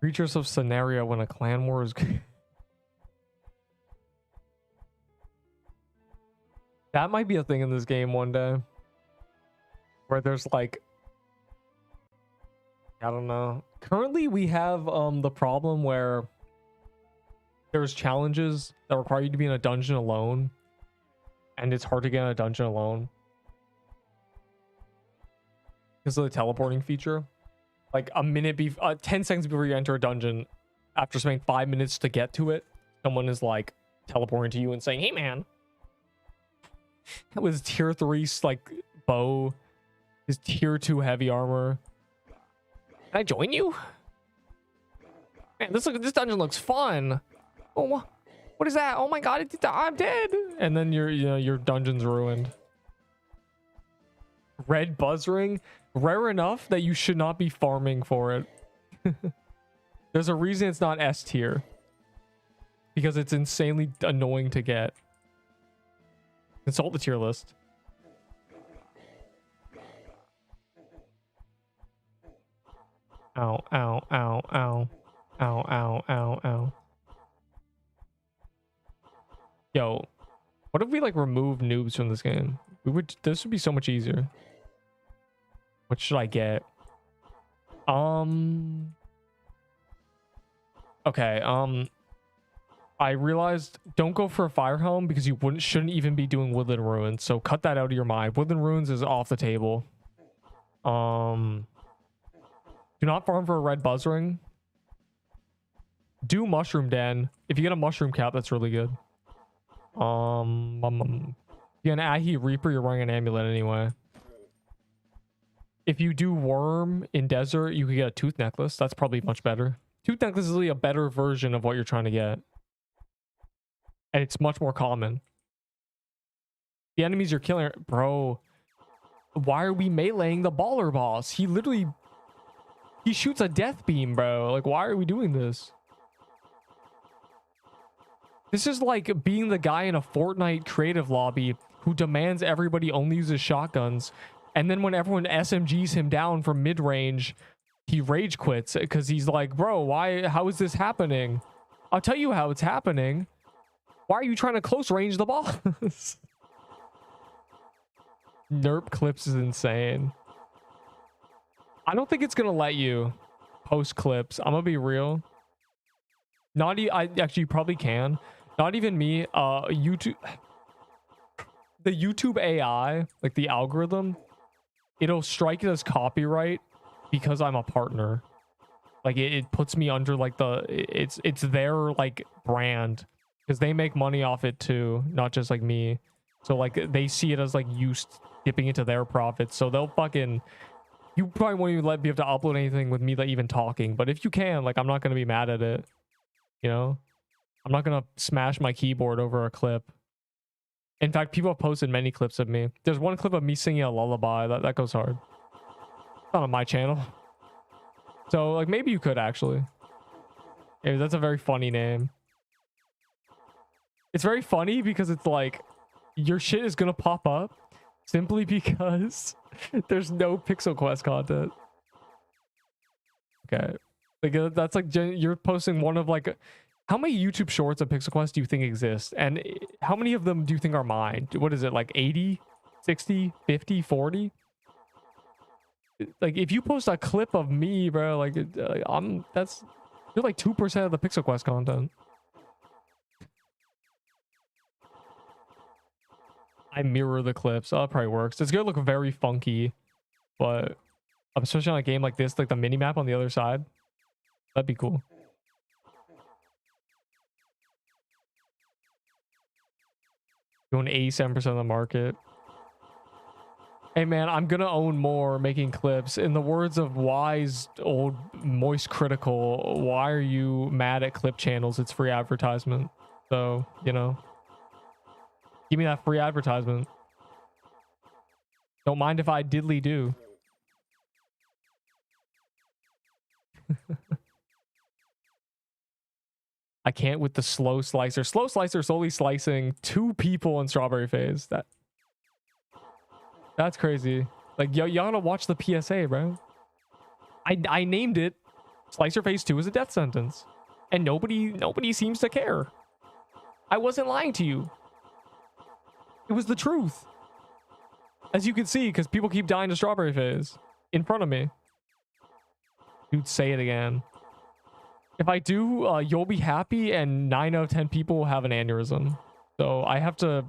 Creatures of scenario when a clan war is... That might be a thing in this game one day. Where there's like... I don't know. Currently we have the problem where there's challenges that require you to be in a dungeon alone. And it's hard to get in a dungeon alone. Because of the teleporting feature. Like a minute 10 seconds before you enter a dungeon, after spending 5 minutes to get to it, someone is like teleporting to you and saying, "Hey man, with tier 3 like bow, his tier 2 heavy armor, can I join you? Man, this dungeon looks fun. Oh, what is that? Oh my god, I'm dead." And then your dungeon's ruined. Red buzz ring, rare enough that you should not be farming for it. There's a reason it's not S tier, because it's insanely annoying to get. Consult the tier list. Ow, ow, ow, ow. Ow, ow, ow, ow. Yo, what if we like remove noobs from this game? This would be so much easier. What should I get? Okay, I realized don't go for a fire helm because you shouldn't even be doing woodland ruins. So cut that out of your mind. Woodland ruins is off the table. Do not farm for a red buzz ring. Do mushroom den. If you get a mushroom cap, that's really good. You get an Ahi Reaper, you're wearing an amulet anyway. If you do worm in desert, you could get a tooth necklace. That's probably much better. Tooth necklace is really a better version of what you're trying to get. And it's much more common. The enemies you're killing... Bro, why are we meleeing the baller boss? He literally... He shoots a death beam, bro. Like, why are we doing this? This is like being the guy in a Fortnite creative lobby who demands everybody only uses shotguns. And then when everyone SMGs him down from mid-range, he rage quits because he's like, bro, why? How is this happening? I'll tell you how it's happening. Why are you trying to close range the boss? Nerp clips is insane. I don't think it's going to let you post clips. I'm going to be real. Actually, you probably can. Not even me. YouTube. The YouTube AI, like the algorithm, it'll strike it as copyright because I'm a partner. Like it puts me under like it's their like brand because they make money off it too, not just like me. So like they see it as like used dipping into their profits. So they'll fucking... You probably won't even be able to upload anything with me like even talking. But if you can, like I'm not gonna be mad at it. You know? I'm not gonna smash my keyboard over a clip. In fact, people have posted many clips of me. There's one clip of me singing a lullaby. That goes hard. It's not on my channel. So, like, maybe you could actually. Yeah, that's a very funny name. It's very funny because it's like, your shit is gonna pop up simply because there's no Pixel Quest content. Okay. Like, that's like, you're posting one of like... How many YouTube shorts of Pixel Quest do you think exist? And how many of them do you think are mine? What is it, like 80, 60, 50, 40? Like, if you post a clip of me, bro, like, you're like 2% of the Pixel Quest content. I mirror the clips. Oh, that probably works. It's gonna look very funky, but especially on a game like this, like the mini map on the other side, that'd be cool. Doing 87% of the market. Hey man, I'm gonna own more making clips. In the words of wise old Moist Critical, why are you mad at clip channels? It's free advertisement. So, you know, give me that free advertisement. Don't mind if I diddly do. I can't with the slow slicer. Slow slicer solely slicing 2 people in strawberry phase. That's crazy. Like, y'all gotta watch the PSA, bro. I named it Slicer phase 2 is a death sentence. And nobody seems to care. I wasn't lying to you. It was the truth. As you can see, because people keep dying to strawberry phase in front of me. Dude, say it again. If I do, you'll be happy, and 9 out of 10 people will have an aneurysm. So I have to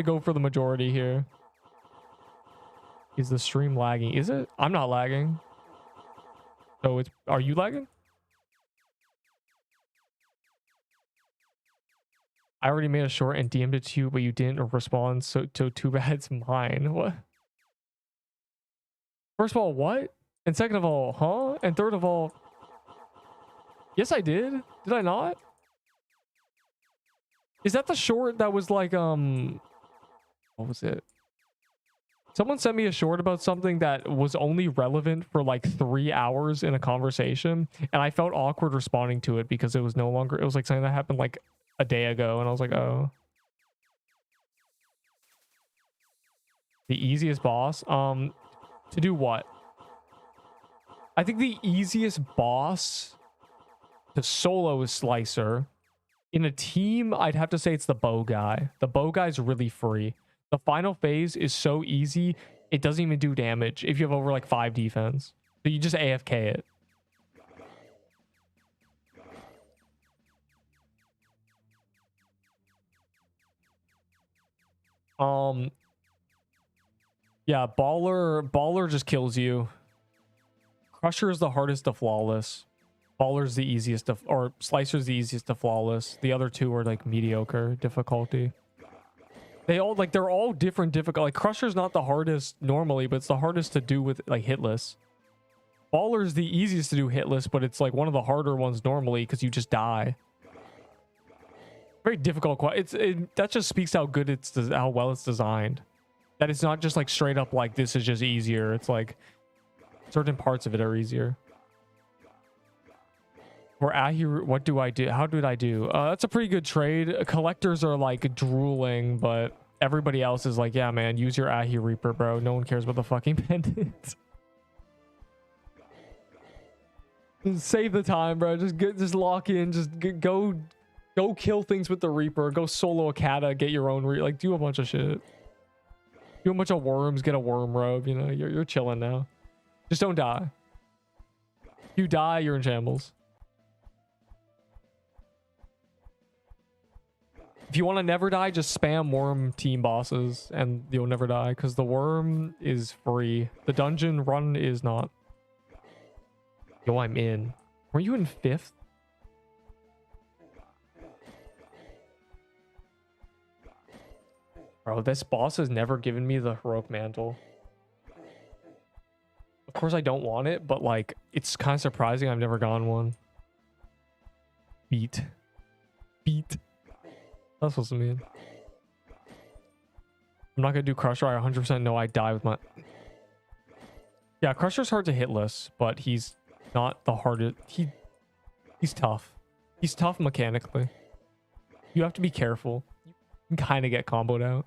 go for the majority here. Is the stream lagging? Is it? I'm not lagging. So it's, are you lagging? I already made a short and DM'd it to you, but you didn't respond, so too bad it's mine. What? First of all, what? And second of all, huh? And third of all, yes, I did. Did I not? Is that the short that was like, what was it? Someone sent me a short about something that was only relevant for like 3 hours in a conversation, and I felt awkward responding to it because it was no longer, it was like something that happened like a day ago, and I was like, oh. The easiest boss? To do what? I think the easiest boss to solo is Slicer. In a team, I'd have to say it's the bow guy. The bow guy's really free. The final phase is so easy, it doesn't even do damage if you have over like 5 defense. So you just AFK it. Yeah, Baller just kills you. Crusher is the hardest to flawless. Baller's the easiest to, or Slicer's the easiest to flawless. The other two are like mediocre difficulty. They all like, they're all different difficult. Like Crusher's not the hardest normally, but it's the hardest to do with like Hitless. Baller's the easiest to do Hitless, but it's like one of the harder ones normally because you just die. Very difficult. That just speaks how good it's, how well it's designed. That it's not just like straight up like this is just easier. It's like certain parts of it are easier. For Ahi, what do I do? How did I do? That's a pretty good trade. Collectors are like drooling, but everybody else is like, yeah, man, use your Ahi Reaper, bro. No one cares about the fucking pendant. Save the time, bro. Just lock in. Just go kill things with the Reaper. Go solo a Kata. Get your own like do a bunch of shit. Do a bunch of worms. Get a worm robe. You know, you're chilling now. Just don't die. If you die, you're in shambles. If you want to never die, just spam worm team bosses and you'll never die because the worm is free. The dungeon run is not. Yo, I'm in. Were you in 5th? Bro, this boss has never given me the heroic mantle. Of course I don't want it, but like it's kind of surprising I've never gotten one. Beat. That's supposed to mean. I'm not gonna do Crusher. I 100% know I die with my... Yeah, Crusher's hard to hitless, but he's not the hardest. He's tough. He's tough mechanically. You have to be careful. You can kind of get comboed out.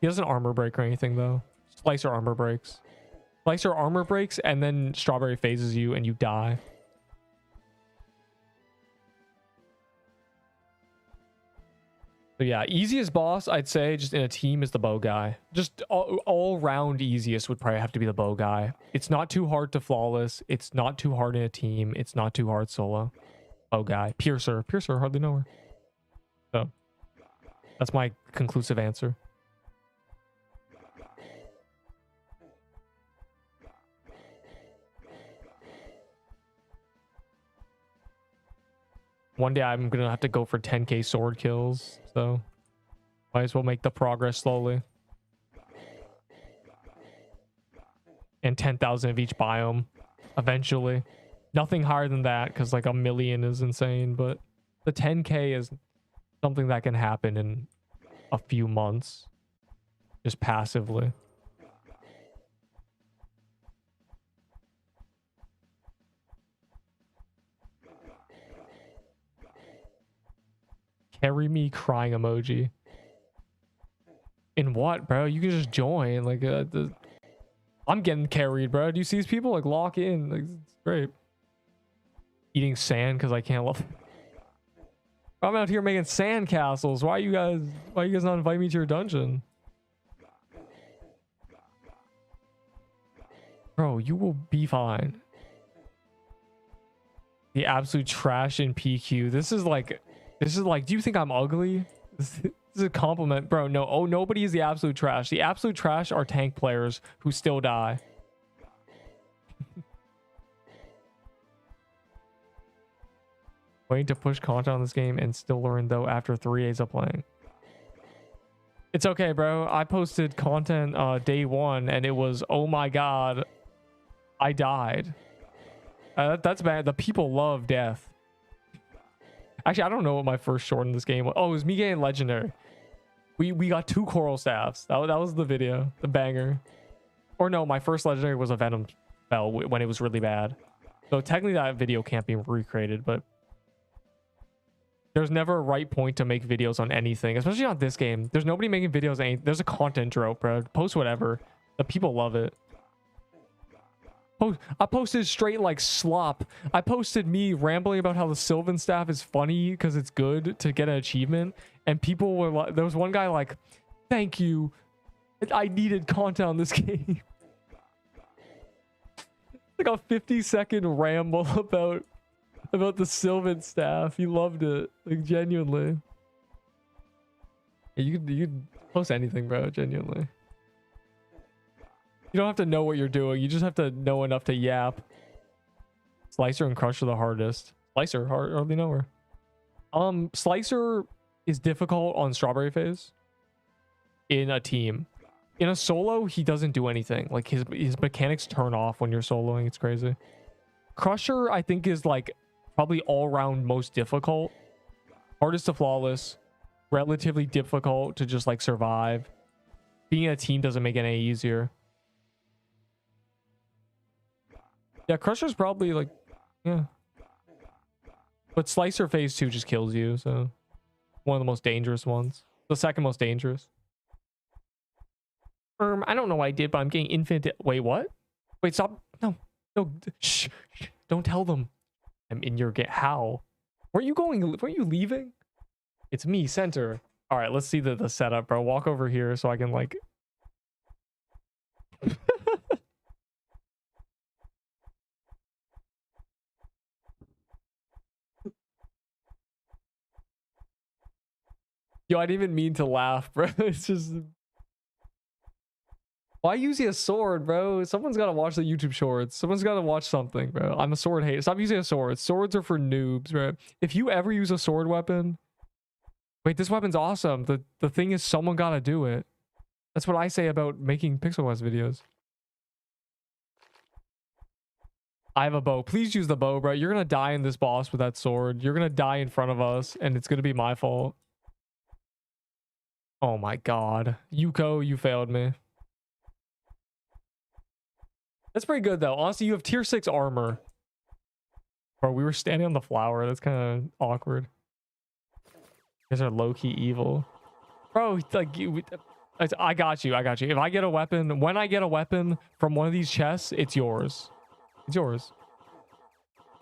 He doesn't armor break or anything though. Slicer armor breaks. Slicer armor breaks and then Strawberry phases you and you die. So yeah, easiest boss I'd say just in a team is the bow guy. Just all round easiest would probably have to be the bow guy. It's not too hard to flawless. It's not too hard in a team. It's not too hard solo. Bow guy. Piercer, hardly know her. So that's my conclusive answer. One day I'm gonna have to go for 10k sword kills, so might as well make the progress slowly. And 10,000 of each biome eventually. Nothing higher than that because like 1 million is insane, but the 10k is something that can happen in a few months just passively. Carry me crying emoji. In what, bro? You can just join. Like, I'm getting carried, bro. Do you see these people like lock in? Like, it's great. Eating sand because I can't love. I'm out here making sand castles. Why you guys not invite me to your dungeon? Bro, you will be fine. The absolute trash in PQ. This is like, do you think I'm ugly? This is a compliment, bro. No, oh, nobody is the absolute trash. The absolute trash are tank players who still die. Waiting to push content on this game and still learn though after 3 days of playing. It's okay, bro. I posted content day 1 and it was, oh my god, I died. That's bad. The people love death. Actually, I don't know what my first short in this game was. Oh, it was me getting legendary. We got 2 coral staffs. That was the video, the banger. Or no, my first legendary was a venom spell when it was really bad. So technically that video can't be recreated, but there's never a right point to make videos on anything, especially on this game. There's nobody making videos. There's a content drought, bro. Post whatever. The people love it. I posted straight like slop. I posted me rambling about how the Sylvan staff is funny because it's good to get an achievement. And people were like, there was one guy like, thank you. I needed content on this game. Like a 50-second ramble about the Sylvan staff. He loved it. Like genuinely. Yeah, you could post anything, bro, genuinely. You don't have to know what you're doing. You just have to know enough to yap. Slicer and Crush are the hardest. Slicer, hardly know her. Slicer is difficult on Strawberry Phase. In a team. In a solo, he doesn't do anything. Like his mechanics turn off when you're soloing. It's crazy. Crusher, I think, is like probably all around most difficult. Hardest to flawless. Relatively difficult to just like survive. Being in a team doesn't make it any easier. Yeah, Crusher's probably like, yeah. But Slicer Phase 2 just kills you, so one of the most dangerous ones. The second most dangerous. I don't know what I did, but I'm getting infinite. Wait, what? Wait, stop. No. Shh. Don't tell them. I'm in your game. How? Were you leaving? It's me, center. All right, let's see the setup, bro. Walk over here so I can like. Yo, I didn't even mean to laugh, bro. It's just... Why using a sword, bro? Someone's got to watch the YouTube shorts. Someone's got to watch something, bro. I'm a sword hater. Stop using a sword. Swords are for noobs, bro. If you ever use a sword weapon... Wait, this weapon's awesome. The thing is, someone got to do it. That's what I say about making Pixel West videos. I have a bow. Please use the bow, bro. You're going to die in this boss with that sword. You're going to die in front of us, and it's going to be my fault. Oh my god. Yuko, you failed me. That's pretty good though. Honestly, you have tier 6 armor. Bro, we were standing on the flower. That's kind of awkward. You guys are low-key evil. Bro, like, I got you. If I get a weapon, when I get a weapon from one of these chests, it's yours. It's yours.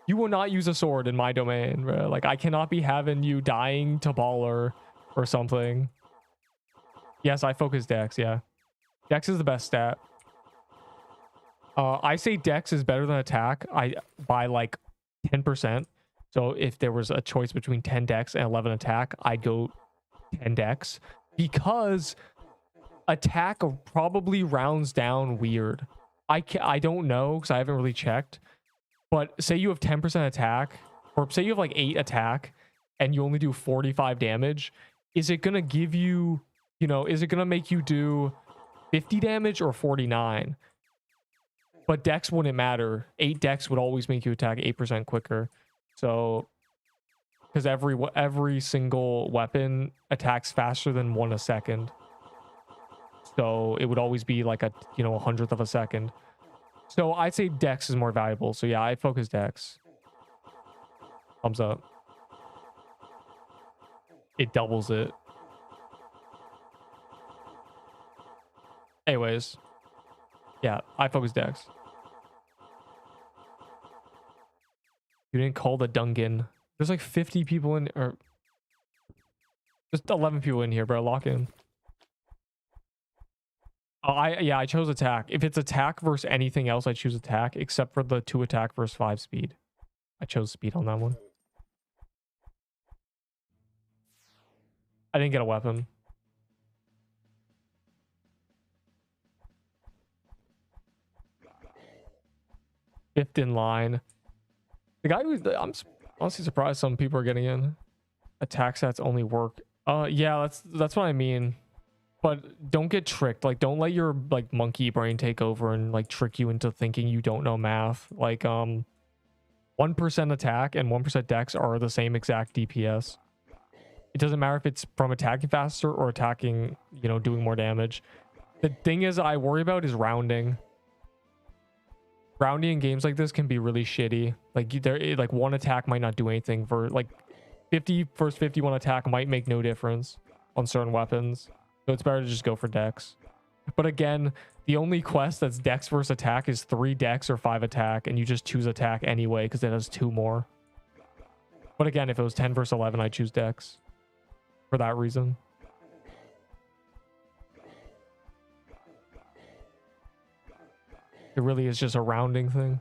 You will not use a sword in my domain, bro. Like, I cannot be having you dying to baller or something. Yes, I focus Dex, yeah. Dex is the best stat. I say Dex is better than attack by like 10%. So if there was a choice between 10 Dex and 11 attack, I'd go 10 Dex. Because attack probably rounds down weird. I don't know because I haven't really checked. But say you have 10% attack, or say you have like 8 attack, and you only do 45 damage. Is it going to give you... You know, is it going to make you do 50 damage or 49? But Dex wouldn't matter. 8 Dex would always make you attack 8% quicker. So, because every single weapon attacks faster than 1 a second. So it would always be like a 100th of a second. So I'd say Dex is more valuable. So yeah, I focus Dex. Thumbs up. It doubles it. Anyways, Yeah, I focus Dex. You didn't call the Dungeon. There's like 50 people in, or just 11 people in here, bro. Lock in. Oh, I chose attack. If it's attack versus anything else, I choose attack, except for the 2 attack versus 5 speed. I chose speed on that one. I didn't get a weapon. Fifth in line. The guy who I'm honestly surprised some people are getting in. Attack stats only work. Yeah, that's what I mean. But don't get tricked. Like, don't let your like monkey brain take over and like trick you into thinking you don't know math. Like 1% attack and 1% dex are the same exact DPS. It doesn't matter if it's from attacking faster or attacking, you know, doing more damage. The thing is I worry about is rounding. Rounding in games like this can be really shitty. Like like one attack might not do anything for like 50 versus 51 attack might make no difference on certain weapons. So it's better to just go for dex. But again, the only quest that's dex versus attack is 3 dex or 5 attack, and you just choose attack anyway because it has 2 more. But again, if it was 10 versus 11, I'd choose dex for that reason. It really is just a rounding thing.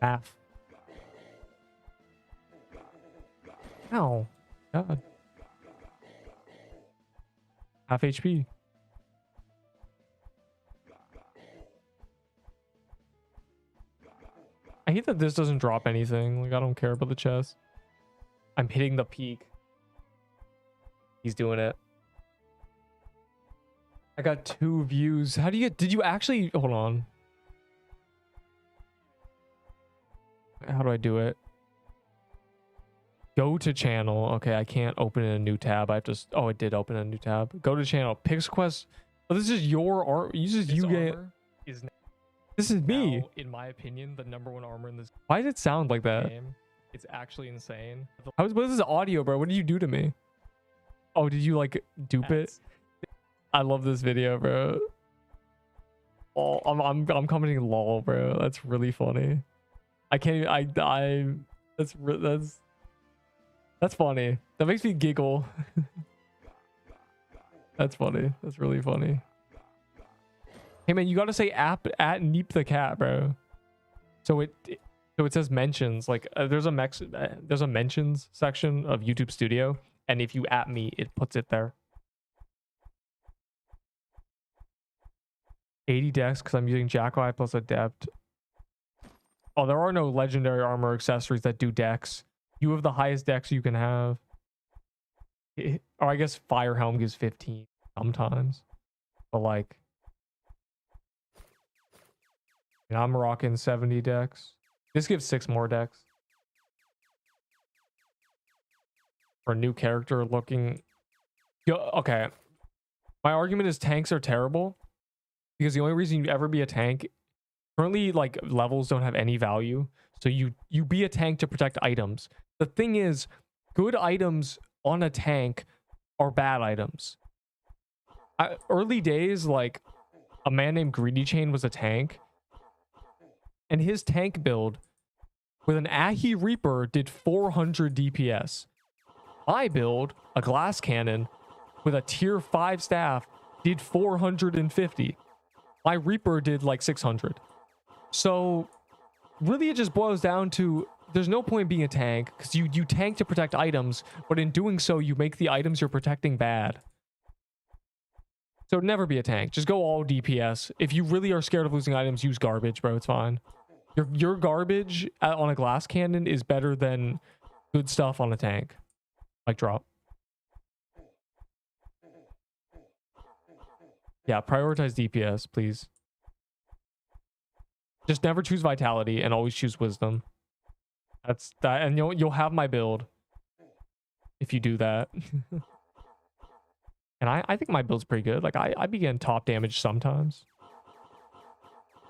Half. Ow. God. Half HP. I hate that this doesn't drop anything. Like, I don't care about the chest. I'm hitting the peak. He's doing it. I got 2 views. How do you get... Did you actually... Hold on. How do I do it? Go to channel. Okay, I can't open in a new tab. I have to... Oh, it did open a new tab. Go to channel. Pix Quest. Oh, this is your art. You get... This is me. Now, in my opinion, the #1 armor in this... Why does it sound like that? Game. It's actually insane. What is this audio, bro? What did you do to me? Oh, did you, like, dupe it? I love this video, bro. Oh, I'm commenting lol, bro. That's really funny. I can't even, that's funny. That makes me giggle. That's funny. That's really funny. Hey man, you gotta say at Neep the cat, bro. So it says mentions. Like there's a mentions section of YouTube Studio, and if you at me, it puts it there. 80 dex because I'm using Jackal plus Adept. Oh, there are no legendary armor accessories that do dex. You have the highest dex you can have. Or I guess Fire Helm gives 15 sometimes. But like... And I'm rocking 70 dex. This gives 6 more dex. For a new character looking... Okay. My argument is tanks are terrible. Because the only reason you'd ever be a tank... Currently, like, levels don't have any value. So you be a tank to protect items. The thing is, good items on a tank are bad items. Early days, like, a man named Greedy Chain was a tank. And his tank build with an Ahi Reaper did 400 DPS. My build, a glass cannon, with a tier 5 staff, did 450. My Reaper did like 600. So really it just boils down to there's no point being a tank because you tank to protect items, but in doing so you make the items you're protecting bad. So never be a tank. Just go all DPS. If you really are scared of losing items, use garbage, bro. It's fine. Your garbage on a glass cannon is better than good stuff on a tank. Like drop. Yeah, prioritize DPS, please. Just never choose vitality and always choose wisdom. That's that, and you'll have my build if you do that. And I think my build's pretty good. Like I be getting top damage sometimes.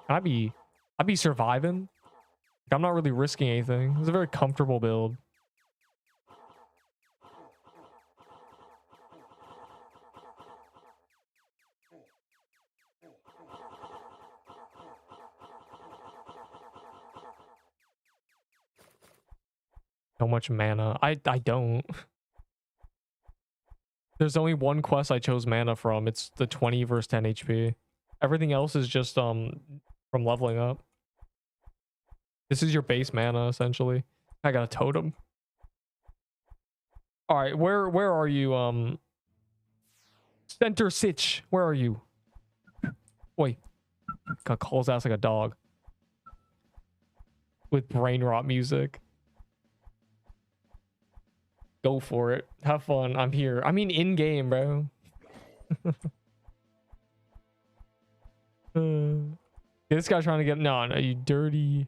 And I'd be surviving. Like, I'm not really risking anything. It's a very comfortable build. So much mana. I don't. There's only one quest I chose mana from. It's the 20 versus 10 HP. Everything else is just from leveling up. This is your base mana essentially. I got a totem. All right, where are you? Center Sitch, where are you? Wait, got call his ass like a dog. With brain rot music. Go for it. Have fun. I'm here. I mean, in game, bro. This guy's trying to get. No, you dirty.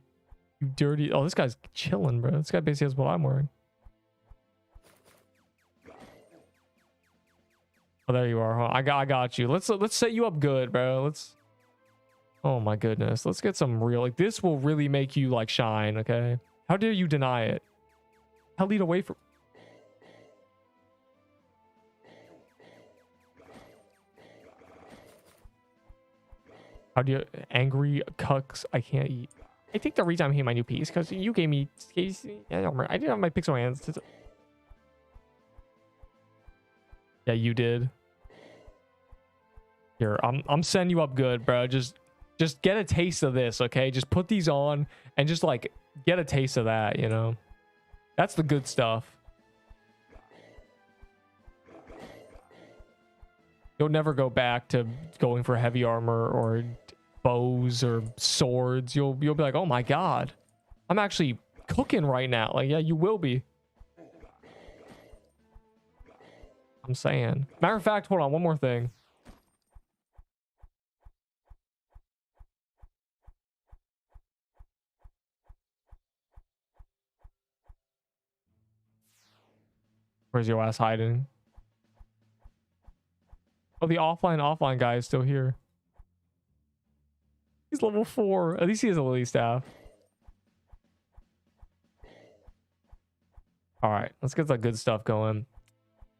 You dirty. Oh, this guy's chilling, bro. This guy basically has what I'm wearing. Oh, there you are, huh? I got you. Let's set you up good, bro. Let's. Oh my goodness. Let's get some real. Like this will really make you like shine. Okay. How dare you deny it? Hell, lead away from. How do you angry cucks? I can't eat. I think the reason I'm hitting my new piece because you gave me. I don't remember. I didn't have my pixel hands. Yeah, you did. Here, I'm setting you up good, bro. Just get a taste of this, okay? Just put these on and just like get a taste of that, you know? That's the good stuff. You'll never go back to going for heavy armor or bows or swords. You'll be like, oh my god, I'm actually cooking right now. Like, yeah, you will be. I'm saying. Matter of fact, hold on, one more thing. Where's your ass hiding? Oh, the offline guy is still here. He's level 4. At least he has a lily staff. All right, let's get the good stuff going.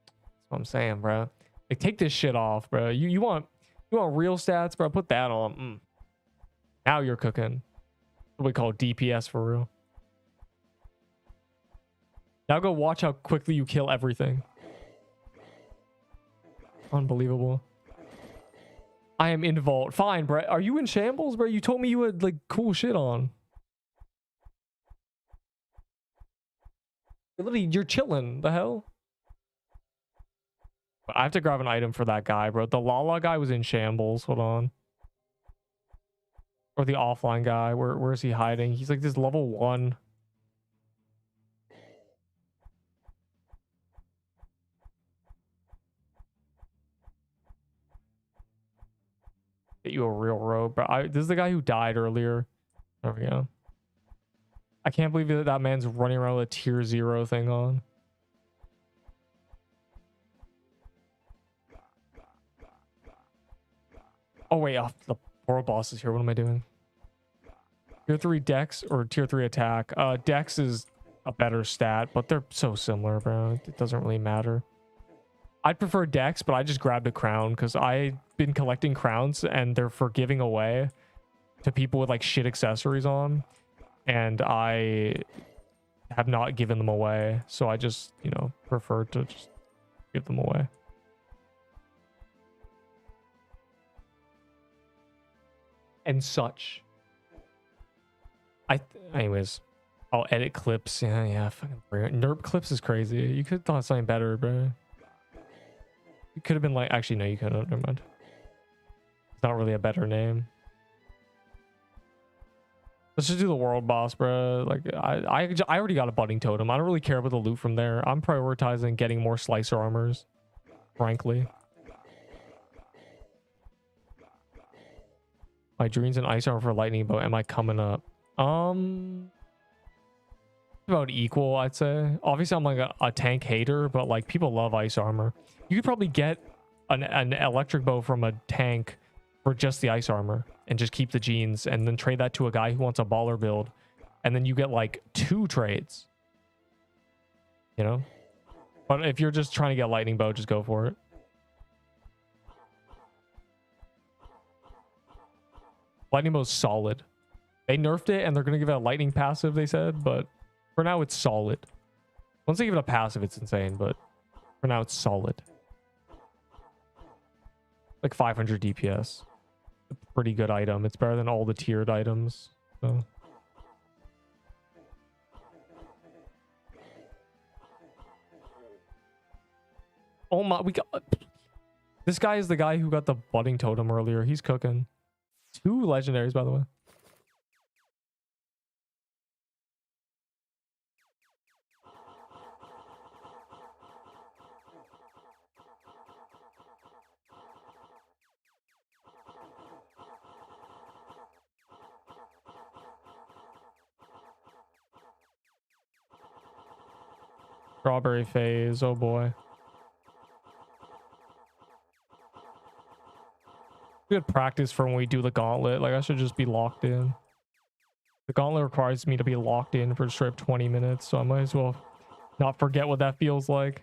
That's what I'm saying, bro. Like, take this shit off, bro. You want real stats, bro? Put that on. Now you're cooking. What we call DPS for real. Now go watch how quickly you kill everything. Unbelievable. I am in vault. Fine, Brett. Are you in shambles, bro? You told me you had like cool shit on. Literally, you're chilling. The hell? I have to grab an item for that guy, bro. The Lala guy was in shambles. Hold on. Or the offline guy. Where is he hiding? He's like this level 1. Get you a real robe, bro. This is the guy who died earlier. There we go. I can't believe that man's running around with a tier 0 thing on. Oh wait, the world boss is here. What am I doing? Tier 3 dex or tier 3 attack? Dex is a better stat, but they're so similar, bro. It doesn't really matter. I'd prefer dex, but I just grabbed a crown because I've been collecting crowns and they're for giving away to people with like shit accessories on, and I have not given them away, so I just, you know, prefer to just give them away. And such. Anyways, I'll edit clips. Yeah, fucking Nerp clips is crazy. You could have thought something better, bro. You could have been like, actually, no, you couldn't. Never mind. It's not really a better name. Let's just do the world boss, bro. Like, I already got a budding totem. I don't really care about the loot from there. I'm prioritizing getting more slicer armors, frankly. My dreams and ice armor for lightning bow. Am I coming up? About equal, I'd say. Obviously, I'm like a tank hater, but like people love ice armor. You could probably get an electric bow from a tank for just the ice armor and just keep the jeans and then trade that to a guy who wants a baller build, and then you get like 2 trades, you know. But if you're just trying to get lightning bow, just go for it. Lightning bow's solid. They nerfed it and they're gonna give it a lightning passive, they said, but for now it's solid. Once I give it a passive, it's insane, but for now it's solid. Like 500 DPS. A pretty good item. It's better than all the tiered items. So. Oh my, we got... This guy is the guy who got the budding totem earlier. He's cooking. 2 legendaries, by the way. Strawberry phase, oh boy. Good practice for when we do the gauntlet. Like, I should just be locked in. The gauntlet requires me to be locked in for straight 20 minutes, so I might as well not forget what that feels like.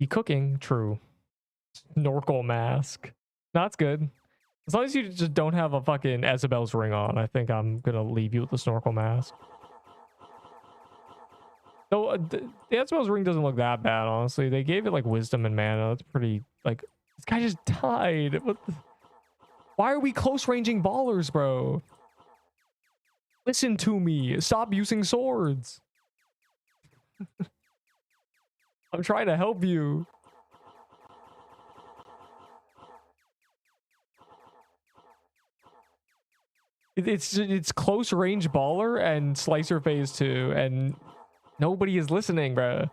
You cooking? True. Snorkel mask. That's good. As long as you just don't have a fucking Isabel's ring on, I think I'm gonna leave you with the snorkel mask. Though the Isabel's ring doesn't look that bad, honestly. They gave it like wisdom and mana. That's pretty, like, this guy just died. What the... Why are we close ranging ballers, bro? Listen to me. Stop using swords. I'm trying to help you. It's close range baller and slicer phase 2, and nobody is listening, bro.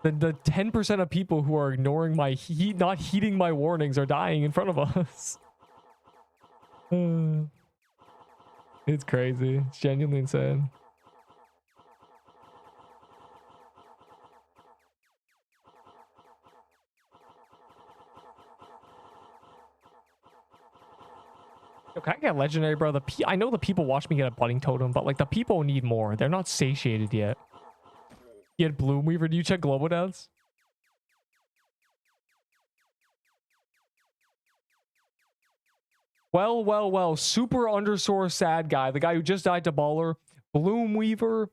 The 10% of people who are ignoring my not heeding my warnings are dying in front of us. It's crazy. It's genuinely insane. Can I get legendary, bro? I know the people watch me get a budding totem, but like the people need more. They're not satiated yet. You had Bloomweaver. Do you check global deaths? Well. Super underscore sad guy. The guy who just died to baller. Bloomweaver.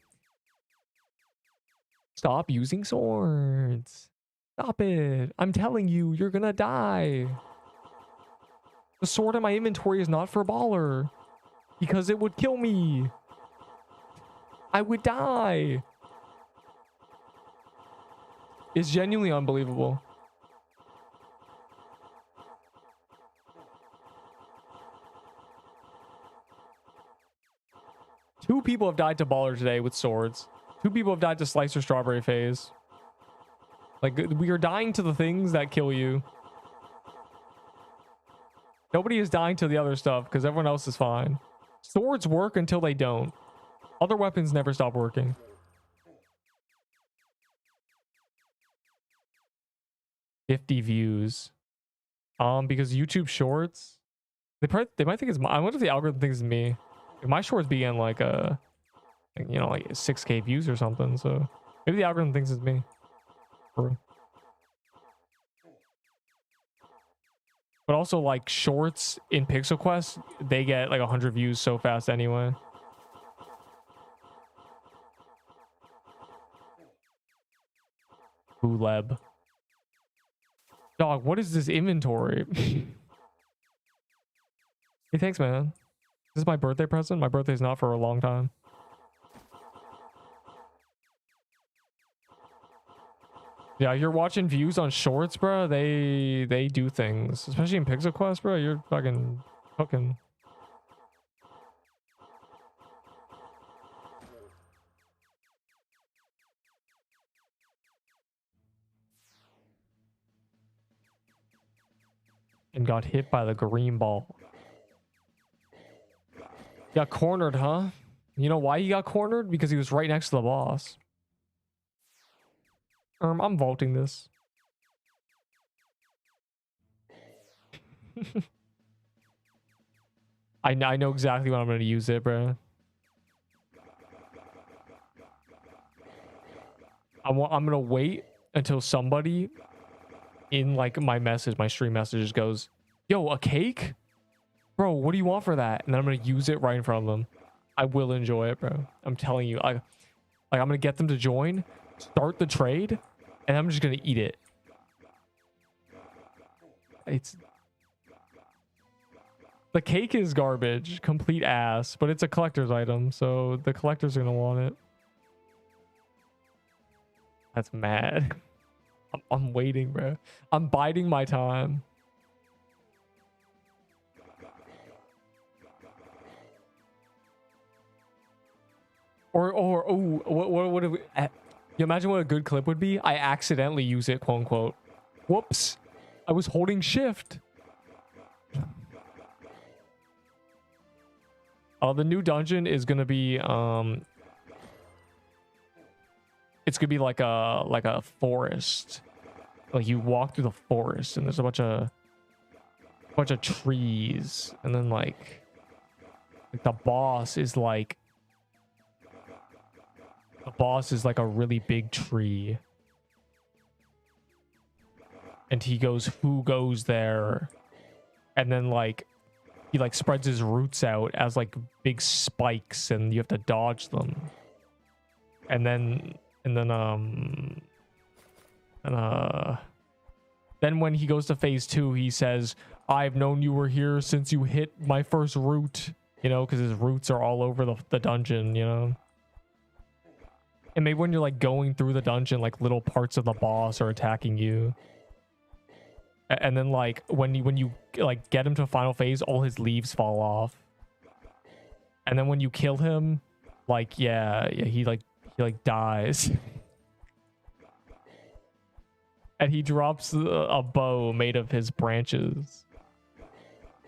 Stop using swords. Stop it. I'm telling you, you're gonna die. The sword in my inventory is not for baller. Because it would kill me. I would die. It's genuinely unbelievable. Two people have died to baller today with swords. 2 people have died to slicer strawberry phase. Like, we are dying to the things that kill you. Nobody is dying to the other stuff because everyone else is fine. Swords work until they don't. Other weapons never stop working. $50 views. Because YouTube Shorts, they might think it's I wonder if the algorithm thinks it's me. My shorts begin like you know, like 6K views or something. So maybe the algorithm thinks it's me. But also, like, shorts in Pixel Quest, they get like 100 views so fast anyway. Booleb. Dog, what is this inventory? Hey, thanks, man. This is my birthday present. My birthday's not for a long time. Yeah, you're watching views on shorts, bro. They do things, especially in Pixel Quest, bro. You're fucking cooking. And got hit by the green ball. Got cornered, huh? You know why he got cornered? Because he was right next to the boss. I'm vaulting this. I know exactly what I'm going to use it, bro. I'm going to wait until somebody in like my stream messages goes, yo, a cake? Bro, what do you want for that? And then I'm going to use it right in front of them. I will enjoy it, bro. I'm telling you. I'm going to get them to join, start the trade, and I'm just going to eat it. The cake is garbage, complete ass, but it's a collector's item, so the collectors are going to want it. That's mad. I'm waiting, bro. I'm biding my time. Or oh, what if we, you imagine what a good clip would be? I accidentally use it, quote unquote. Whoops. I was holding shift. The new dungeon is gonna be it's gonna be like a forest. Like you walk through the forest and there's a bunch of trees, and then like the boss is like a really big tree. And he goes, who goes there? And then like he like spreads his roots out as like big spikes, and you have to dodge them. And then when he goes to phase 2, he says, I've known you were here since you hit my first root, you know, because his roots are all over the dungeon, you know. And maybe when you're like going through the dungeon, like little parts of the boss are attacking you. And then like when you like get him to final phase, all his leaves fall off. And then when you kill him, like he dies. And he drops a bow made of his branches.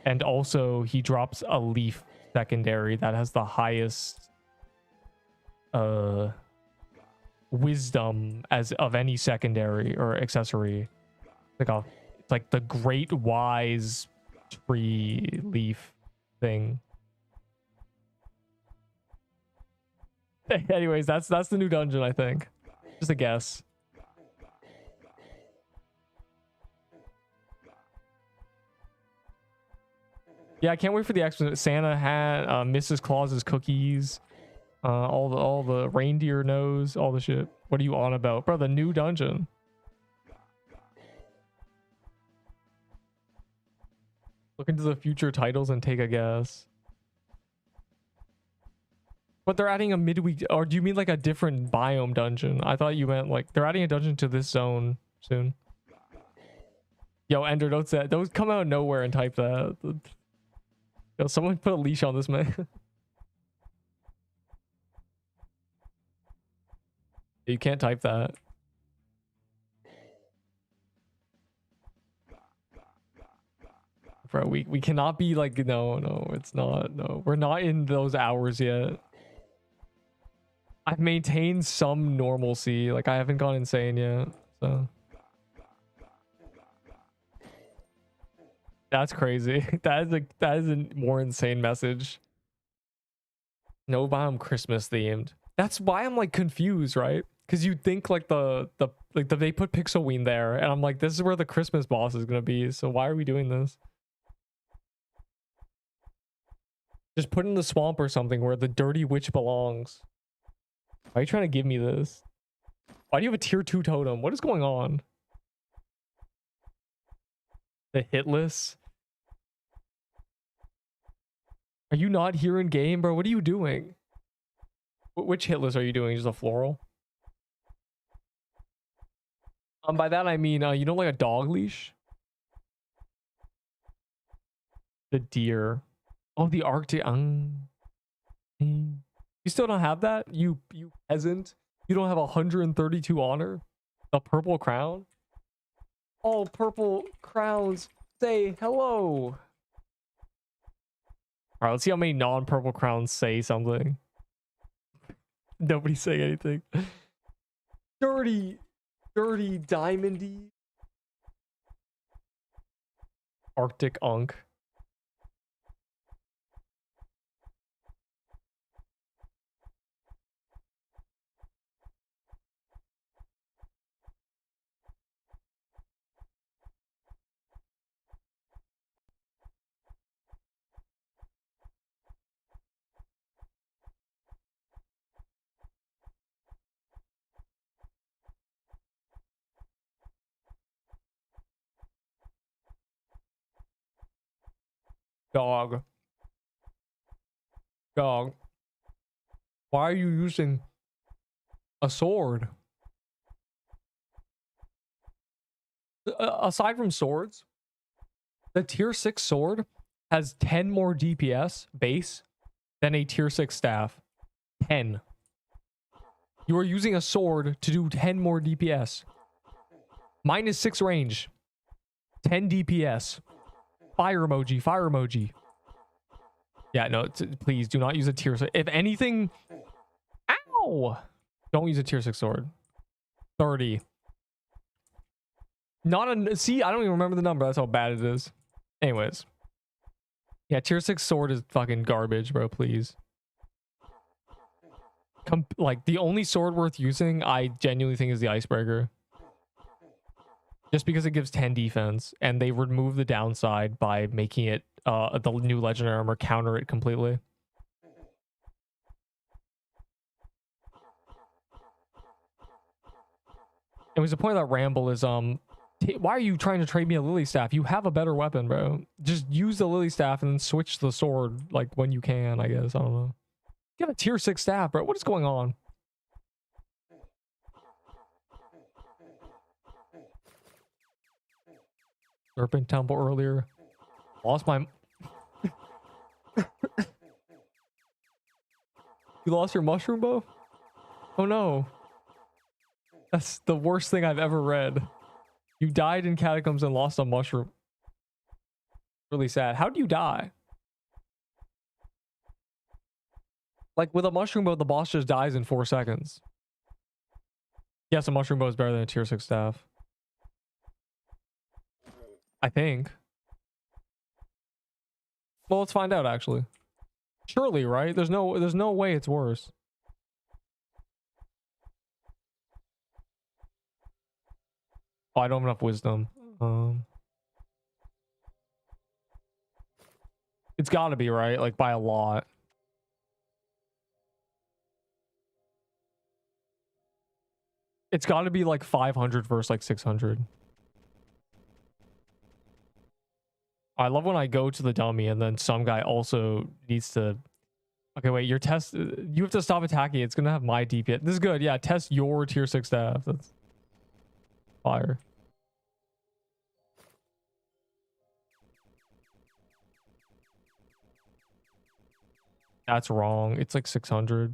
And also he drops a leaf secondary that has the highest wisdom as of any secondary or accessory. It's like the great wise tree leaf thing. Anyways, that's the new dungeon, I think. Just a guess. Yeah, I can't wait for the Santa hat, Mrs. Claus's cookies, all the reindeer nose, all the shit. What are you on about, bro? The new dungeon. Look into the future titles and take a guess. But they're adding a midweek, or do you mean like a different biome dungeon? I thought you meant like they're adding a dungeon to this zone soon. Yo, Ender, don't come out of nowhere and type that. Yo, someone put a leash on this man. You can't type that. Bro, we cannot be like, no, it's not. No, we're not in those hours yet. I've maintained some normalcy. Like, I haven't gone insane yet, so. That's crazy. That is a more insane message. No biome Christmas themed. That's why I'm like confused, right? Because you think like they put Pixelween there, and I'm like, this is where the Christmas boss is gonna be. So why are we doing this? Just put in the swamp or something where the dirty witch belongs. Why are you trying to give me this? Why do you have a tier 2 totem? What is going on? The Hitless? Are you not here in game, bro? What are you doing? Which Hitless are you doing? Just a floral? By that I mean, you know, like a dog leash? The deer. Oh, the Arctic. You still don't have that? You peasant? You don't have 132 honor? The purple crown? All purple crowns say hello. All right, let's see how many non-purple crowns say something. Nobody's saying anything. Dirty Dirty diamondy. Arctic Unk. Dog. Dog. Why are you using a sword? Aside from swords, the tier 6 sword has 10 more DPS base than a tier 6 staff. 10. You are using a sword to do 10 more DPS. Mine is 6 range. 10 DPS. Fire emoji. Fire emoji. Yeah, no, please do not use a tier 6. If anything... Ow! Don't use a tier 6 sword. 30. Not a... See, I don't even remember the number. That's how bad it is. Anyways. Yeah, tier 6 sword is fucking garbage, bro. Please. Like, the only sword worth using, I genuinely think, is the Icebreaker. Just because it gives 10 defense. And they remove the downside by making it... the new legendary armor counter it completely. It was the point of that ramble is, why are you trying to trade me a lily staff? You have a better weapon, bro. Just use the lily staff and then switch the sword, like, when you can, I guess. I don't know. Get a tier 6 staff, bro. What is going on? Serpent Temple earlier. Lost my... You lost your mushroom bow? Oh no. That's the worst thing I've ever read. You died in catacombs and lost a mushroom. Really sad. How do you die? Like, with a mushroom bow, the boss just dies in 4 seconds. Yes, a mushroom bow is better than a tier 6 staff. I think. Well, let's find out, actually. Surely, right? There's no way it's worse. Oh, I don't have enough wisdom. It's gotta be, right? Like, by a lot. It's gotta be like 500 versus like 600. I love when I go to the dummy and then some guy also needs to... Okay, wait, your test... You have to stop attacking. It's gonna have my DPS. This is good. Yeah, test your tier 6 staff. That's... Fire. That's wrong. It's like 600.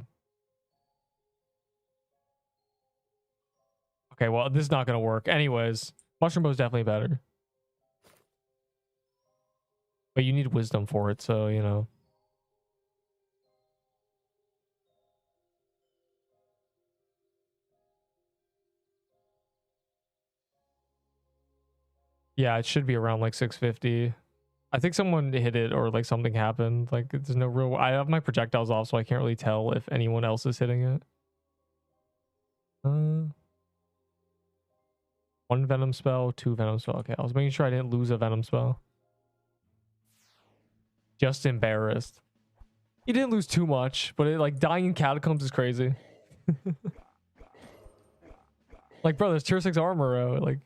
Okay, well, this is not gonna work. Anyways, mushroom bow is definitely better. But you need wisdom for it, so, you know. Yeah, it should be around like 650. I think someone hit it or like something happened. Like, there's no real... I have my projectiles off, so I can't really tell if anyone else is hitting it. 1 venom spell, 2 venom spell. Okay, I was making sure I didn't lose a venom spell. Just embarrassed. He didn't lose too much, but it, like, dying in catacombs is crazy. Like, bro, there's tier 6 armor. Like,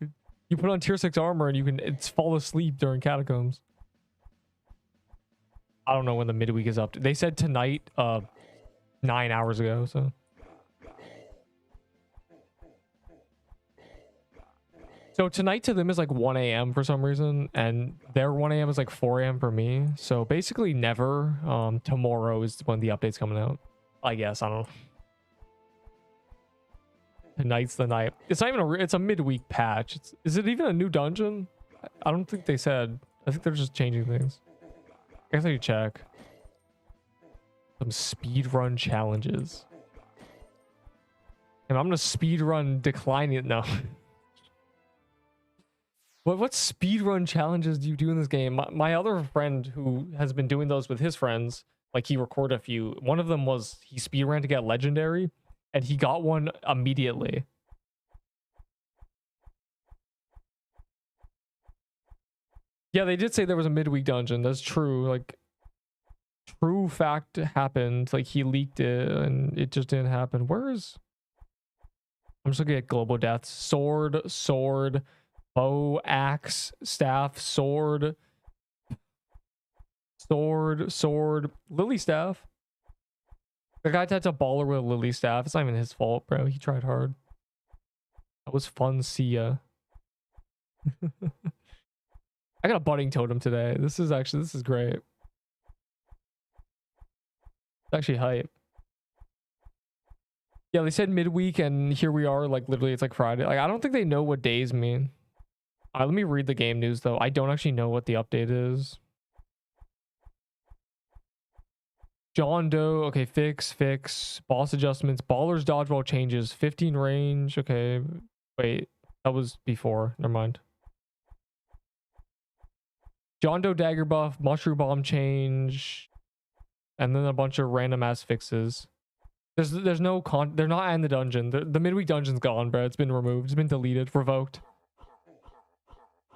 you put on tier 6 armor and you can fall asleep during catacombs. I don't know when the midweek is up. They said tonight, 9 hours ago, so. So tonight to them is like 1 a.m. for some reason, and their 1 a.m. is like 4 a.m. for me. So basically never. Tomorrow is when the update's coming out. I guess, I don't know. Tonight's the night. It's not even it's a midweek patch. Is it even a new dungeon? I don't think they said. I think they're just changing things. I guess I could check. Some speedrun challenges. And I'm gonna speedrun declining it. No. What speedrun challenges do you do in this game? My other friend who has been doing those with his friends, like he recorded a few. One of them was he speedran to get legendary, and he got one immediately. Yeah, they did say there was a midweek dungeon. That's true. Like, true fact happened. Like, he leaked it, and it just didn't happen. Where's... I'm just looking at global deaths. Sword, bow, axe, staff, sword, lily staff. The guy that's a baller with a lily staff. It's not even his fault, bro. He tried hard. That was fun. See ya. I got a budding totem today. This is great. It's actually hype. Yeah, they said midweek, and here we are. Like, literally, it's like Friday. Like, I don't think they know what days mean. Let me read the game news, though. I don't actually know what the update is. John Doe. Okay, fix. Boss adjustments. Baller's dodgeball changes. 15 range. Okay. Wait, that was before. Never mind. John Doe dagger buff. Mushroom bomb change. And then a bunch of random ass fixes. There's no they're not in the dungeon. The midweek dungeon's gone, bro. It's been removed. It's been deleted, revoked.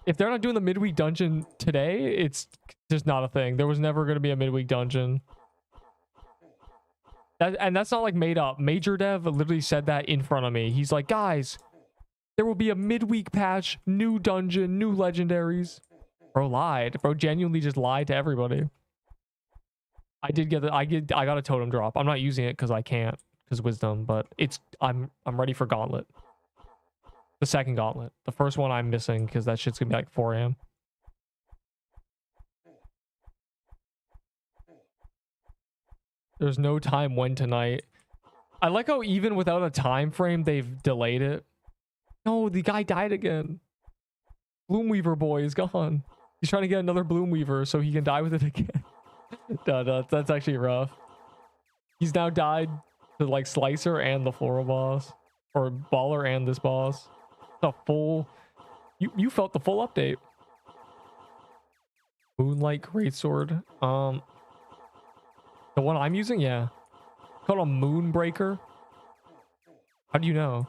If they're not doing the midweek dungeon today, it's just not a thing. There was never going to be a midweek dungeon. And that's not like made up. Major Dev literally said that in front of me. He's like, guys, there will be a midweek patch, new dungeon, new legendaries. Bro lied. Bro genuinely just lied to everybody. I got a totem drop. I'm not using it because I can't, because wisdom, but I'm ready for gauntlet. The second gauntlet. The first one I'm missing because that shit's gonna be like 4 a.m. There's no time when tonight. I like how even without a time frame, they've delayed it. No, the guy died again. Bloomweaver boy is gone. He's trying to get another Bloomweaver so he can die with it again. No, that's actually rough. He's now died to like Slicer and the Floral boss. Or Baller and this boss. The full... You felt the full update. Moonlight Greatsword. The one I'm using? Yeah. Called a Moonbreaker. How do you know?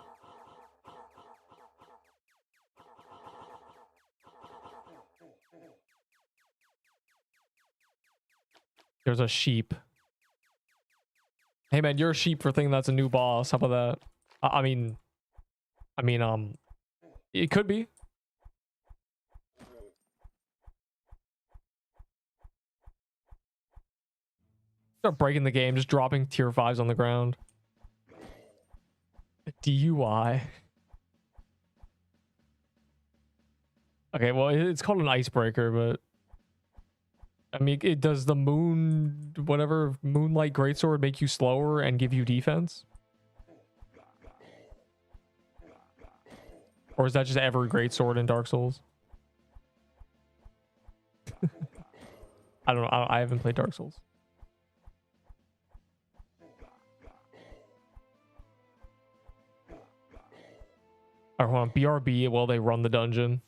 There's a sheep. Hey man, you're a sheep for thinking that's a new boss. How about that? I mean, it could be. Start breaking the game, just dropping tier 5s on the ground. DUI. Okay, well, it's called an icebreaker, but I mean, it does the moonlight greatsword make you slower and give you defense? Or is that just every greatsword in Dark Souls? I don't know. I haven't played Dark Souls. Alright, hold on. BRB while they run the dungeon.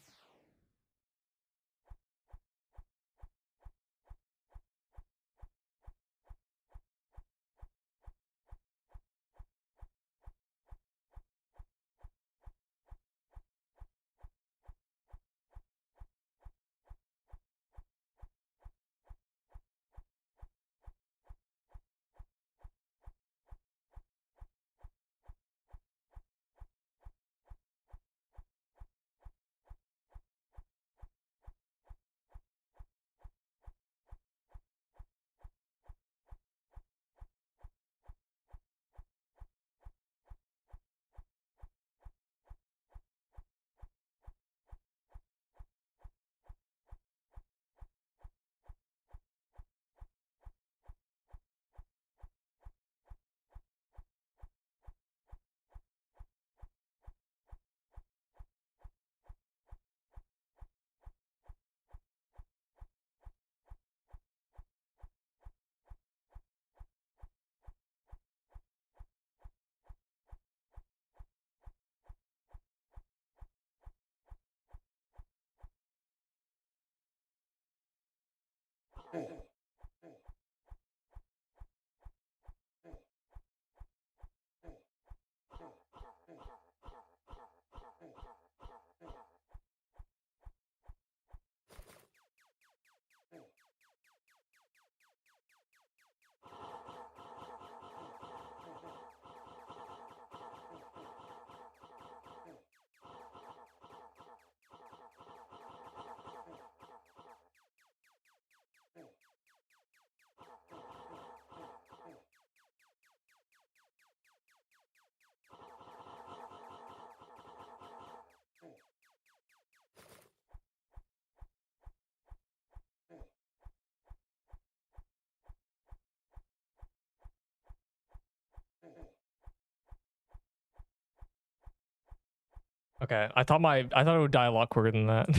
Okay, I thought it would die a lot quicker than that.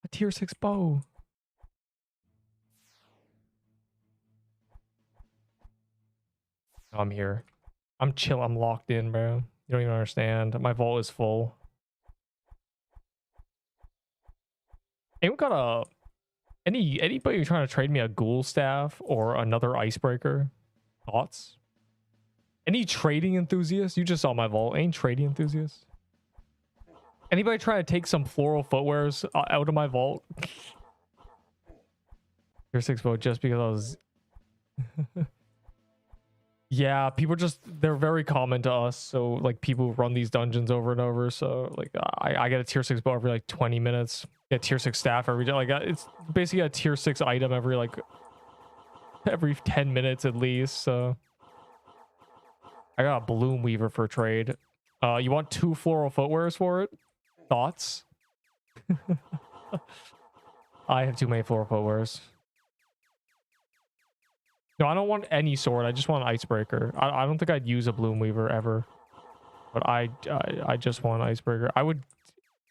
A tier 6 bow. I'm here. I'm chill. I'm locked in, bro. You don't even understand. My vault is full. Anyone got anybody trying to trade me a ghoul staff or another icebreaker? Thoughts? Any trading enthusiasts? You just saw my vault. Any trading enthusiasts? Anybody trying to take some floral footwears out of my vault? Tier 6 vote just because I was... Yeah, people they're very common to us. So like people run these dungeons over and over. So like I get a tier 6 bow every like 20 minutes. Get tier 6 staff every day. Like it's basically a tier 6 item every 10 minutes at least. So I got a bloom weaver for trade. You want 2 floral footwears for it? Thoughts? I have too many floral footwears. No, I don't want any sword. I just want icebreaker. I don't think I'd use a bloom weaver ever. But I just want icebreaker. I would...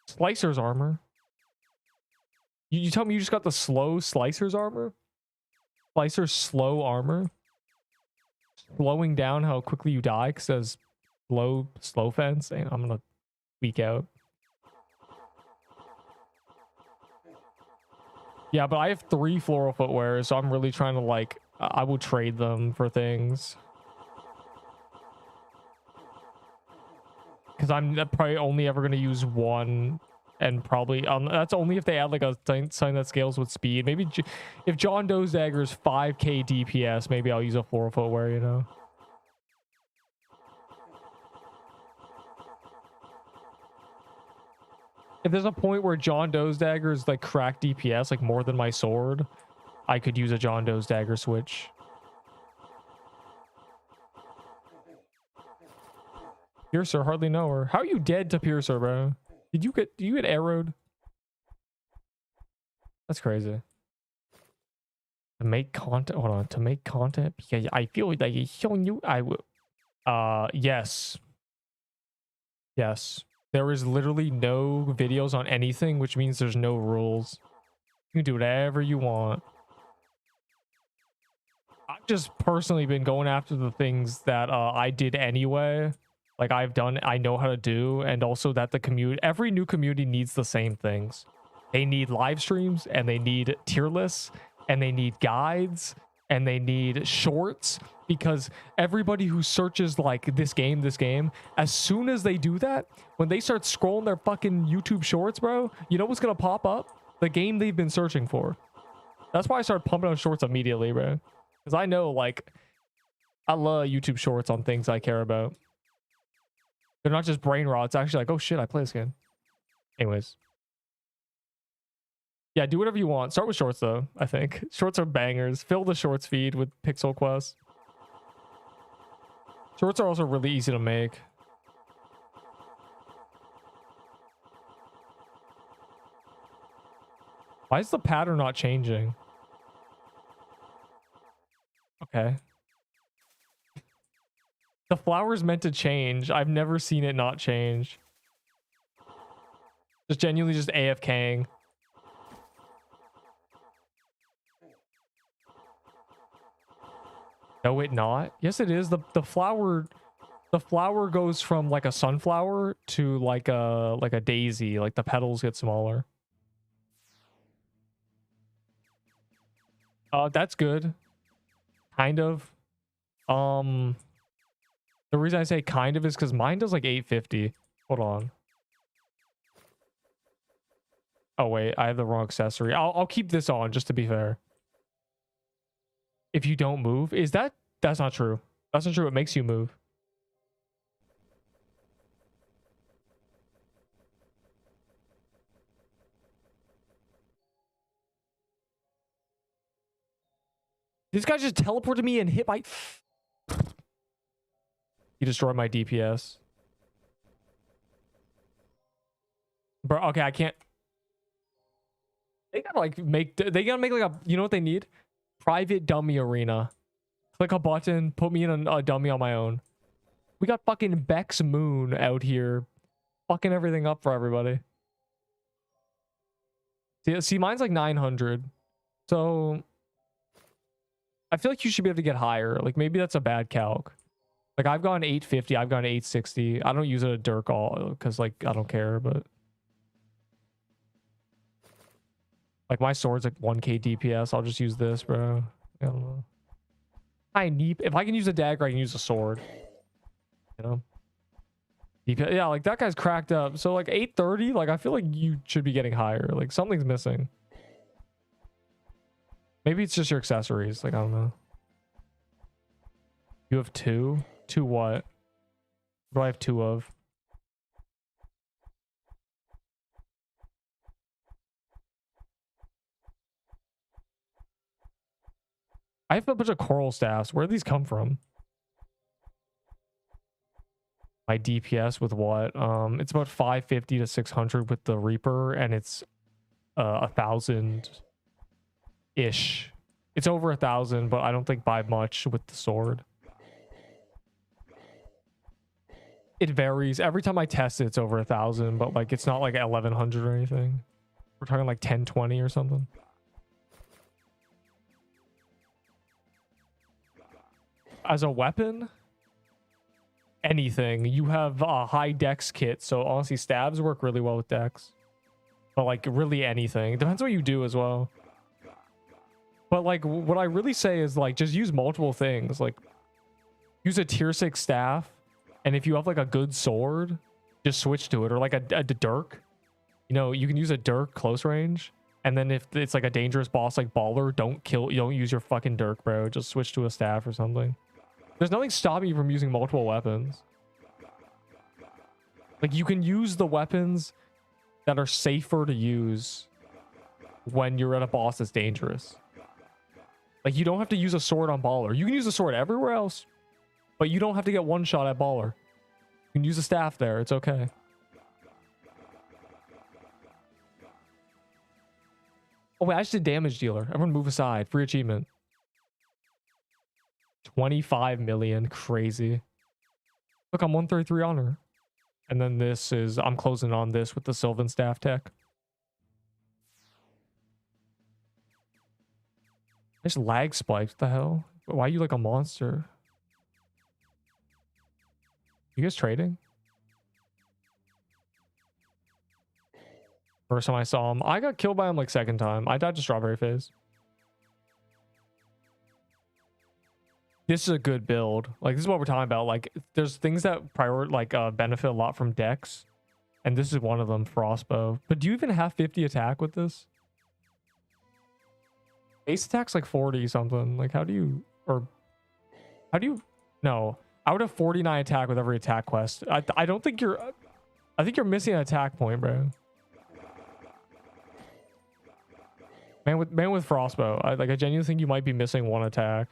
Slicer's armor. You tell me you just got the slow Slicer's armor? Slicer's slow armor? Slowing down how quickly you die because it says slow fence. I'm gonna weak out. Yeah, but I have 3 floral footwear, so I'm really trying to like... I will trade them for things. Because I'm probably only ever going to use 1. And probably... that's only if they add like a sign that scales with speed. Maybe if John Doe's dagger is 5k DPS, maybe I'll use a floral footwear, you know? If there's a point where John Doe's dagger is like cracked DPS, like more than my sword, I could use a John Doe's dagger switch. Piercer, hardly know her. How are you dead to Piercer, bro? Did you get arrowed? That's crazy. To make content, hold on. To make content, because I feel like it's showing you. I will. Yes. Yes. There is literally no videos on anything, which means there's no rules. You can do whatever you want. I've just personally been going after the things that I did anyway. Like I know how to do, and also that every new community needs the same things. They need live streams, and they need tier lists, and they need guides, and they need shorts, because everybody who searches like this game, as soon as they do that, when they start scrolling their fucking YouTube shorts, bro, you know what's gonna pop up? The game they've been searching for. That's why I started pumping out shorts immediately, bro. Because I know, like, I love YouTube shorts on things I care about. They're not just brain rot. It's actually like, oh shit, I play this game. Anyways. Yeah, do whatever you want. Start with shorts, though, I think. Shorts are bangers. Fill the shorts feed with pixel quests. Shorts are also really easy to make. Why is the pattern not changing? Okay. The flower's meant to change. I've never seen it not change. Just genuinely just AFKing. No, it not. Yes, it is. The flower goes from like a sunflower to like a daisy. Like the petals get smaller. That's good. Kind of. The reason I say kind of is because mine does like 850. Hold on. Oh wait, I have the wrong accessory. I'll keep this on just to be fair. If you don't move, that's not true. That's not true. It makes you move. This guy just teleported me and hit my... He destroyed my DPS. Bro, okay, I can't... They gotta like make like a... You know what they need? Private dummy arena. Click a button, put me in a dummy on my own. We got fucking Bex Moon out here. Fucking everything up for everybody. See, mine's like 900. So... I feel like you should be able to get higher. Like, maybe that's a bad calc. Like, I've gone 850. I've gone 860. I don't use it a Dirk all because, like, I don't care, but... Like, my sword's like 1k DPS. I'll just use this, bro. I don't know. If I can use a dagger, I can use a sword. You know? DPS, yeah, like, that guy's cracked up. So, like, 830, like, I feel like you should be getting higher. Like, something's missing. Maybe it's just your accessories. Like, I don't know. You have 2? 2 what? What do I have 2 of? I have a bunch of coral staffs. Where do these come from? My DPS with what? It's about 550 to 600 with the Reaper, and it's 1,000 ish. It's over 1,000, but I don't think by much with the sword. It varies. Every time I test it, it's over 1,000, but like it's not like 1,100 or anything. We're talking like 1020 or something. As a weapon, anything. You have a high dex kit, so honestly, stabs work really well with dex. But like really anything. It depends what you do as well. But like what I really say is like just use multiple things. Like use a tier 6 staff, and if you have like a good sword, just switch to it. Or like a dirk. You know, you can use a dirk close range. And then if it's like a dangerous boss like Baller, don't use your fucking dirk, bro. Just switch to a staff or something. There's nothing stopping you from using multiple weapons. Like you can use the weapons that are safer to use when you're at a boss that's dangerous. Like you don't have to use a sword on Baller. You can use a sword everywhere else, but you don't have to get one shot at Baller. You can use a staff there. It's okay. Oh wait, I just did damage dealer. Everyone move aside. Free achievement. 25 million. Crazy. Look, I'm 133 honor. And then this is... I'm closing on this with the Sylvan staff tech. There's lag spikes. What the hell? Why are you like a monster? You guys trading? First time I saw him, I got killed by him like second time. I died to strawberry phase. This is a good build. Like this is what we're talking about. Like there's things that benefit a lot from dex, and this is one of them. Frostbow. But do you even have 50 attack with this? Base attack's like 40 something. Like how do you no, I would have 49 attack with every attack quest. I don't think you're... I think you're missing an attack point, bro. Man with Frostbow. I genuinely think you might be missing one attack.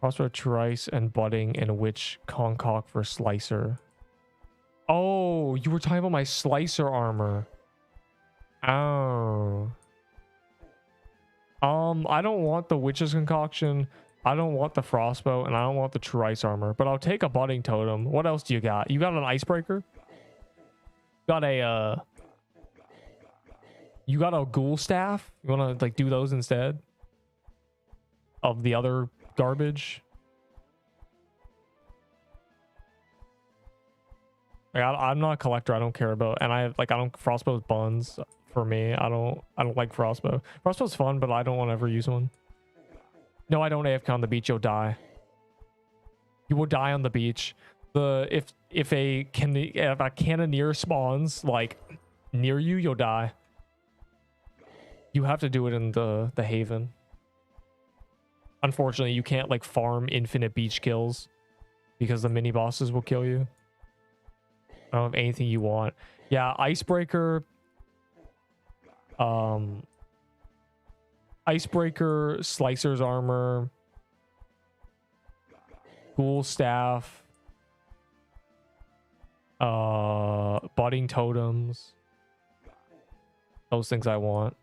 Crossbow, Trice, and Budding, and Witch Concoct for Slicer. Oh, you were talking about my Slicer armor. Oh. I don't want the Witch's Concoction. I don't want the Frostbow, and I don't want the Trice armor. But I'll take a Budding Totem. What else do you got? You got an Icebreaker? Got a, You got a Ghoul Staff? You want to, like, do those instead? Of the other garbage? Like, I'm not a collector. I don't care about, and I don't frostbow's buns for me. I don't like frostbow. Frostbow's fun, but I don't want to ever use one. No, I don't AFK on the beach. You'll die. You will die on the beach. If a cannoneer spawns like near you, you'll die. You have to do it in the haven. Unfortunately, you can't like farm infinite beach kills because the mini bosses will kill you. I don't have anything you want. Yeah, icebreaker. Icebreaker, slicer's armor, ghoul staff, budding totems. Those things I want.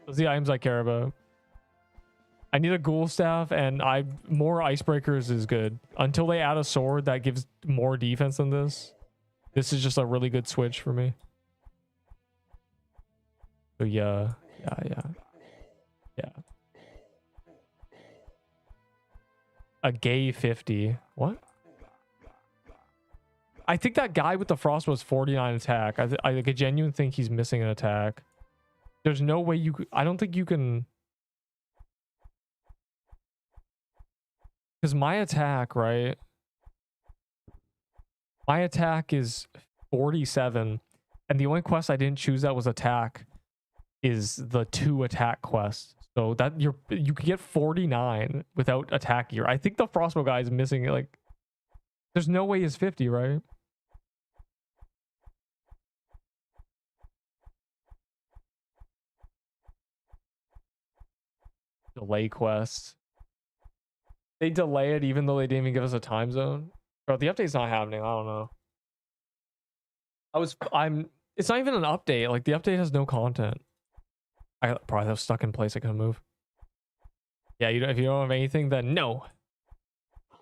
Those are the items I care about. I need a ghoul staff, and more icebreakers is good. Until they add a sword that gives more defense than this. This is just a really good switch for me. So yeah. A gay 50. What? I think that guy with the frost was 49 attack. I genuinely think he's missing an attack. There's no way you could, I don't think you can. Because my attack, right? My attack is 47. And the only quest I didn't choose that was attack is the 2 attack quest. So that you could get 49 without attack gear. I think the frostbow guy is missing, like, there's no way he's 50, right? Delay quest. They delay it even though they didn't even give us a time zone. Bro, the update's not happening. I don't know. It's not even an update. Like, the update has no content. I probably have stuck in place. I couldn't move. Yeah, if you don't have anything, then no.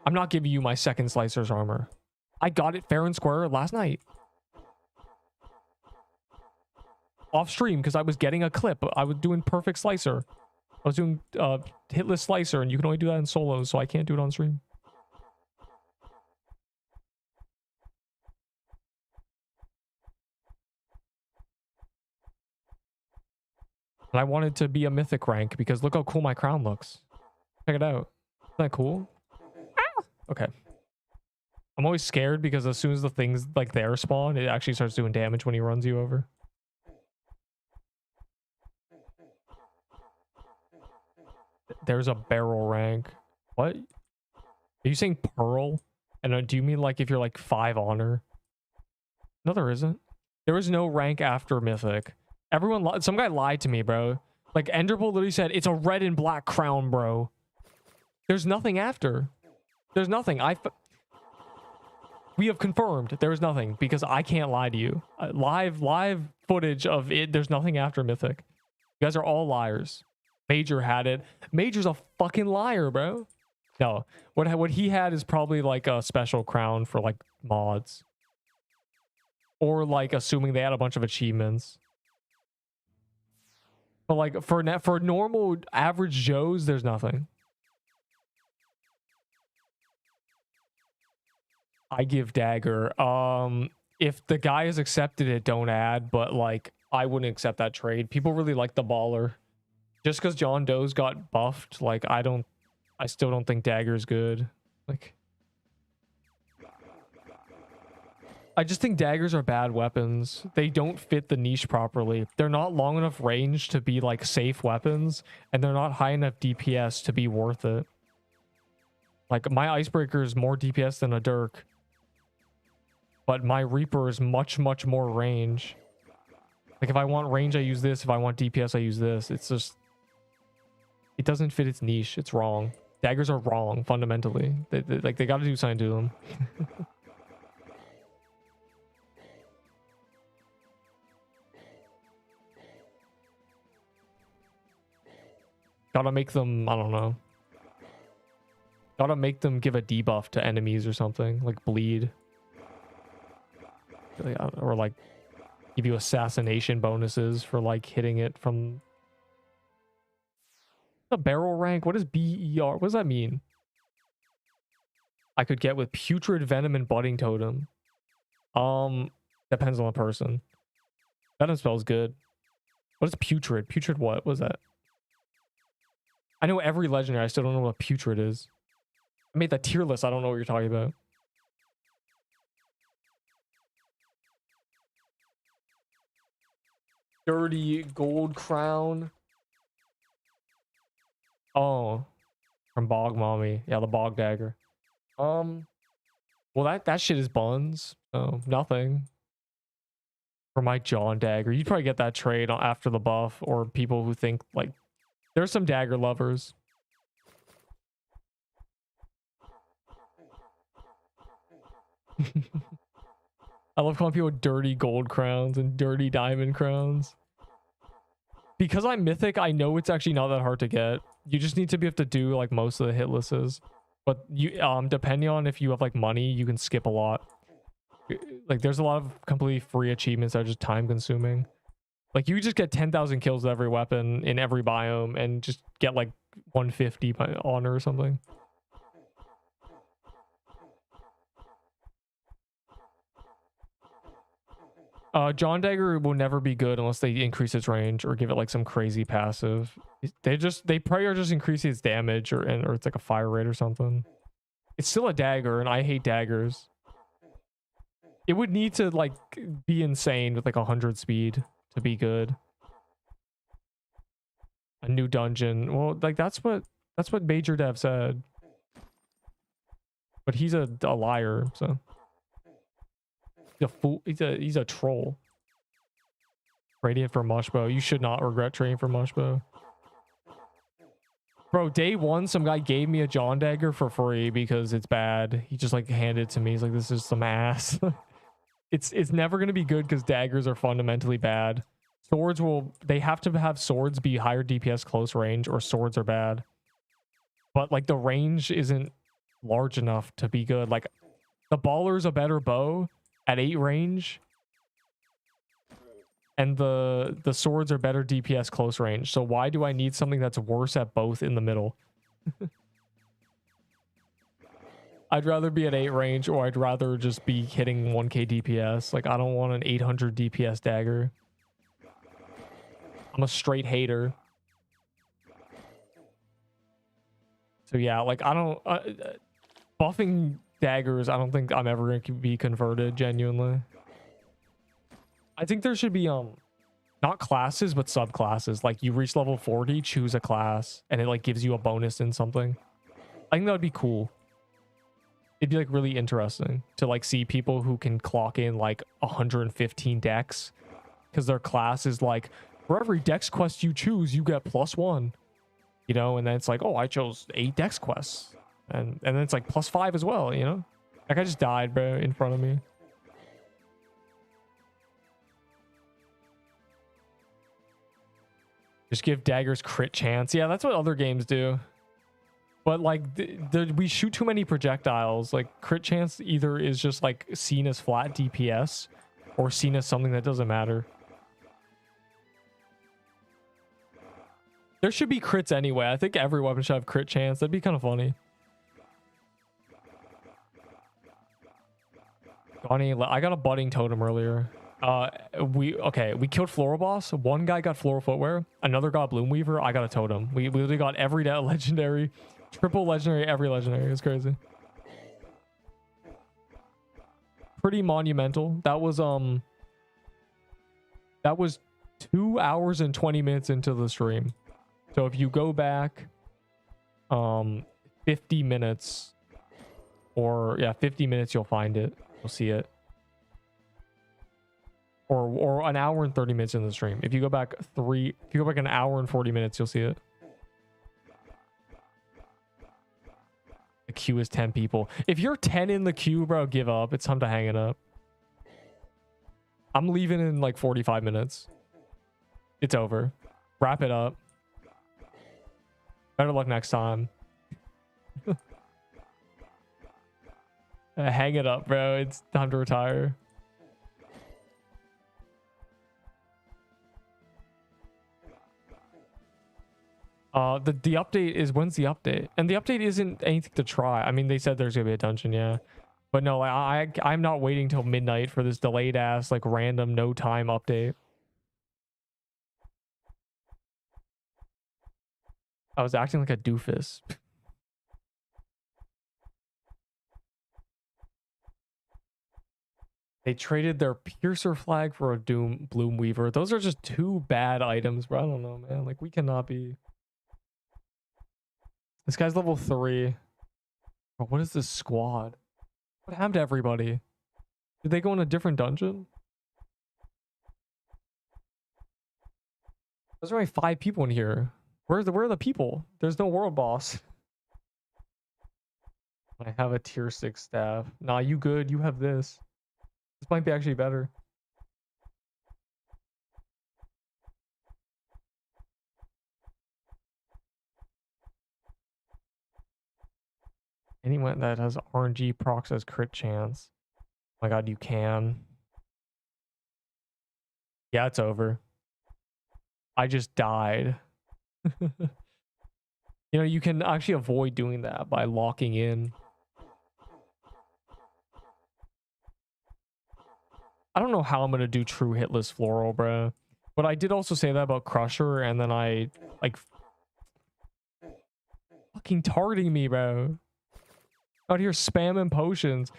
I'm not giving you my second slicer's armor. I got it fair and square last night. Off stream, because I was getting a clip. I was doing perfect slicer. I was doing hitless slicer, and you can only do that in solos, so I can't do it on stream. And I wanted to be a mythic rank because look how cool my crown looks. Check it out. Isn't that cool? Ah! Okay. I'm always scared because as soon as the things like there spawn, it actually starts doing damage when he runs you over. There's a barrel rank. What? Are you saying pearl? And do you mean like if you're like 5 honor? No, there isn't. There is no rank after mythic. Some guy lied to me, bro. Like Enderbull literally said, it's a red and black crown, bro. There's nothing after. There's nothing. We have confirmed there is nothing because I can't lie to you. Live footage of it. There's nothing after mythic. You guys are all liars. Major had it. Major's a fucking liar, bro. No, what he had is probably like a special crown for like mods, or like assuming they had a bunch of achievements. But like for normal average Joes, there's nothing. I give dagger. If the guy has accepted it, don't add. But like, I wouldn't accept that trade. People really like the baller. Just because John Doe's got buffed, like I still don't think dagger's good. Like, I just think daggers are bad weapons. They don't fit the niche properly. They're not long enough range to be like safe weapons, and they're not high enough DPS to be worth it. Like my icebreaker is more DPS than a Dirk, but my Reaper is much more range. Like if I want range, I use this. If I want DPS, I use this. It's just, it doesn't fit its niche. It's wrong. Daggers are wrong fundamentally. They got to do something to them. Gotta make them, I don't know. Gotta make them give a debuff to enemies or something, like bleed. Or like give you assassination bonuses for like hitting it from the barrel rank. What is BER? What does that mean? I could get with putrid venom and budding totem. Depends on the person. Venom spell's good. What is putrid? Putrid what was that? I know every legendary. I still don't know what putrid is. I made that tier list. I don't know what you're talking about. Dirty gold crown. Oh, from Bog Mommy. Yeah, the Bog Dagger. Well, that shit is buns. Oh, nothing. For my John Dagger. You'd probably get that trade after the buff, or people who think, like, there's some dagger lovers. I love calling people dirty gold crowns and dirty diamond crowns. Because I'm mythic, I know it's actually not that hard to get. You just need to be able to do like most of the hitlisses. But you depending on if you have like money, you can skip a lot. Like there's a lot of completely free achievements that are just time consuming. Like you just get 10,000 kills with every weapon in every biome and just get like 150 by honor or something. John Dagger will never be good unless they increase its range or give it like some crazy passive. They probably are just increasing its damage or it's like a fire rate or something. It's still a dagger and I hate daggers. It would need to like be insane with like 100 speed to be good. A new dungeon. Well, like that's what Major Dev said. But he's a liar, so he's a fool. He's a troll. Radiant for Mushbow. You should not regret trading for Mushbow. Bro, day one, some guy gave me a John Dagger for free because it's bad. He just like handed it to me. He's like, this is some ass. It's never gonna be good because daggers are fundamentally bad. Swords they have to have swords be higher DPS close range or swords are bad. But like the range isn't large enough to be good. Like the baller's a better bow at 8 range. And the swords are better DPS close range. So why do I need something that's worse at both in the middle? I'd rather be at 8 range or I'd rather just be hitting 1k DPS. Like I don't want an 800 DPS dagger. I'm a straight hater. So yeah, like I don't buffing daggers, I don't think I'm ever going to be converted genuinely. I think there should be not classes but subclasses. Like you reach level 40, choose a class and it like gives you a bonus in something. I think that would be cool. It'd be like really interesting to like see people who can clock in like 115 dex because their class is like, for every dex quest you choose, you get +1. You know, and then it's like, oh, I chose 8 dex quests. And then it's like +5 as well, you know? Like I just died, bro, in front of me. Just give daggers crit chance. Yeah, that's what other games do. But like we shoot too many projectiles. Like crit chance either is just like seen as flat DPS or seen as something that doesn't matter. There should be crits anyway. I think every weapon should have crit chance. That'd be kind of funny. I got a budding totem earlier. We killed Floral boss. One guy got Floral footwear. Another got Bloom Weaver. I got a totem. We literally got every legendary, triple legendary, every legendary. It's crazy. Pretty monumental. That was 2 hours and 20 minutes into the stream. So if you go back 50 minutes or yeah, 50 minutes, you'll find it. You'll see it. Or an hour and 30 minutes in the stream. If you go back an hour and 40 minutes, you'll see it. The queue is 10 people. If you're 10 in the queue, bro, give up. It's time to hang it up. I'm leaving in like 45 minutes. It's over. Wrap it up. Better luck next time. Hang it up, bro. It's time to retire. The update is, when's the update? And the update isn't anything to try. I mean, they said there's gonna be a dungeon, yeah. But no, I'm not waiting till midnight for this delayed ass like random no time update. I was acting like a doofus. They traded their Piercer flag for a Bloom Weaver. Those are just two bad items, bro. I don't know, man. Like, we cannot be... This guy's level 3. Bro, what is this squad? What happened to everybody? Did they go in a different dungeon? There's only 5 people in here. Where are the people? There's no world boss. I have a tier 6 staff. Nah, you good. You have this. This might be actually better. Anyone that has RNG procs has crit chance. Oh my god, you can. Yeah, it's over. I just died. You know, you can actually avoid doing that by locking in. I don't know how I'm gonna do true hitless floral, bro. But I did also say that about Crusher, and then I like fucking targeting me, bro. Out here spamming potions.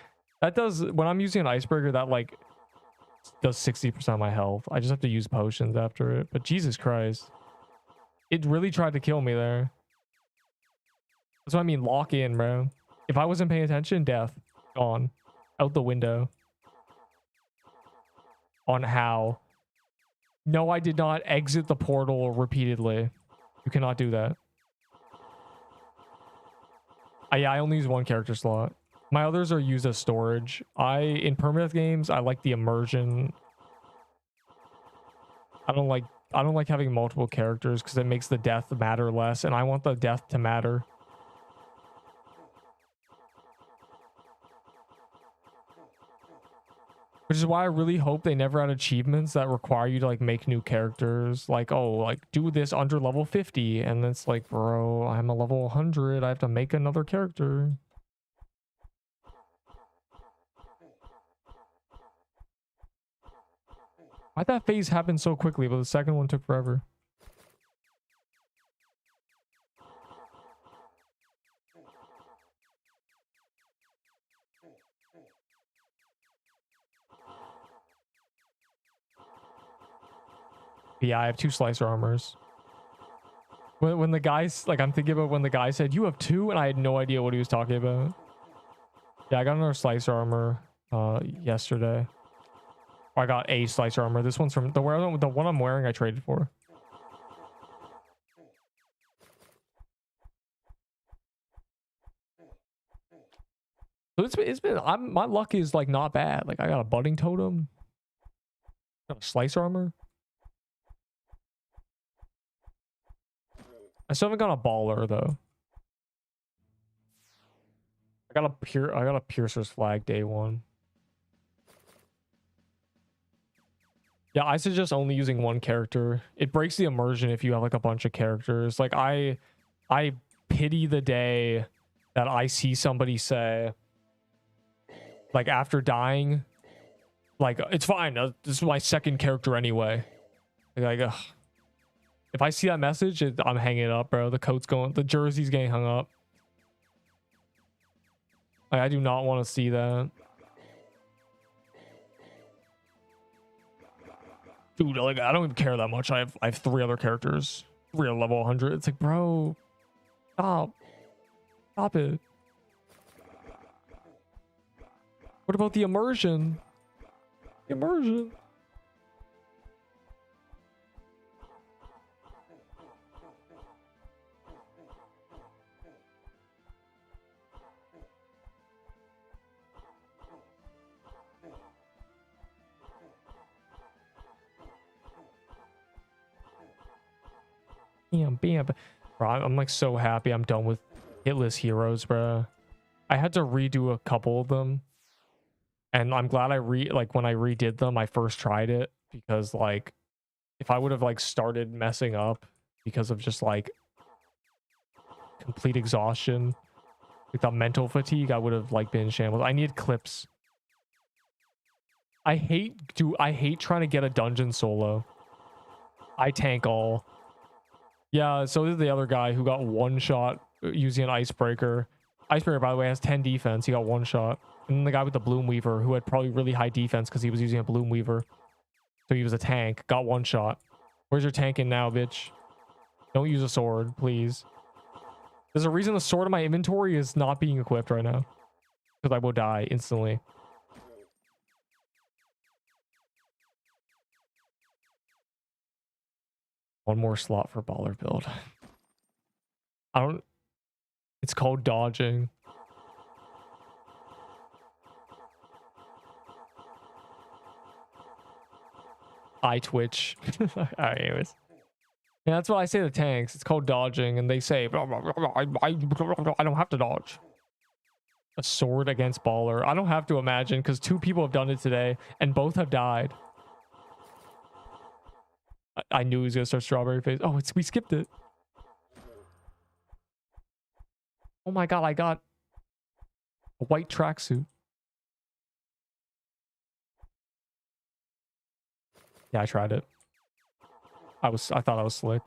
That does, when I'm using an icebreaker, that like does 60% of my health. I just have to use potions after it. But Jesus Christ. It really tried to kill me there. That's what I mean, lock in, bro. If I wasn't paying attention, death. Gone. Out the window. On how? No, I did not exit the portal repeatedly. You cannot do that. Yeah, I only use one character slot. My others are used as storage. In permadeath games, I like the immersion. I don't like having multiple characters because it makes the death matter less, and I want the death to matter. Which is why I really hope they never add achievements that require you to like make new characters. Like, oh, like do this under level 50. And it's like, bro, I'm a level 100. I have to make another character. Why'd that phase happen so quickly, but the second one took forever? Yeah, I have 2 slicer armors. When the guys, like, I'm thinking about when the guy said, you have 2, and I had no idea what he was talking about. Yeah, I got another slicer armor yesterday. I got a slicer armor. This one's from the one I'm wearing I traded for. So it's been my luck is like not bad. Like I got a budding totem. Got a slicer armor. I still haven't got a baller though. I got a Piercer's flag day 1. Yeah, I suggest only using one character. It breaks the immersion if you have like a bunch of characters. Like I pity the day that I see somebody say, like after dying, like it's fine. This is my second character anyway. Like, ugh. If I see that message, I'm hanging it up, bro. The coat's going, the jersey's getting hung up. Like, I do not want to see that. Dude, like I don't even care that much. I have 3 other characters. 3 are level 100. It's like, bro, stop it. What about the immersion? Immersion. Bam. Bro, I'm like so happy I'm done with hitless heroes, bro. I had to redo a couple of them. And I'm glad when I redid them, I first tried it because like if I would have like started messing up because of just like complete exhaustion, Without mental fatigue, I would have like been in shambles. I need clips. I hate trying to get a dungeon solo. I tank all. Yeah, so this is the other guy who got one shot using an icebreaker. Icebreaker, by the way, has 10 defense. He got one shot. And then the guy with the Bloom Weaver, who had probably really high defense because he was using a Bloom Weaver. So he was a tank, got one shot. Where's your tanking now, bitch? Don't use a sword, please. There's a reason the sword in my inventory is not being equipped right now. Because I will die instantly. One more slot for baller build. I don't... It's called dodging. I twitch. Alright, anyways. Yeah, that's what I say to tanks. It's called dodging, and they say, I don't have to dodge. A sword against baller. I don't have to imagine, because 2 people have done it today, and both have died. I knew he was gonna start strawberry face. Oh, we skipped it. Oh my god, I got a white tracksuit. Yeah, I tried it. I thought I was slick.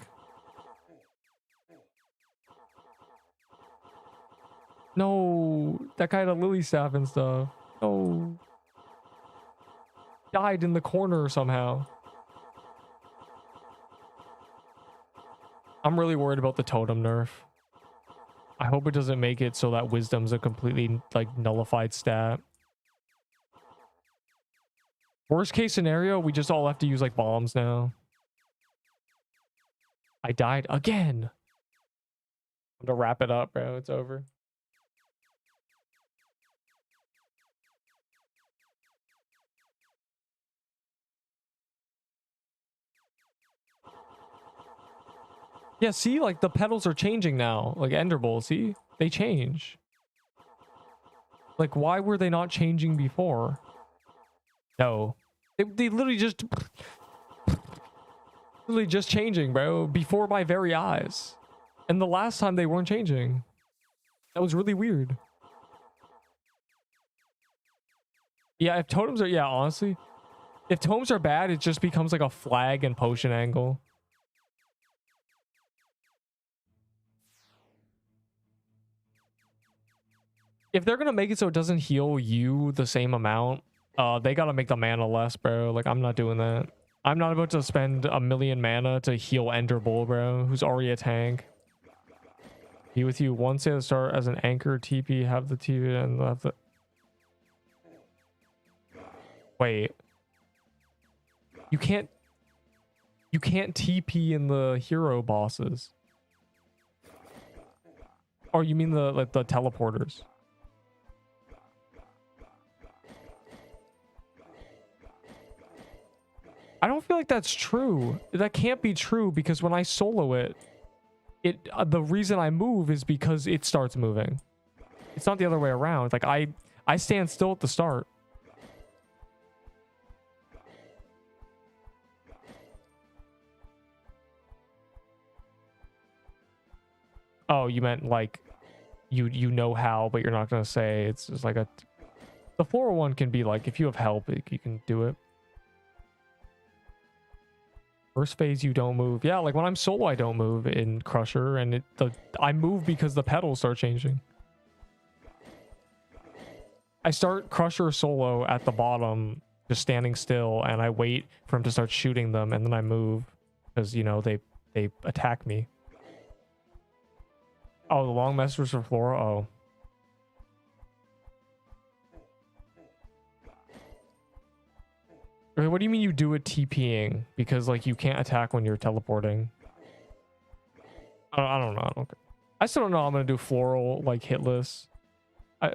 No, that guy had a lily staff and stuff. No. Died in the corner somehow. I'm really worried about the totem nerf. I hope it doesn't make it so that wisdom's a completely like nullified stat. Worst case scenario, we just all have to use like bombs now. I died again. I'm gonna wrap it up, bro. It's over. Yeah, see, like the petals are changing now. Like Ender Bowl, see? They change. Like, why were they not changing before? No. They literally just... literally just changing, bro. Before my very eyes. And the last time they weren't changing. That was really weird. Yeah, if totems are... Yeah, honestly. If totems are bad, it just becomes like a flag and potion angle. If they're gonna make it so it doesn't heal you the same amount, they gotta make the mana less, bro. Like, I'm not doing that. I'm not about to spend 1,000,000 mana to heal Ender Bull, bro, who's already a tank. Be with you once at the start as an anchor TP, have the TP and have the... Wait. You can't TP in the hero bosses. Or you mean the like the teleporters? I don't feel like that's true. That can't be true because when I solo it, the reason I move is because it starts moving. It's not the other way around. Like I stand still at the start. Oh, you meant like you know how, but you're not gonna say. It's just like the floral one can be like if you have help, you can do it. First phase you don't move. Yeah, like when I'm solo I don't move in Crusher, and I move because the petals start changing. I start Crusher solo at the bottom, just standing still, and I wait for him to start shooting them, and then I move because, you know, they attack me. Oh, the long message for Flora. Oh. Wait, what do you mean you do it TPing? Because like you can't attack when you're teleporting. I don't know. I still don't know how I'm gonna do Floral like hitless.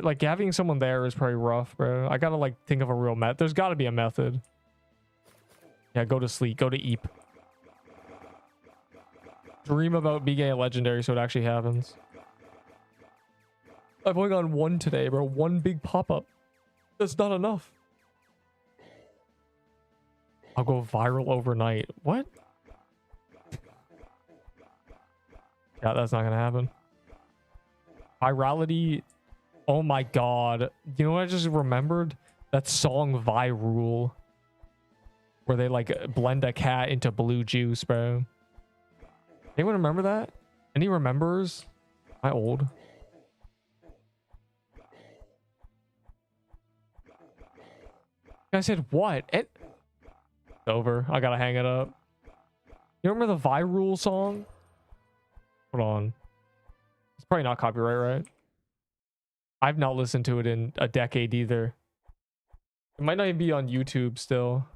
Like having someone there is probably rough, bro. I gotta like think of a real method. There's gotta be a method. Yeah, go to sleep. Go to Eep. Dream about being a legendary so it actually happens. I've only gotten one today, bro. One big pop-up. That's not enough. I'll go viral overnight. What? Yeah, that's not gonna happen. Virality Oh my god. You know what I just remembered? That song Viral. Where they like blend a cat into blue juice, bro. Anyone remember that? Any remembers? Am I old? I said what? It's over. I gotta hang it up. You remember the Viral song? Hold on. It's probably not copyright, right? I've not listened to it in a decade either. It might not even be on YouTube still.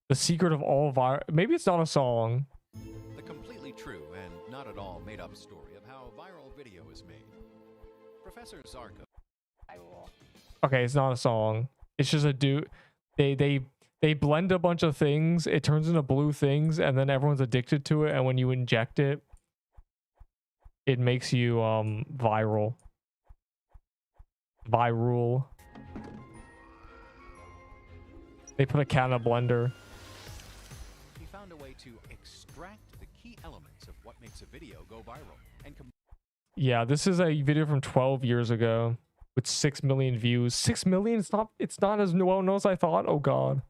The secret of all viral. Maybe it's not a song. The completely true and not at all made up story of how viral video is made. Professor Zarko. Okay, it's not a song. It's just a dude. They blend a bunch of things. It turns into blue things, and then everyone's addicted to it. And when you inject it, it makes you viral. Viral. They put a cat in a blender. He found a way to extract the key elements of what makes a video go viral. And yeah, this is a video from 12 years ago with 6 million views. 6 million? It's not as well known as I thought. Oh god.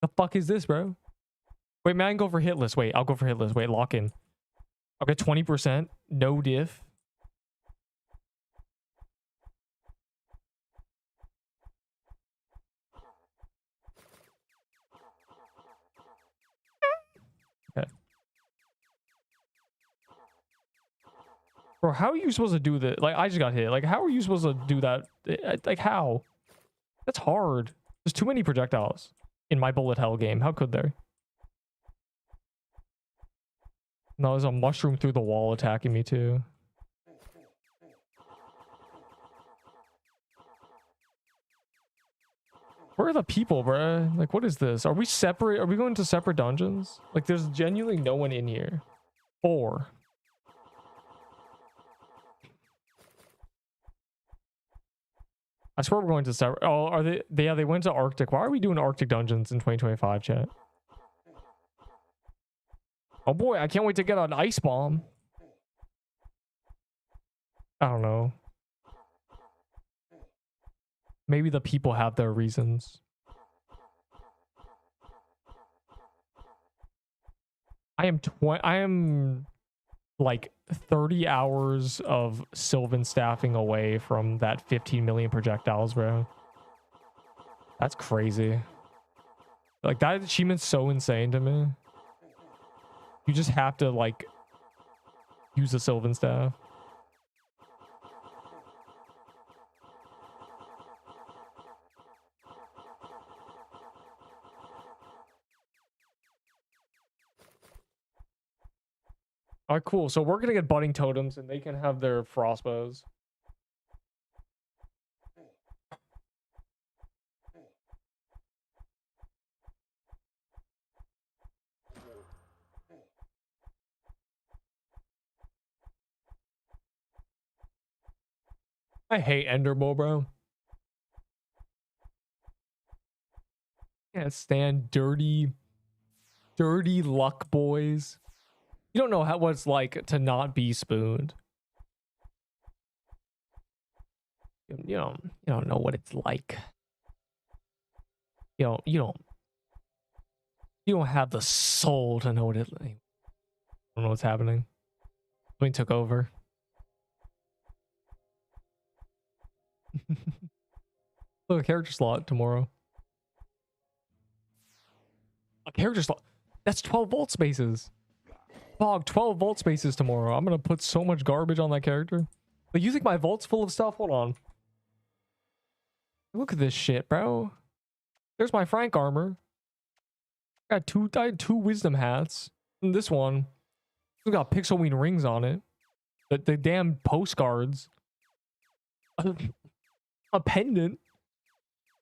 The fuck is this, bro? Wait, man, I can go for Hitless. Wait, I'll go for Hitless. Wait, lock in. Okay, 20%. No diff. Okay. Bro, how are you supposed to do this? Like, I just got hit. Like, how are you supposed to do that? Like, how? That's hard. There's too many projectiles in my bullet hell game. How could there? No, there's a mushroom through the wall attacking me too. Where are the people, bruh? Like, what is this? Are we separate? Are we going to separate dungeons? Like, there's genuinely no one in here. 4. I swear we're going to separate. Oh, are they? Yeah, they went to Arctic. Why are we doing Arctic dungeons in 2025, chat? Oh boy, I can't wait to get an ice bomb. I don't know. Maybe the people have their reasons. I am like 30 hours of Sylvan staffing away from that 15 million projectiles, bro. That's crazy. Like, that achievement's so insane to me. You just have to, like, use the Sylvan staff. All right, cool. So we're gonna get budding totems, and they can have their frostbows. I hate Enderbull, bro. Can't stand dirty luck boys. You don't know what it's like to not be spooned. You don't know what it's like. You don't have the soul to know what it like. I don't know what's happening. Something took over. Look, a character slot tomorrow. A character slot. That's 12 vault spaces. Fog, 12 vault spaces tomorrow. I'm gonna put so much garbage on that character. Like, you think my vault's full of stuff? Hold on. Look at this shit, bro. There's my Frank armor. I had two wisdom hats. And this one, it's got Pixelween rings on it. The damn postcards. A pendant.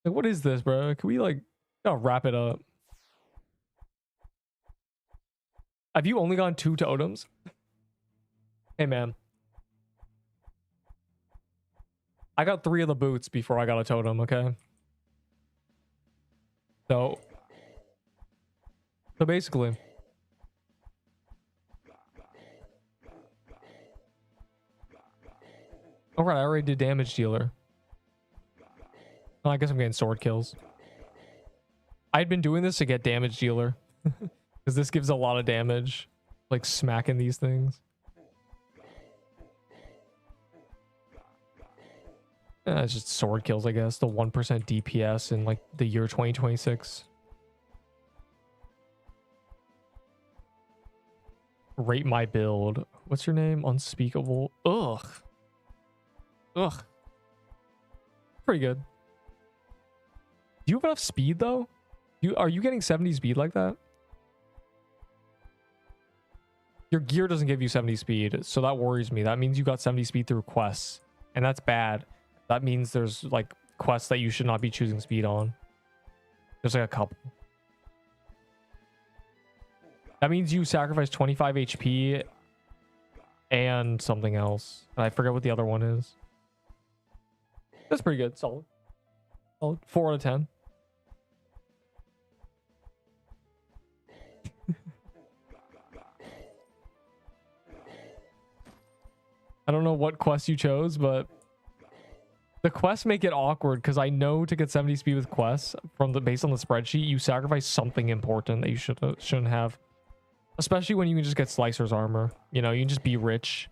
Like, what is this, bro? Can we, like, wrap it up? Have you only gotten 2 totems? Hey, man. I got 3 of the boots before I got a totem, okay? So basically, Oh, right. I already did damage dealer. Oh, I guess I'm getting sword kills. I'd been doing this to get damage dealer. Because this gives a lot of damage. Like smacking these things. It's just sword kills, I guess. The 1% DPS in like the year 2026. Rate my build. What's your name? Unspeakable. Ugh. Ugh. Pretty good. Do you have enough speed though? Are you getting 70 speed like that? Your gear doesn't give you 70 speed, so that worries me. That means you got 70 speed through quests, and that's bad. That means there's like quests that you should not be choosing speed on. There's like a couple. That means you sacrifice 25 HP and something else. I forget what the other one is. That's pretty good. Solid. Solid. 4 out of 10. I don't know what quest you chose, but the quests make it awkward because I know to get 70 speed with quests based on the spreadsheet, you sacrifice something important that you shouldn't have. Especially when you can just get Slicer's armor. You know, you can just be rich.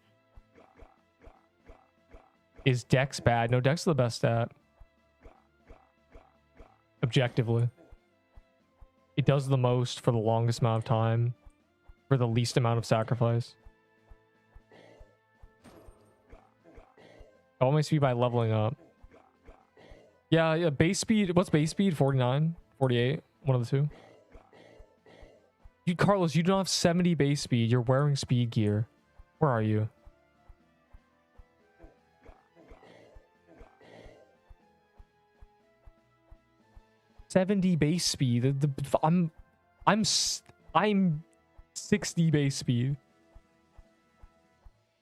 Is Dex bad? No, Dex is the best stat. Objectively. It does the most for the longest amount of time. For the least amount of sacrifice. I want my speed by leveling up. Yeah, base speed. What's base speed? 49? 48? One of the two. Carlos, you don't have 70 base speed. You're wearing speed gear. Where are you? $70 base speed. I'm 60 base speed.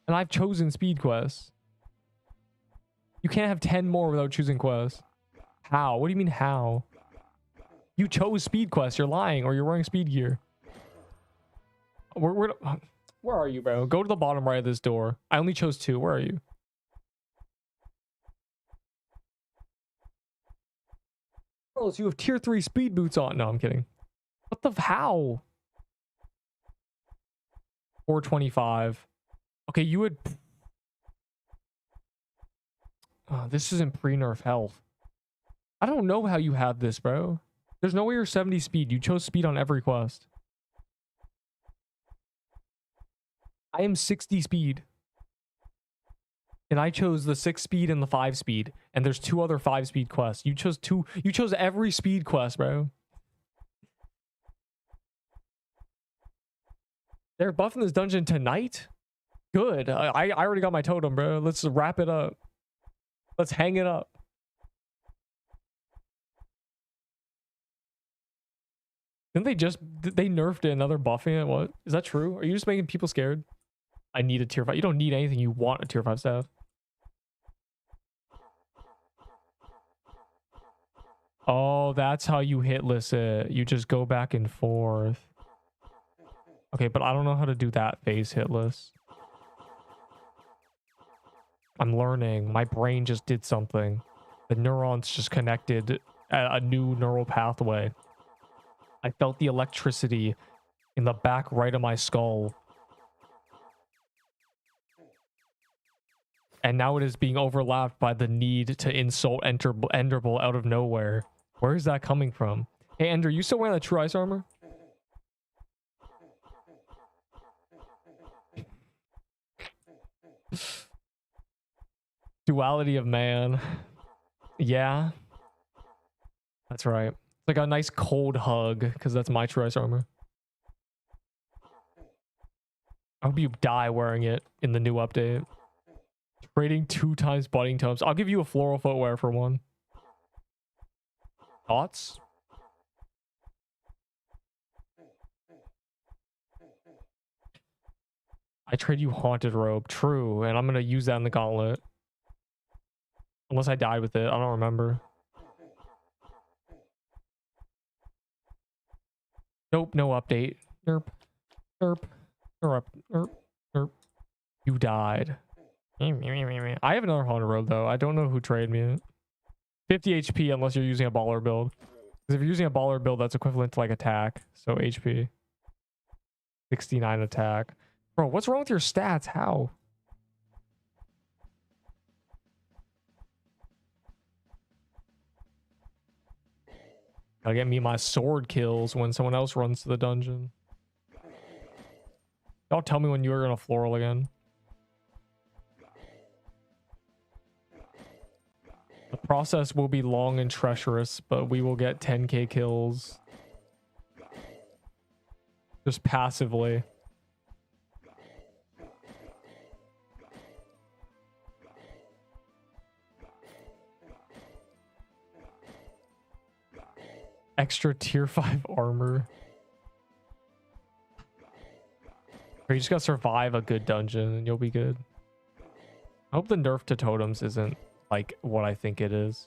And I've chosen speed quests. You can't have 10 more without choosing quests. How? What do you mean how? You chose speed quests. You're lying, or you're wearing speed gear. Where are you, bro? Go to the bottom right of this door. I only chose 2. Where are you? Carlos, you have tier 3 speed boots on. No, I'm kidding. What the how? 425. Okay, you would. Oh, this isn't pre-nerf health. I don't know how you have this, bro. There's no way you're 70 speed. You chose speed on every quest. I am 60 speed. And I chose the 6 speed and the 5 speed. And there's 2 other 5 speed quests. You chose 2. You chose every speed quest, bro. They're buffing this dungeon tonight? Good. I already got my totem, bro. Let's wrap it up. Let's hang it up. Didn't they nerfed it another buffing it? What? Is that true? Are you just making people scared? I need a tier 5. You don't need anything. You want a tier 5 staff. Oh, that's how you hitless it. You just go back and forth. Okay, but I don't know how to do that phase hitless. I'm learning. My brain just did something. The neurons just connected a new neural pathway. I felt the electricity in the back right of my skull. And now it is being overlapped by the need to insult Enderbull out of nowhere. Where is that coming from? Hey, Ender, you still wearing that true ice armor? Duality of man. Yeah. That's right. It's like a nice cold hug, because that's my true ice armor. I hope you die wearing it in the new update. Trading 2 times budding tomes. I'll give you a floral footwear for 1. Thoughts? I trade you haunted robe. True. And I'm going to use that in the gauntlet. Unless I died with it. I don't remember. Nope. No update. Nerp. Nerp. Nerp. Nerp. Nerp. You died. I have another Haunted Road though. I don't know who traded me it. 50 HP unless you're using a baller build. Because if you're using a baller build, that's equivalent to like attack. So HP. 69 attack. Bro, what's wrong with your stats? How? Gotta get me my sword kills when someone else runs to the dungeon. Y'all tell me when you're gonna floral again. The process will be long and treacherous, but we will get 10k kills. Just passively. Extra tier 5 armor. Or you just gotta survive a good dungeon and you'll be good. I hope the nerf to totems isn't like what I think it is.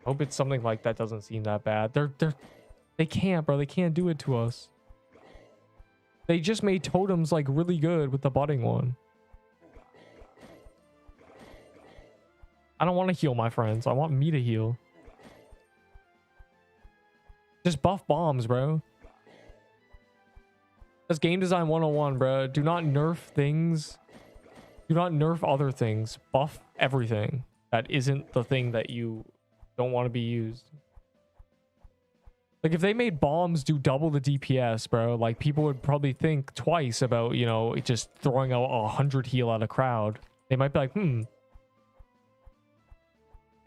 I hope it's something like that doesn't seem that bad. They can't, bro. They can't do it to us. They just made totems like really good with the budding one. I don't want to heal my friends. I want me to heal. Just buff bombs, bro. That's game design 101, bro. Do not nerf things. Do not nerf other things. Buff everything that isn't the thing that you don't want to be used. Like if they made bombs do double the DPS, bro, like people would probably think twice about, you know, just throwing out 100 heal at a crowd. They might be like,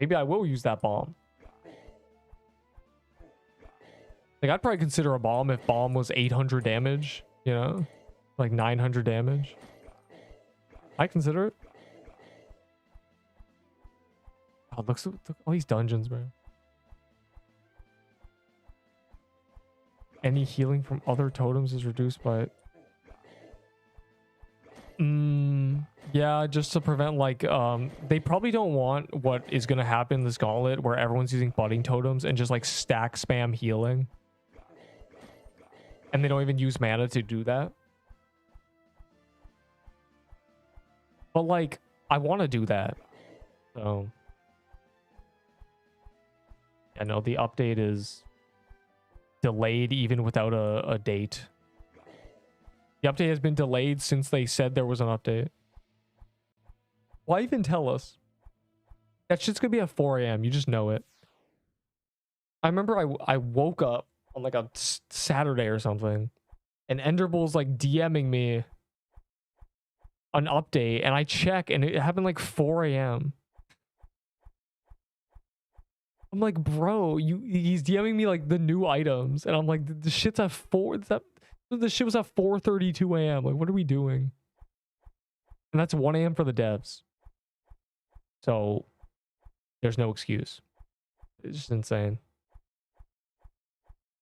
maybe I will use that bomb. Like I'd probably consider a bomb if bomb was 800 damage, you know, like 900 damage. I consider it. Oh, look at all these dungeons, bro. Any healing from other totems is reduced by... yeah, just to prevent like... they probably don't want what is going to happen in this gauntlet where everyone's using budding totems and just like stack spam healing. And they don't even use mana to do that. But like, I want to do that. So... I know the update is... delayed even without a date. The update has been delayed since they said there was an update. Why even tell us? That shit's gonna be at 4 a.m. You just know it. I remember I woke up on like a Saturday or something and Enderbull's like DMing me an update and I check and it happened like 4 a.m. I'm like, bro, he's DMing me like the new items, and I'm like, the shit's at 4. The shit was at 4:32 a.m. Like, what are we doing? And that's 1 a.m. for the devs. So there's no excuse. It's just insane.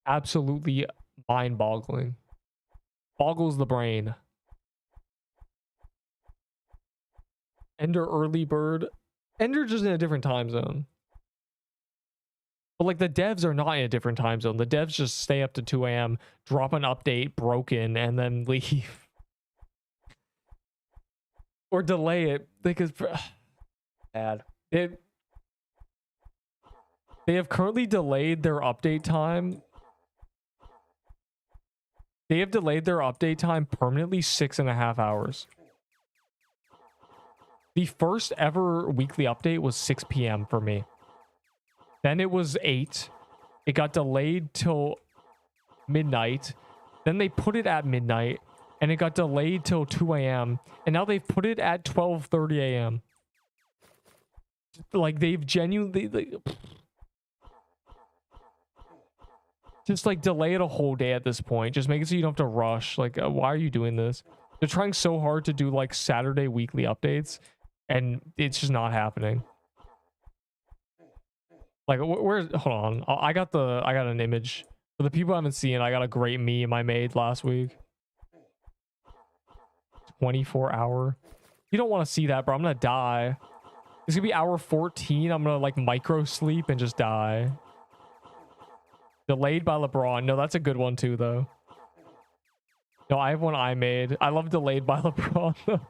Absolutely mind-boggling. Boggles the brain. Ender early bird. Ender just in a different time zone. But like the devs are not in a different time zone. The devs just stay up to 2 a.m., drop an update broken, and then leave. Or delay it because bad. They have currently delayed their update time. They have delayed their update time permanently 6.5 hours. The first ever weekly update was 6 p.m. for me. Then it was 8. It got delayed till midnight. Then they put it at midnight. And it got delayed till 2 a.m. And now they've put it at 12:30 a.m. Like, they've genuinely... just, like, delay it a whole day at this point. Just make it so you don't have to rush. Like, why are you doing this? They're trying so hard to do, like, Saturday weekly updates. And it's just not happening. Like, where's... Hold on. I got an image. For the people I haven't seen, I got a great meme I made last week. 24 hour. You don't want to see that, bro. I'm gonna die. It's gonna be hour 14. I'm gonna, like, micro sleep and just die. Delayed by LeBron. No, that's a good one, too, though. No, I have one I made. I love delayed by LeBron, though.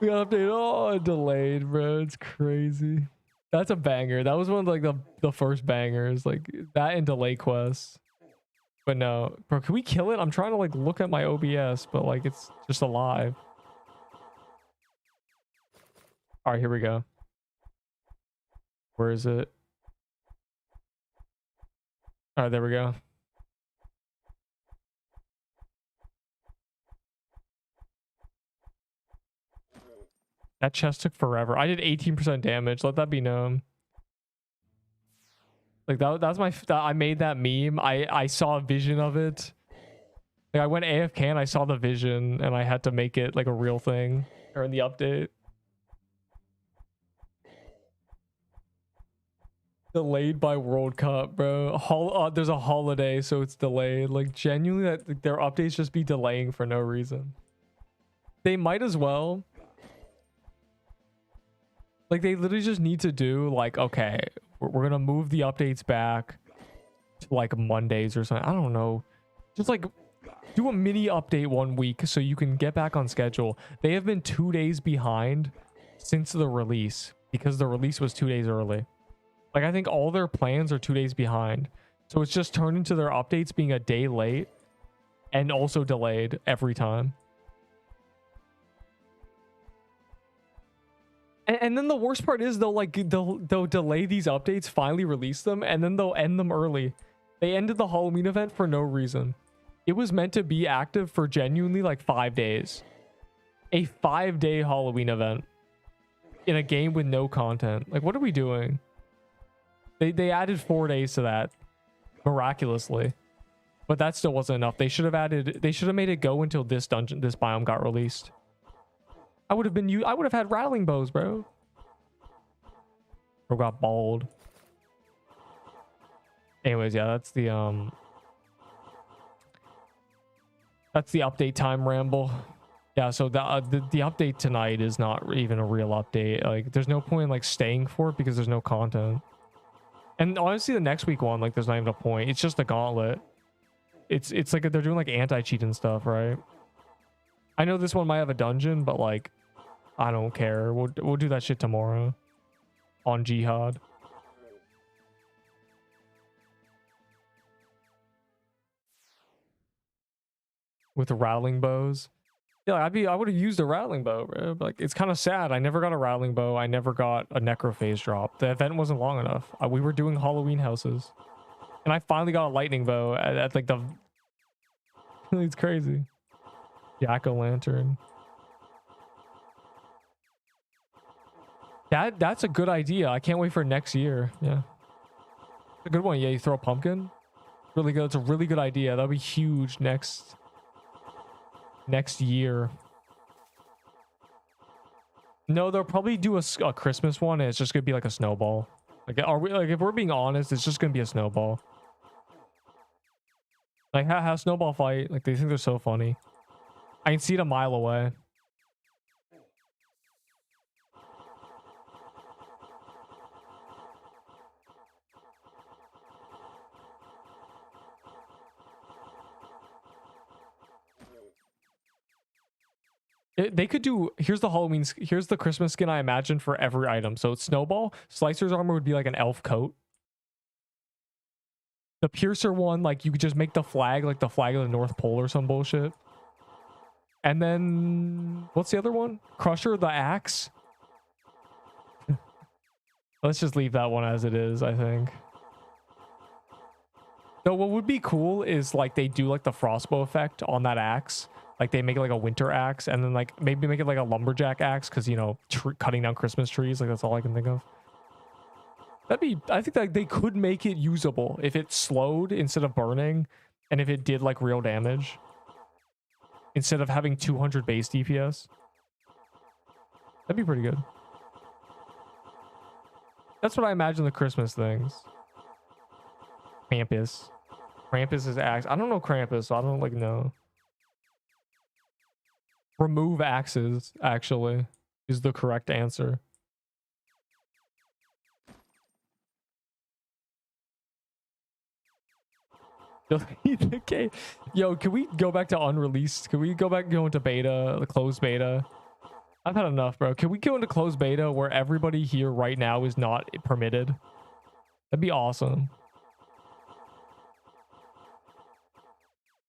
We got updated. Oh, delayed, bro. It's crazy. That's a banger. That was one of like the first bangers, like that and delay quests. But no, bro, can we kill it? I'm trying to like look at my OBS, but like it's just alive. All right, here we go. Where is it? All right, there we go. That chest took forever. I did 18% damage. Let that be known. Like that's my. I made that meme. I saw a vision of it. Like I went AFK and I saw the vision and I had to make it like a real thing during the update. Delayed by World Cup, bro. There's a holiday, so it's delayed. Like genuinely, that like, their updates just be delaying for no reason. They might as well. Like they literally just need to do like, okay, we're gonna move the updates back to like Mondays or something. I don't know. Just like do a mini update 1 week so you can get back on schedule. They have been 2 days behind since the release because the release was 2 days early. Like I think all their plans are 2 days behind. So it's just turned into their updates being a day late and also delayed every time. And then the worst part is they'll delay these updates, finally release them, and then they'll end them early. They ended the Halloween event for no reason. It was meant to be active for genuinely like 5 days. A 5-day Halloween event in a game with no content. Like, what are we doing? They added 4 days to that miraculously, but that still wasn't enough. They should have made it go until this biome got released. I would have had rattling bows, bro. Bro got bald. Anyways, yeah, that's the update time ramble. Yeah, so the update tonight is not even a real update. Like, there's no point in like staying for it because there's no content. And honestly, the next week one, like, there's not even a point. It's just a gauntlet. It's like they're doing like anti-cheat and stuff, right? I know this one might have a dungeon, but like, I don't care. We'll do that shit tomorrow on Jihad. With the rattling bows. Yeah, I would have used a rattling bow, bro. But like, it's kind of sad. I never got a rattling bow. I never got a necrophase drop. The event wasn't long enough. We were doing Halloween houses, and I finally got a lightning bow at like the. It's crazy. Jack-o'-lantern. That's a good idea. I can't wait for next year. Yeah, a good one. Yeah, you throw a pumpkin. Really good. It's a really good idea. That'll be huge next year. No, they'll probably do a Christmas one, and it's just gonna be like a snowball. Like, if we're being honest, it's just gonna be a snowball. Like, how snowball fight? Like, they think they're so funny. I can see it a mile away. They could do, here's the Christmas skin I imagine for every item. So it's Snowball. Slicer's armor would be like an elf coat. The Piercer one, like, you could just make the flag like the flag of the North Pole or some bullshit. And then what's the other one? Crusher, the axe. Let's just leave that one as it is, I think. Though what would be cool is like they do like the frostbow effect on that axe. Like they make it like a winter axe, and then like maybe make it like a lumberjack axe, because, you know, cutting down Christmas trees, like that's all I can think of. I think that they could make it usable if it slowed instead of burning, and if it did like real damage instead of having 200 base DPS. That'd be pretty good. That's what I imagine the Christmas things. Krampus. Krampus is axe. I don't know Krampus, so I don't like know. Remove axes, actually, is the correct answer. Okay. Yo, can we go back to unreleased? Can we go back and go into beta, the closed beta? I've had enough, bro. Can we go into closed beta where everybody here right now is not permitted? That'd be awesome.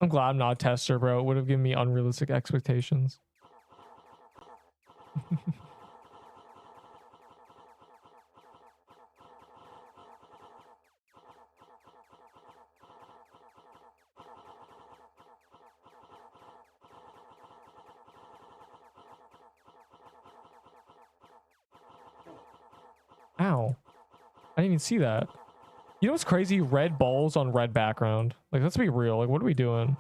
I'm glad I'm not a tester, bro. It would have given me unrealistic expectations. Ow. I didn't even see that. You know what's crazy? Red balls on red background. Like, let's be real. Like, what are we doing?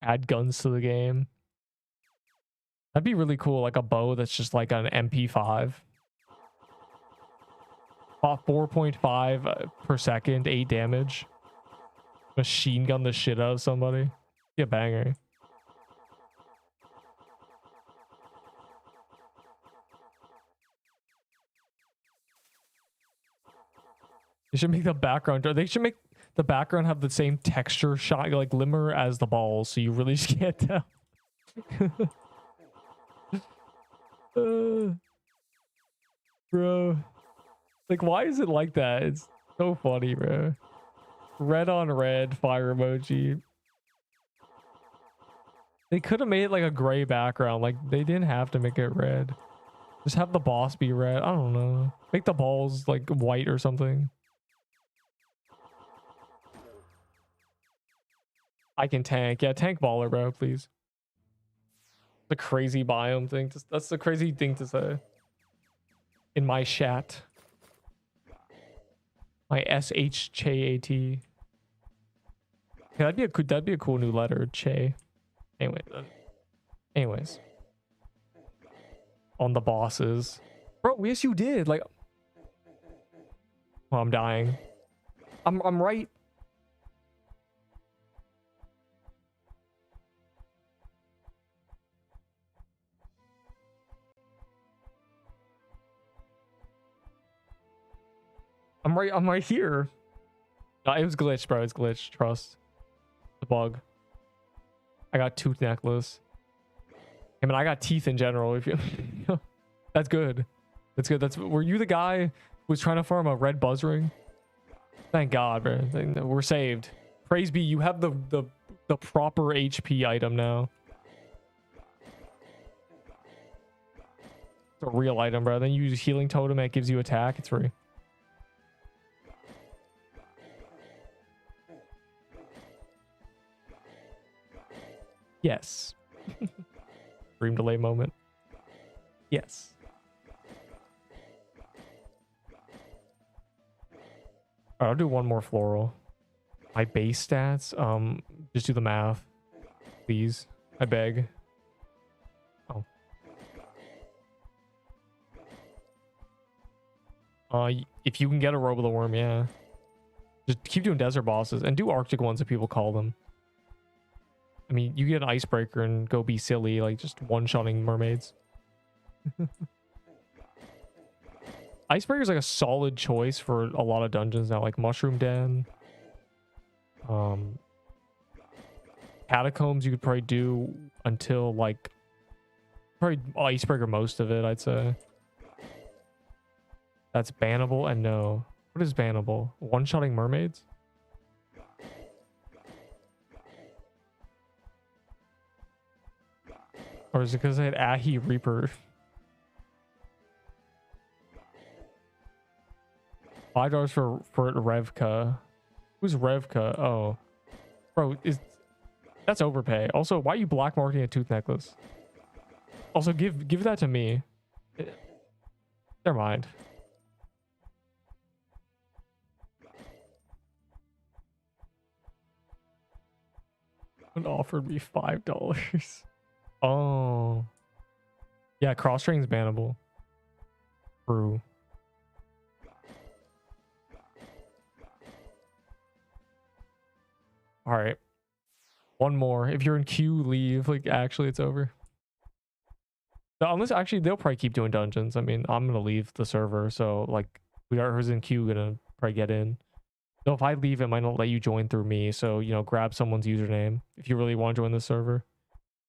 Add guns to the game. That'd be really cool. Like a bow that's just like an MP5. 4.5 per second, 8 damage. Machine gun the shit out of somebody. Be a banger. They should make the background. They should make the background have the same texture shot, like glimmer as the balls, so you really just can't tell. Bro, like, why is it like that? It's so funny, bro. Red on red fire emoji. They could have made it like a gray background. Like, they didn't have to make it red. Just have the boss be red. I don't know. Make the balls like white or something. I can tank. Yeah, tank baller, bro, please. The crazy biome thing. That's the crazy thing to say. In my chat. My SHChat. Yeah, that'd be a cool new letter, Che. Anyways. On the bosses. Bro, yes you did. Like, oh, I'm dying. I'm right. I'm right here. No, it was glitched, bro. It's glitched. Trust. The bug. I got tooth necklace. I mean, I got teeth in general. If you, that's good. That's good. Were you the guy who was trying to farm a red buzz ring? Thank God, bro. We're saved. Praise be. You have the proper HP item now. It's a real item, bro. Then you use healing totem. It gives you attack. It's free. Yes. Dream delay moment. Yes. Alright, I'll do one more floral. My base stats. Just do the math. Please. I beg. Oh. If you can get a robe of the worm, yeah. Just keep doing desert bosses and do Arctic ones if people call them. I mean, you get an icebreaker and go be silly, like just one-shotting mermaids. Icebreaker is like a solid choice for a lot of dungeons now, like Mushroom Den. Catacombs you could probably do until like probably icebreaker most of it, I'd say. That's bannable and no. What is bannable? One-shotting mermaids? Or is it because I had Ahi Reaper? $5 for Revka. Who's Revka? Oh. Bro, that's overpay. Also, why are you black marking a tooth necklace? Also, give that to me. Never mind. It offered me $5. Oh. Yeah, cross-train's bannable. True. Alright. One more. If you're in queue, leave. Like, actually, it's over. Unless actually they'll probably keep doing dungeons. I mean, I'm gonna leave the server, so like we are who's in queue gonna probably get in. So if I leave, it might not let you join through me. So you know, grab someone's username if you really want to join the server.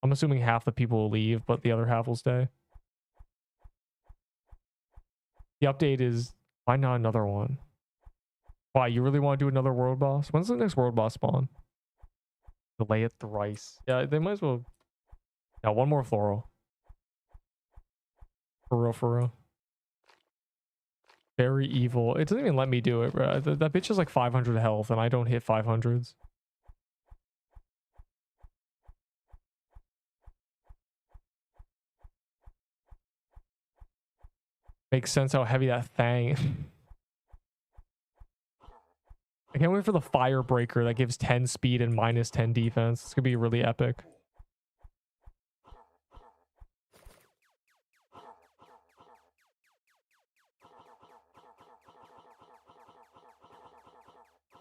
I'm assuming half the people will leave, but the other half will stay. The update is why not another one? Why you really want to do another world boss? When's the next world boss spawn? Delay it thrice. Yeah, they might as well. Yeah, one more floral. For real, for real. Very evil. It doesn't even let me do it, bro. That bitch is like 500 health, and I don't hit 500s. Makes sense how heavy that thing. I can't wait for the fire breaker that gives 10 speed and minus 10 defense. It's gonna be really epic.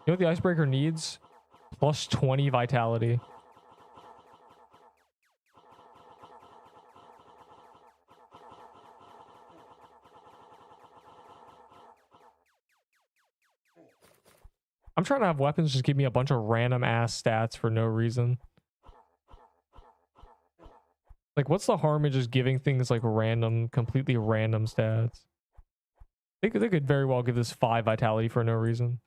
You know what the icebreaker needs? Plus 20 vitality. I'm trying to have weapons just give me a bunch of random ass stats for no reason. Like, what's the harm in just giving things like random, completely random stats? They could very well give this 5 vitality for no reason.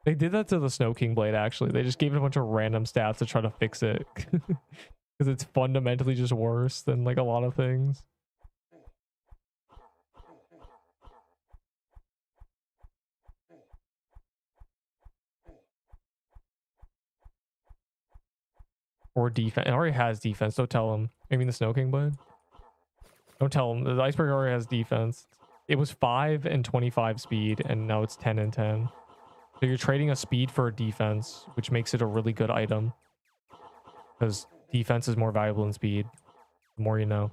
They did that to the Snow King Blade, actually. They just gave it a bunch of random stats to try to fix it. Because it's fundamentally just worse than like a lot of things. Or defense. It already has defense. Don't tell him. I mean the Snow King Blade. Don't tell him. The Icebreaker already has defense. It was 5 and 25 speed, and now it's 10 and 10. So you're trading a speed for a defense, which makes it a really good item. Because defense is more valuable than speed. The more you know.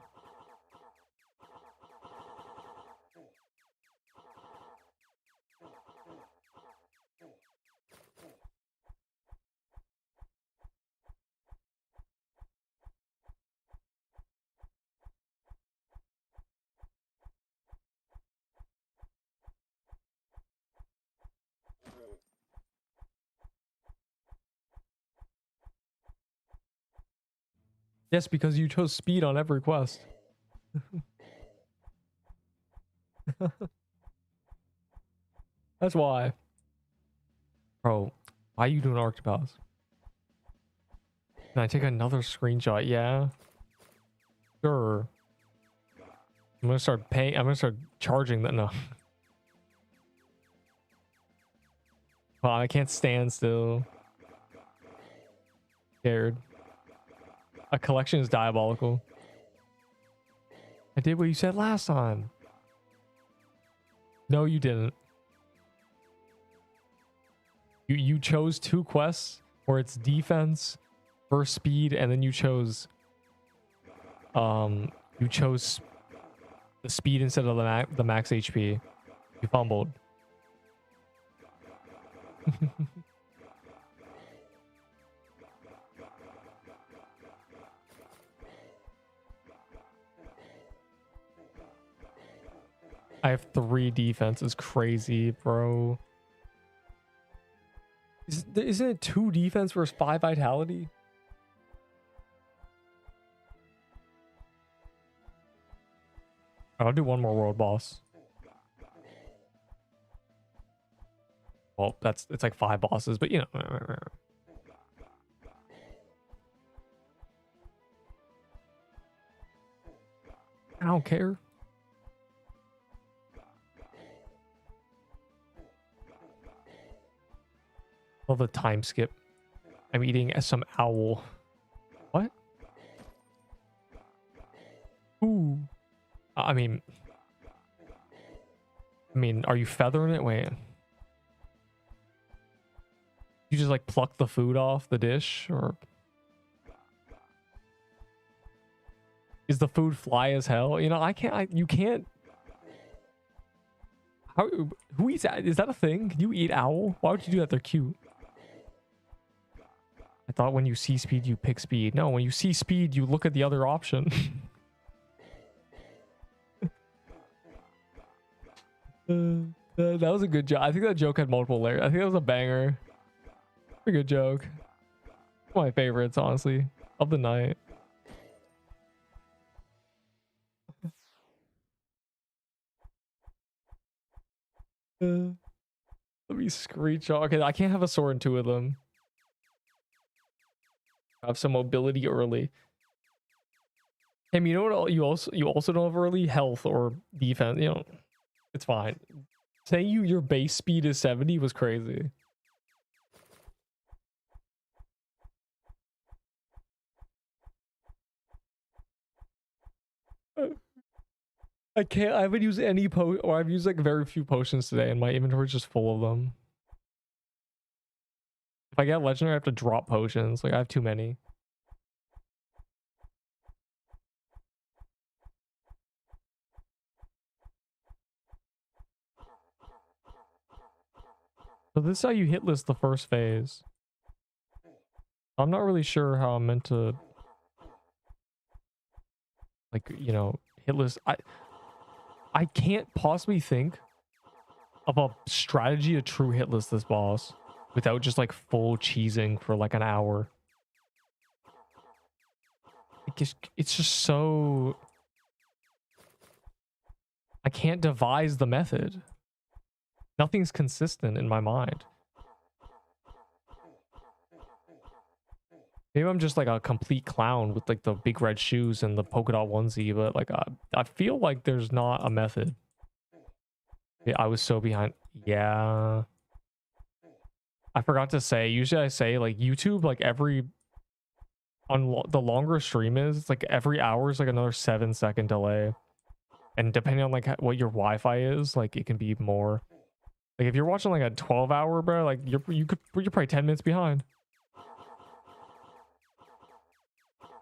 Yes, because you chose speed on every quest. That's why. Bro, why are you doing Arctopath? Can I take another screenshot? Yeah. Sure. I'm gonna start paying. I'm gonna start charging that. No. Well, I can't stand still. Scared. A collection is diabolical. I did what you said last time. No, you didn't. You chose 2 quests where it's defense versus speed, and then you chose the speed instead of the max HP. You fumbled. I have 3 defense. It's crazy, bro. Isn't it 2 defense versus 5 vitality? I'll do one more world boss. Well, it's like 5 bosses, but you know. I don't care. Love the time skip. I'm eating some owl. What? Ooh. I mean, are you feathering it? Wait. You just like pluck the food off the dish, or is the food fly as hell? You know, you can't. Who eats that? Is that a thing? Can you eat owl? Why would you do that? They're cute. I thought when you see speed, you pick speed. No, when you see speed, you look at the other option. That was a good joke. I think that joke had multiple layers. I think that was a banger. A good joke. One of my favorites, honestly, of the night. Let me screenshot. Okay, I can't have a sword in two of them. I have some mobility early. Hey, you know what? You also don't have early health or defense. You know, it's fine. Saying your base speed is 70 was crazy. I can't. I haven't used any or I've used like very few potions today, and my inventory is just full of them. If I get legendary, I have to drop potions. Like I have too many. So this is how you hit list the first phase. I'm not really sure how I'm meant to, like, you know, hit list. I can't possibly think of a strategy to true hit list this boss without just like full cheesing for like an hour. It's just so... I can't devise the method. Nothing's consistent in my mind. Maybe I'm just like a complete clown with like the big red shoes and the polka dot onesie, but like I feel like there's not a method. Yeah, I was so behind. Yeah. I forgot to say, usually I say like YouTube, like the longer a stream is, it's like every hour is like another 7-second delay. And depending on like what your Wi-Fi is, like it can be more. Like if you're watching like a 12-hour, bro, like you're probably 10 minutes behind.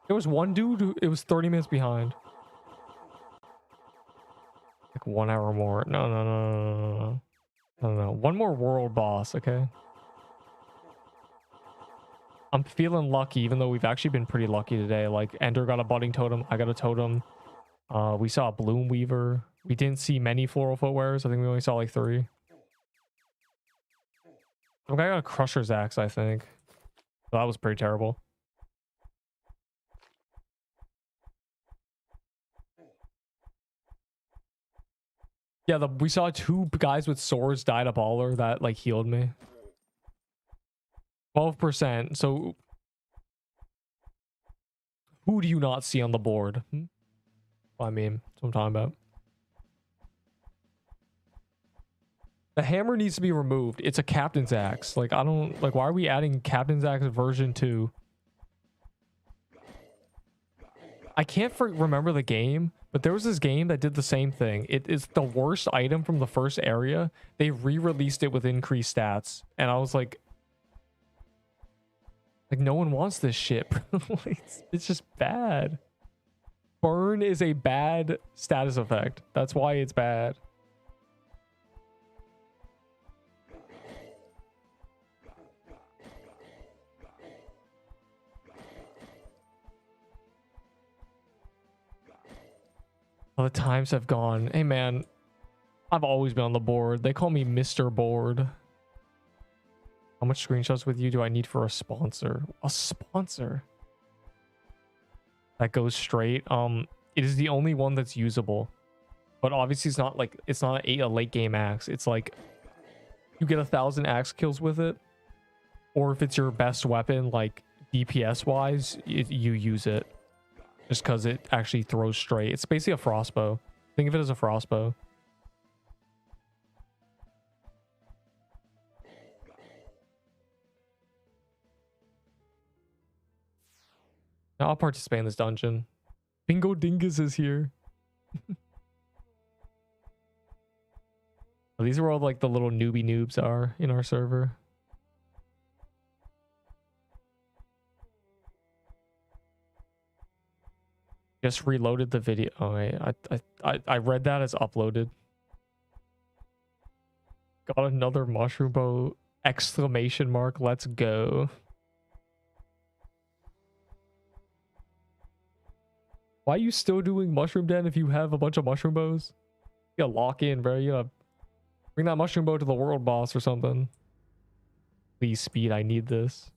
There was one dude who it was 30 minutes behind. Like 1 hour more. No. One more world boss, okay? I'm feeling lucky, even though we've actually been pretty lucky today. Like Ender got a budding totem, I got a totem. We saw a bloom weaver. We didn't see many floral footwears. I think we only saw like 3. I got a crusher's axe, I think. So that was pretty terrible. Yeah, we saw 2 guys with swords died a baller that like healed me. 12%. So who do you not see on the board? I mean, that's what I'm talking about. The hammer needs to be removed. It's a captain's axe. Like I don't like, why are we adding captain's axe version 2? I can't remember the game, but there was this game that did the same thing. It is the worst item from the first area. They re-released it with increased stats, and I was like no one wants this shit. It's just bad. Burn is a bad status effect. That's why it's bad. Well, the times have gone. Hey man, I've always been on the board. They call me Mr. Board. How much screenshots with you do I need for a sponsor? A sponsor that goes straight. It is the only one that's usable, but obviously it's not like, it's not a late game axe. It's like you get 1,000 axe kills with it, or if it's your best weapon, like DPS wise, you use it just because it actually throws straight. It's basically a frostbow. Think of it as a frostbow. Now I'll participate in this dungeon. Bingo Dingus is here. These are all like the little newbie noobs are in our server. Just reloaded the video. Oh wait, I read that as uploaded. Got another mushroom bow! Exclamation mark! Let's go. Why are you still doing mushroom den if you have a bunch of mushroom bows? You gotta lock in, bro. You gotta Bring that mushroom bow to the world boss or something. Please, speed. I need this.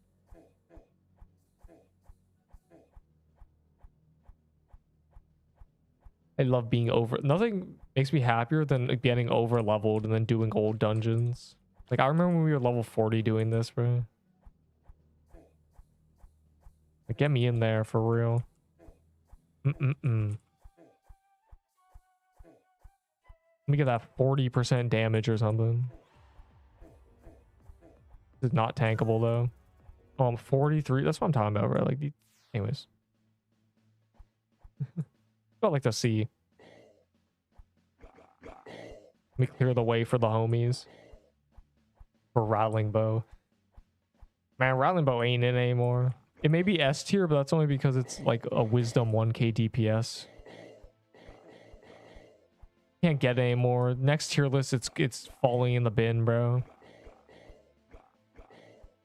I love being over. Nothing makes me happier than like, getting over leveled and then doing old dungeons. Like I remember when we were level 40 doing this, bro. Like, get me in there for real. Let me get that 40% damage or something. This is not tankable though. Oh, I'm 43. That's what I'm talking about, right? Like, anyways. I'd like to see. Let me clear the way for the homies. For Rattling Bow. Man, Rattling Bow ain't in anymore. It may be S tier, but that's only because it's like a Wisdom 1k DPS. Can't get it anymore. Next tier list, it's falling in the bin, bro.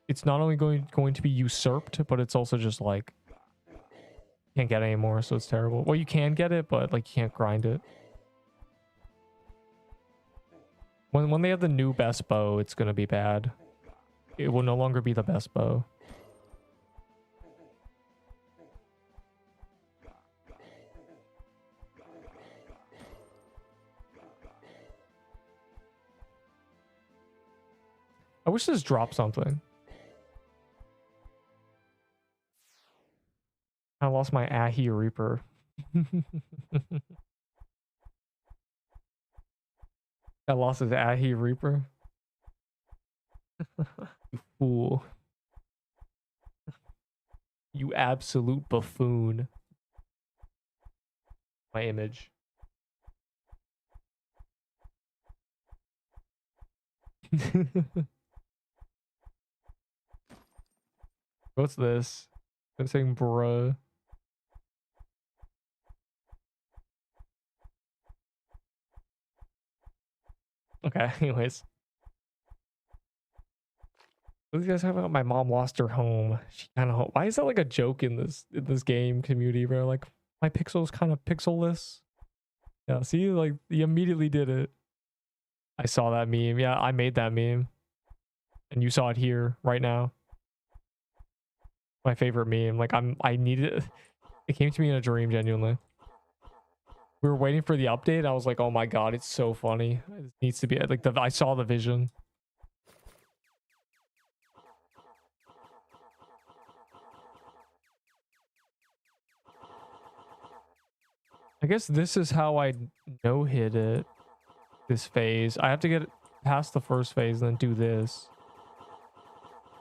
It's not only going to be usurped, but it's also just like can't get it anymore, so it's terrible. Well, you can get it, but like you can't grind it. When they have the new best bow, it's gonna be bad. It will no longer be the best bow. I wish this dropped something. I lost my Ahi Reaper. I lost his Ahi Reaper. You fool. You absolute buffoon. My image. What's this? I'm saying bruh. Okay, anyways. What do you guys have about my mom lost her home? She kind of why is that like a joke in this game community, bro? Like my pixel's kind of pixelless. Yeah, see, like you immediately did it. I saw that meme. Yeah, I made that meme. And you saw it here right now. My favorite meme. Like I needed it. It came to me in a dream, genuinely. We were waiting for the update. I was like, oh my god, it's so funny. It needs to be like I saw the vision. I guess this is how I no-hit it. This phase. I have to get past the first phase and then do this.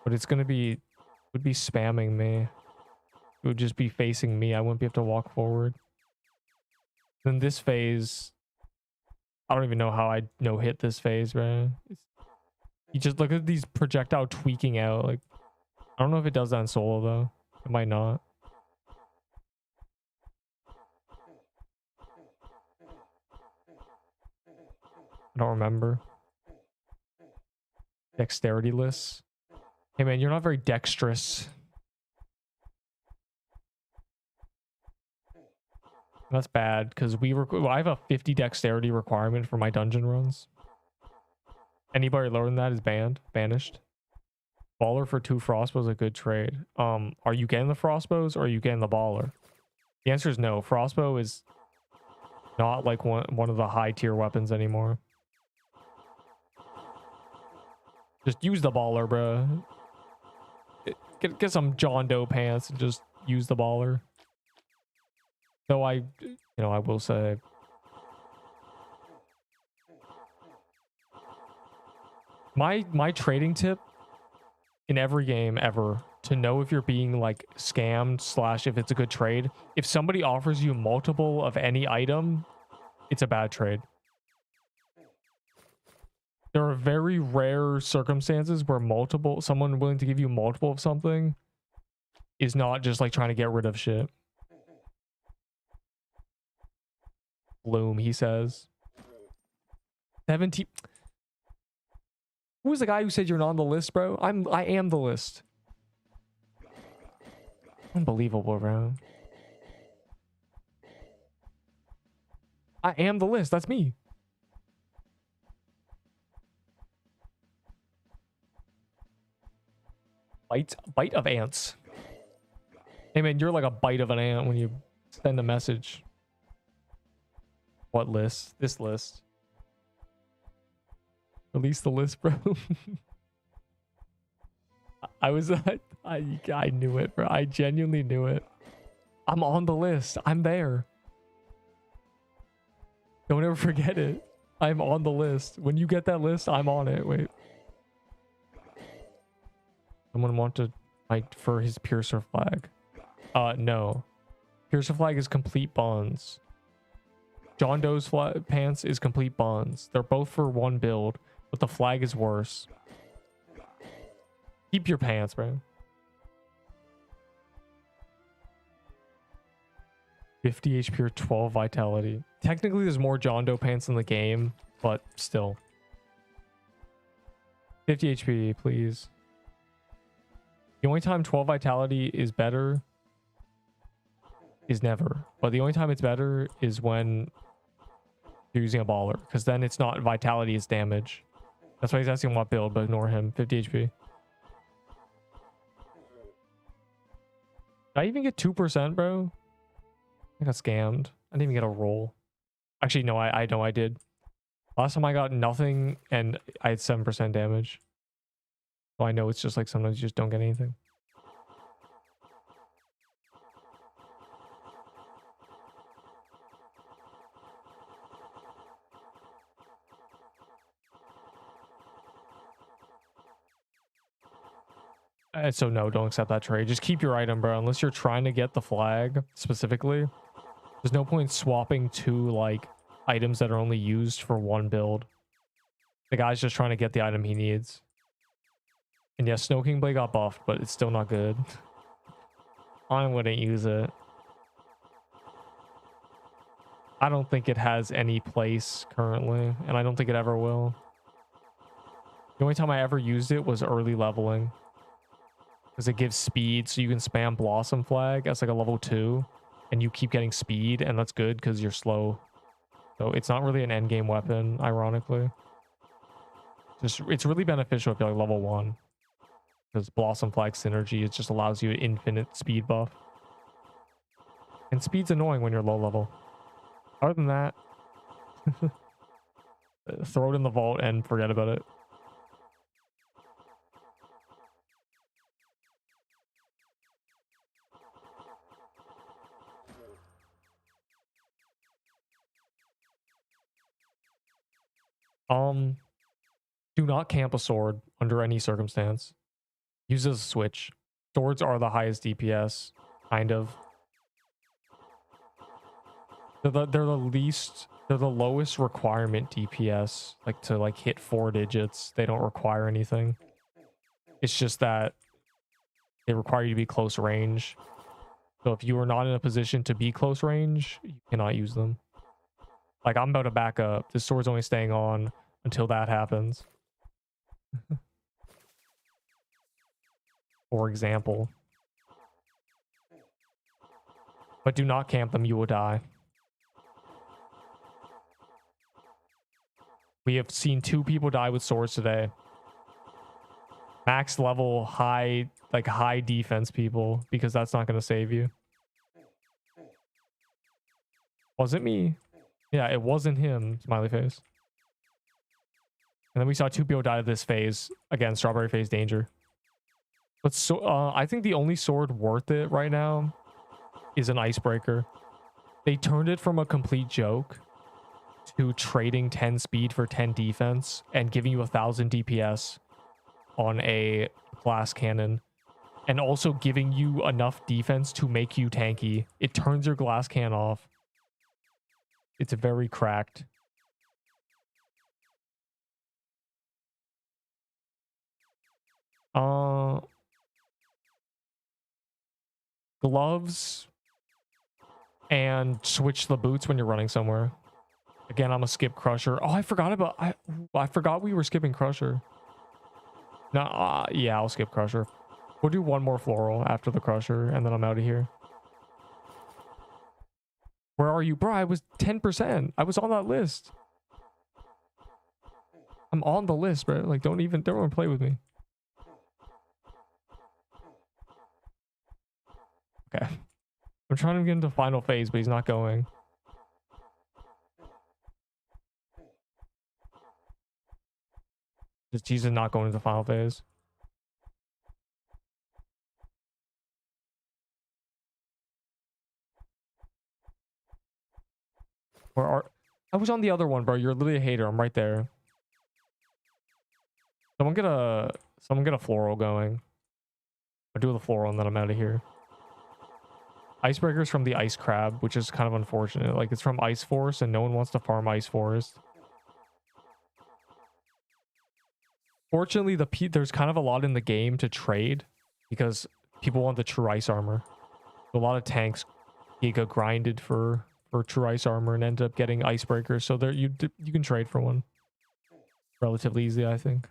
But it's gonna be... It would be spamming me. It would just be facing me. I wouldn't be able to walk forward. Then this phase... I don't even know how I no-hit this phase, man. You just look at these projectile tweaking out. Like, I don't know if it does that in solo, though. It might not. I don't remember. Dexterity lists. Hey man, you're not very dexterous. That's bad because I have a 50 dexterity requirement for my dungeon runs. Anybody lower than that is banished. Baller for 2 frostbows is a good trade. Are you getting the frostbows or are you getting the baller? The answer is no. Frostbow is not like one of the high tier weapons anymore. Just use the baller, bro. Get some John Doe pants and just use the baller. Though I will say, my trading tip in every game ever to know if you're being like scammed / if it's a good trade, if somebody offers you multiple of any item, it's a bad trade. There are very rare circumstances where someone willing to give you multiple of something is not just like trying to get rid of shit. Bloom, he says. 17. Who was the guy who said you're not on the list, bro? I am the list. Unbelievable, bro. I am the list. That's me. Bite of ants. Hey man, you're like a bite of an ant when you send a message. What list? This list. Release the list, bro. I knew it, bro. I genuinely knew it. I'm on the list. I'm there. Don't ever forget it. I'm on the list. When you get that list, I'm on it. Wait. Someone want to fight for his piercer flag? No. Piercer flag is complete bonds. John Doe's pants is complete bonds. They're both for one build, but the flag is worse. Keep your pants, bro. 50 HP or 12 vitality. Technically, there's more John Doe pants in the game, but still. 50 HP, please. The only time 12 vitality is better is never. But the only time it's better is when you're using a baller, because then it's not vitality, it's damage. That's why he's asking what build, but ignore him. 50 HP. Did I even get 2%, bro? I got scammed. I didn't even get a roll. Actually, no, I know I did. Last time I got nothing and I had 7% damage. So I know it's just like sometimes you just don't get anything. So no, don't accept that trade. Just keep your item, bro. Unless you're trying to get the flag specifically. There's no point swapping two like items that are only used for one build. The guy's just trying to get the item he needs. And yeah, Snow King Blade got buffed, but it's still not good. I wouldn't use it. I don't think it has any place currently, and I don't think it ever will. The only time I ever used it was early leveling. Because it gives speed, so you can spam Blossom Flag as like a level 2. And you keep getting speed, and that's good because you're slow. So it's not really an endgame weapon, ironically. It's really beneficial if you're like level 1. Because Blossom Flag synergy, it just allows you an infinite speed buff. And speed's annoying when you're low level. Other than that, throw it in the vault and forget about it. Do not camp a sword under any circumstance. Use it as a switch. Swords are the highest DPS, kind of. They're the lowest requirement DPS, like to like hit 4 digits. They don't require anything. It's just that they require you to be close range. So if you are not in a position to be close range, you cannot use them. Like, I'm about to back up. This sword's only staying on until that happens. For example. But do not camp them, you will die. We have seen 2 people die with swords today. Max level, high defense people, because that's not going to save you. Was it me? Yeah, it wasn't him, smiley face. And then we saw 2 people die to this phase. Again, strawberry phase danger. But so I think the only sword worth it right now is an icebreaker. They turned it from a complete joke to trading 10 speed for 10 defense and giving you 1000 DPS on a glass cannon. And also giving you enough defense to make you tanky. It turns your glass can off. It's very cracked. Gloves and switch the boots when you're running somewhere. Again, I'm a skip Crusher. Oh, I forgot we were skipping Crusher. No, yeah, I'll skip Crusher. We'll do one more Floral after the Crusher, and then I'm out of here. Where are you? Bro, I was 10%. I was on that list. I'm on the list, bro. Like, don't even play with me. Okay. I'm trying to get into final phase, but he's not going. He's just not going into final phase. Where are... I was on the other one, bro. You're literally a hater. I'm right there. Someone get a floral going. I'll do the floral and then I'm out of here. Icebreaker's from the ice crab, which is kind of unfortunate. Like, it's from Ice Forest and no one wants to farm Ice Forest. Fortunately, there's kind of a lot in the game to trade because people want the true ice armor. A lot of tanks giga grinded for true ice armor and ended up getting icebreakers. So there you can trade for one relatively easy, I think.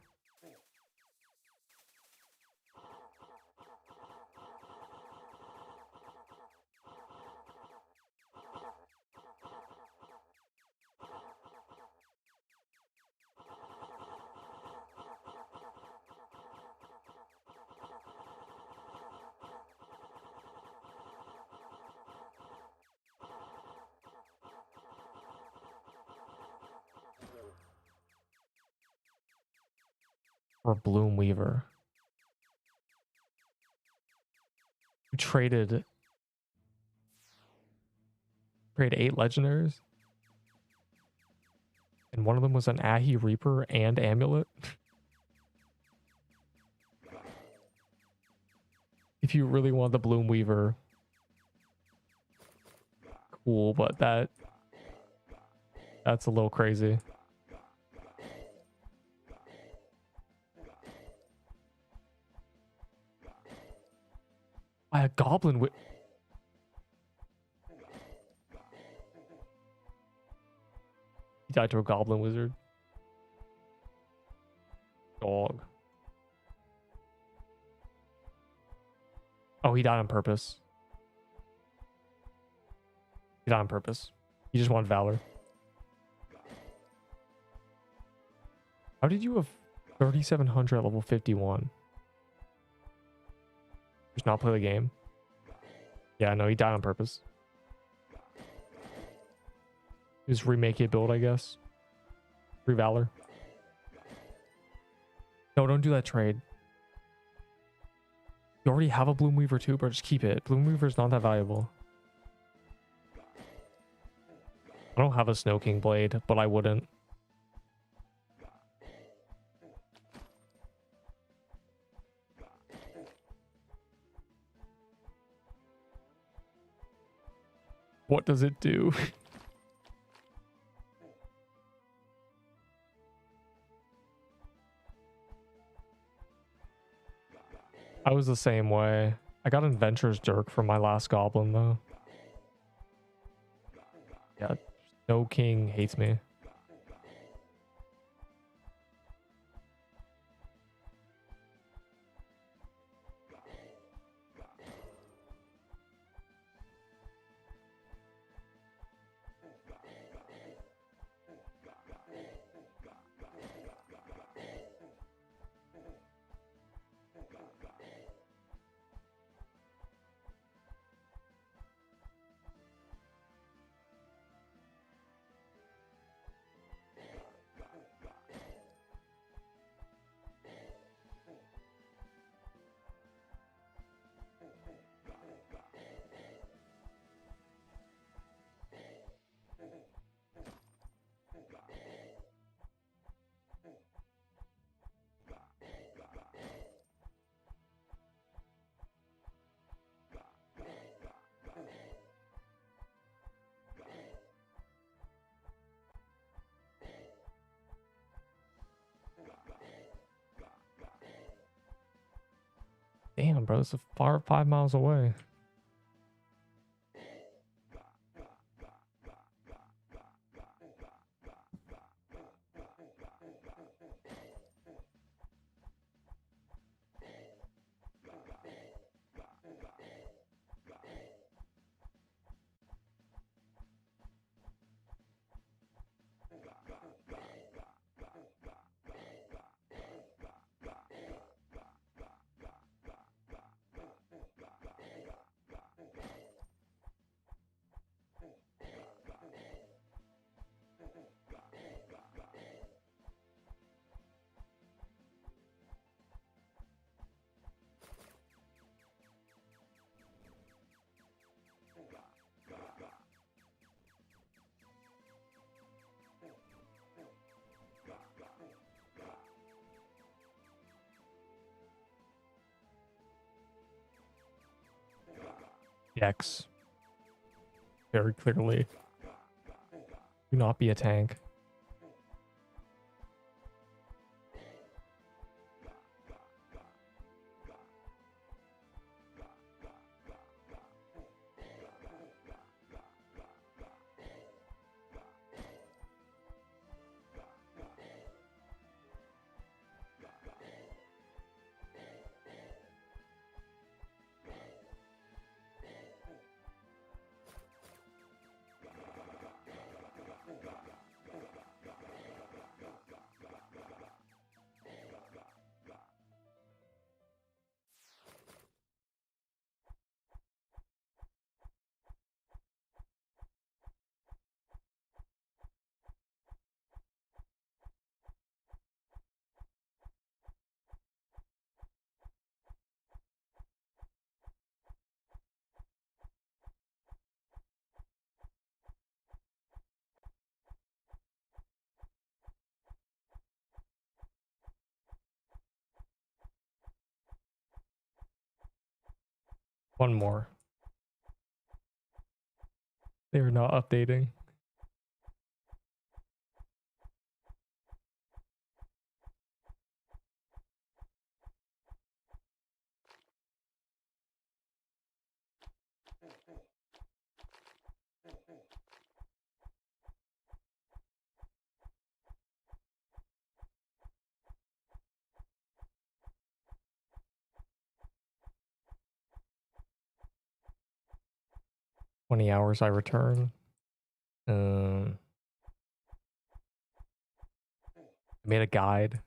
Or Bloom Weaver. We traded 8 legendaries. And one of them was an Ahi Reaper and Amulet. If you really want the Bloom Weaver, cool, but that's a little crazy. By a goblin with... He died to a goblin wizard. Dog. Oh, he died on purpose. He died on purpose. He just wanted valor. How did you have 3,700 at level 51? Just not play the game? Yeah, no, he died on purpose. Just remake a build, I guess. Free valor. No, don't do that trade. You already have a Bloom Weaver too, bro. Just keep it. Bloom Weaver is not that valuable. I don't have a Snow King blade, but I wouldn't. What does it do? I was the same way. I got Adventurer's Dirk from my last goblin though. Yeah, Snow King hates me. Damn, bro, it's a far 5 miles away. Dex. Very clearly. Do not be a tank. One more. They are not updating. $20 I return. I made a guide.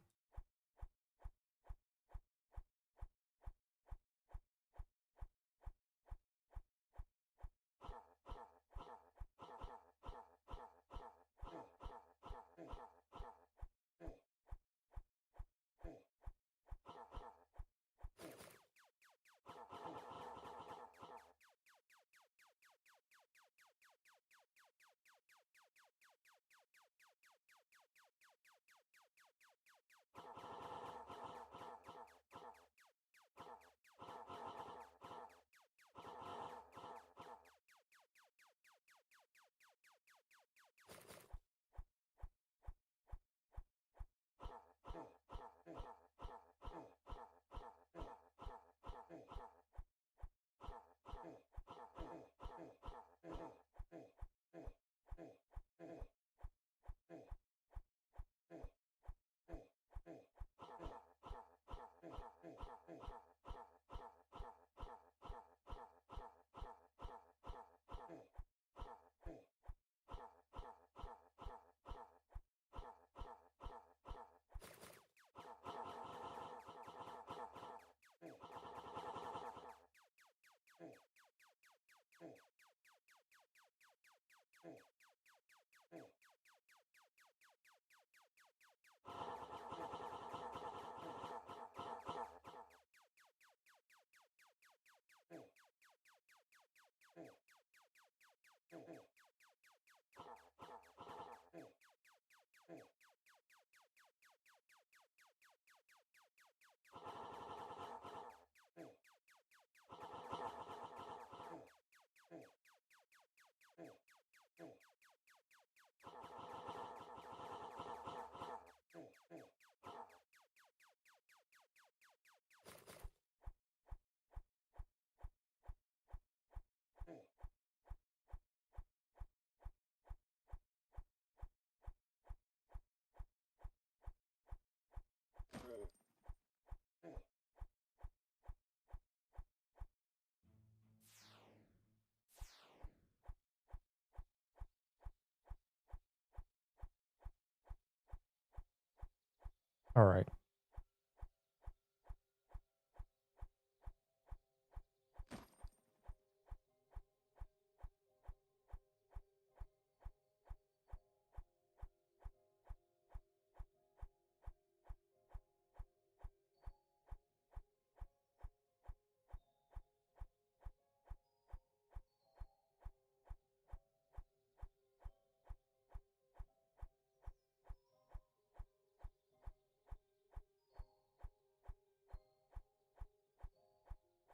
All right.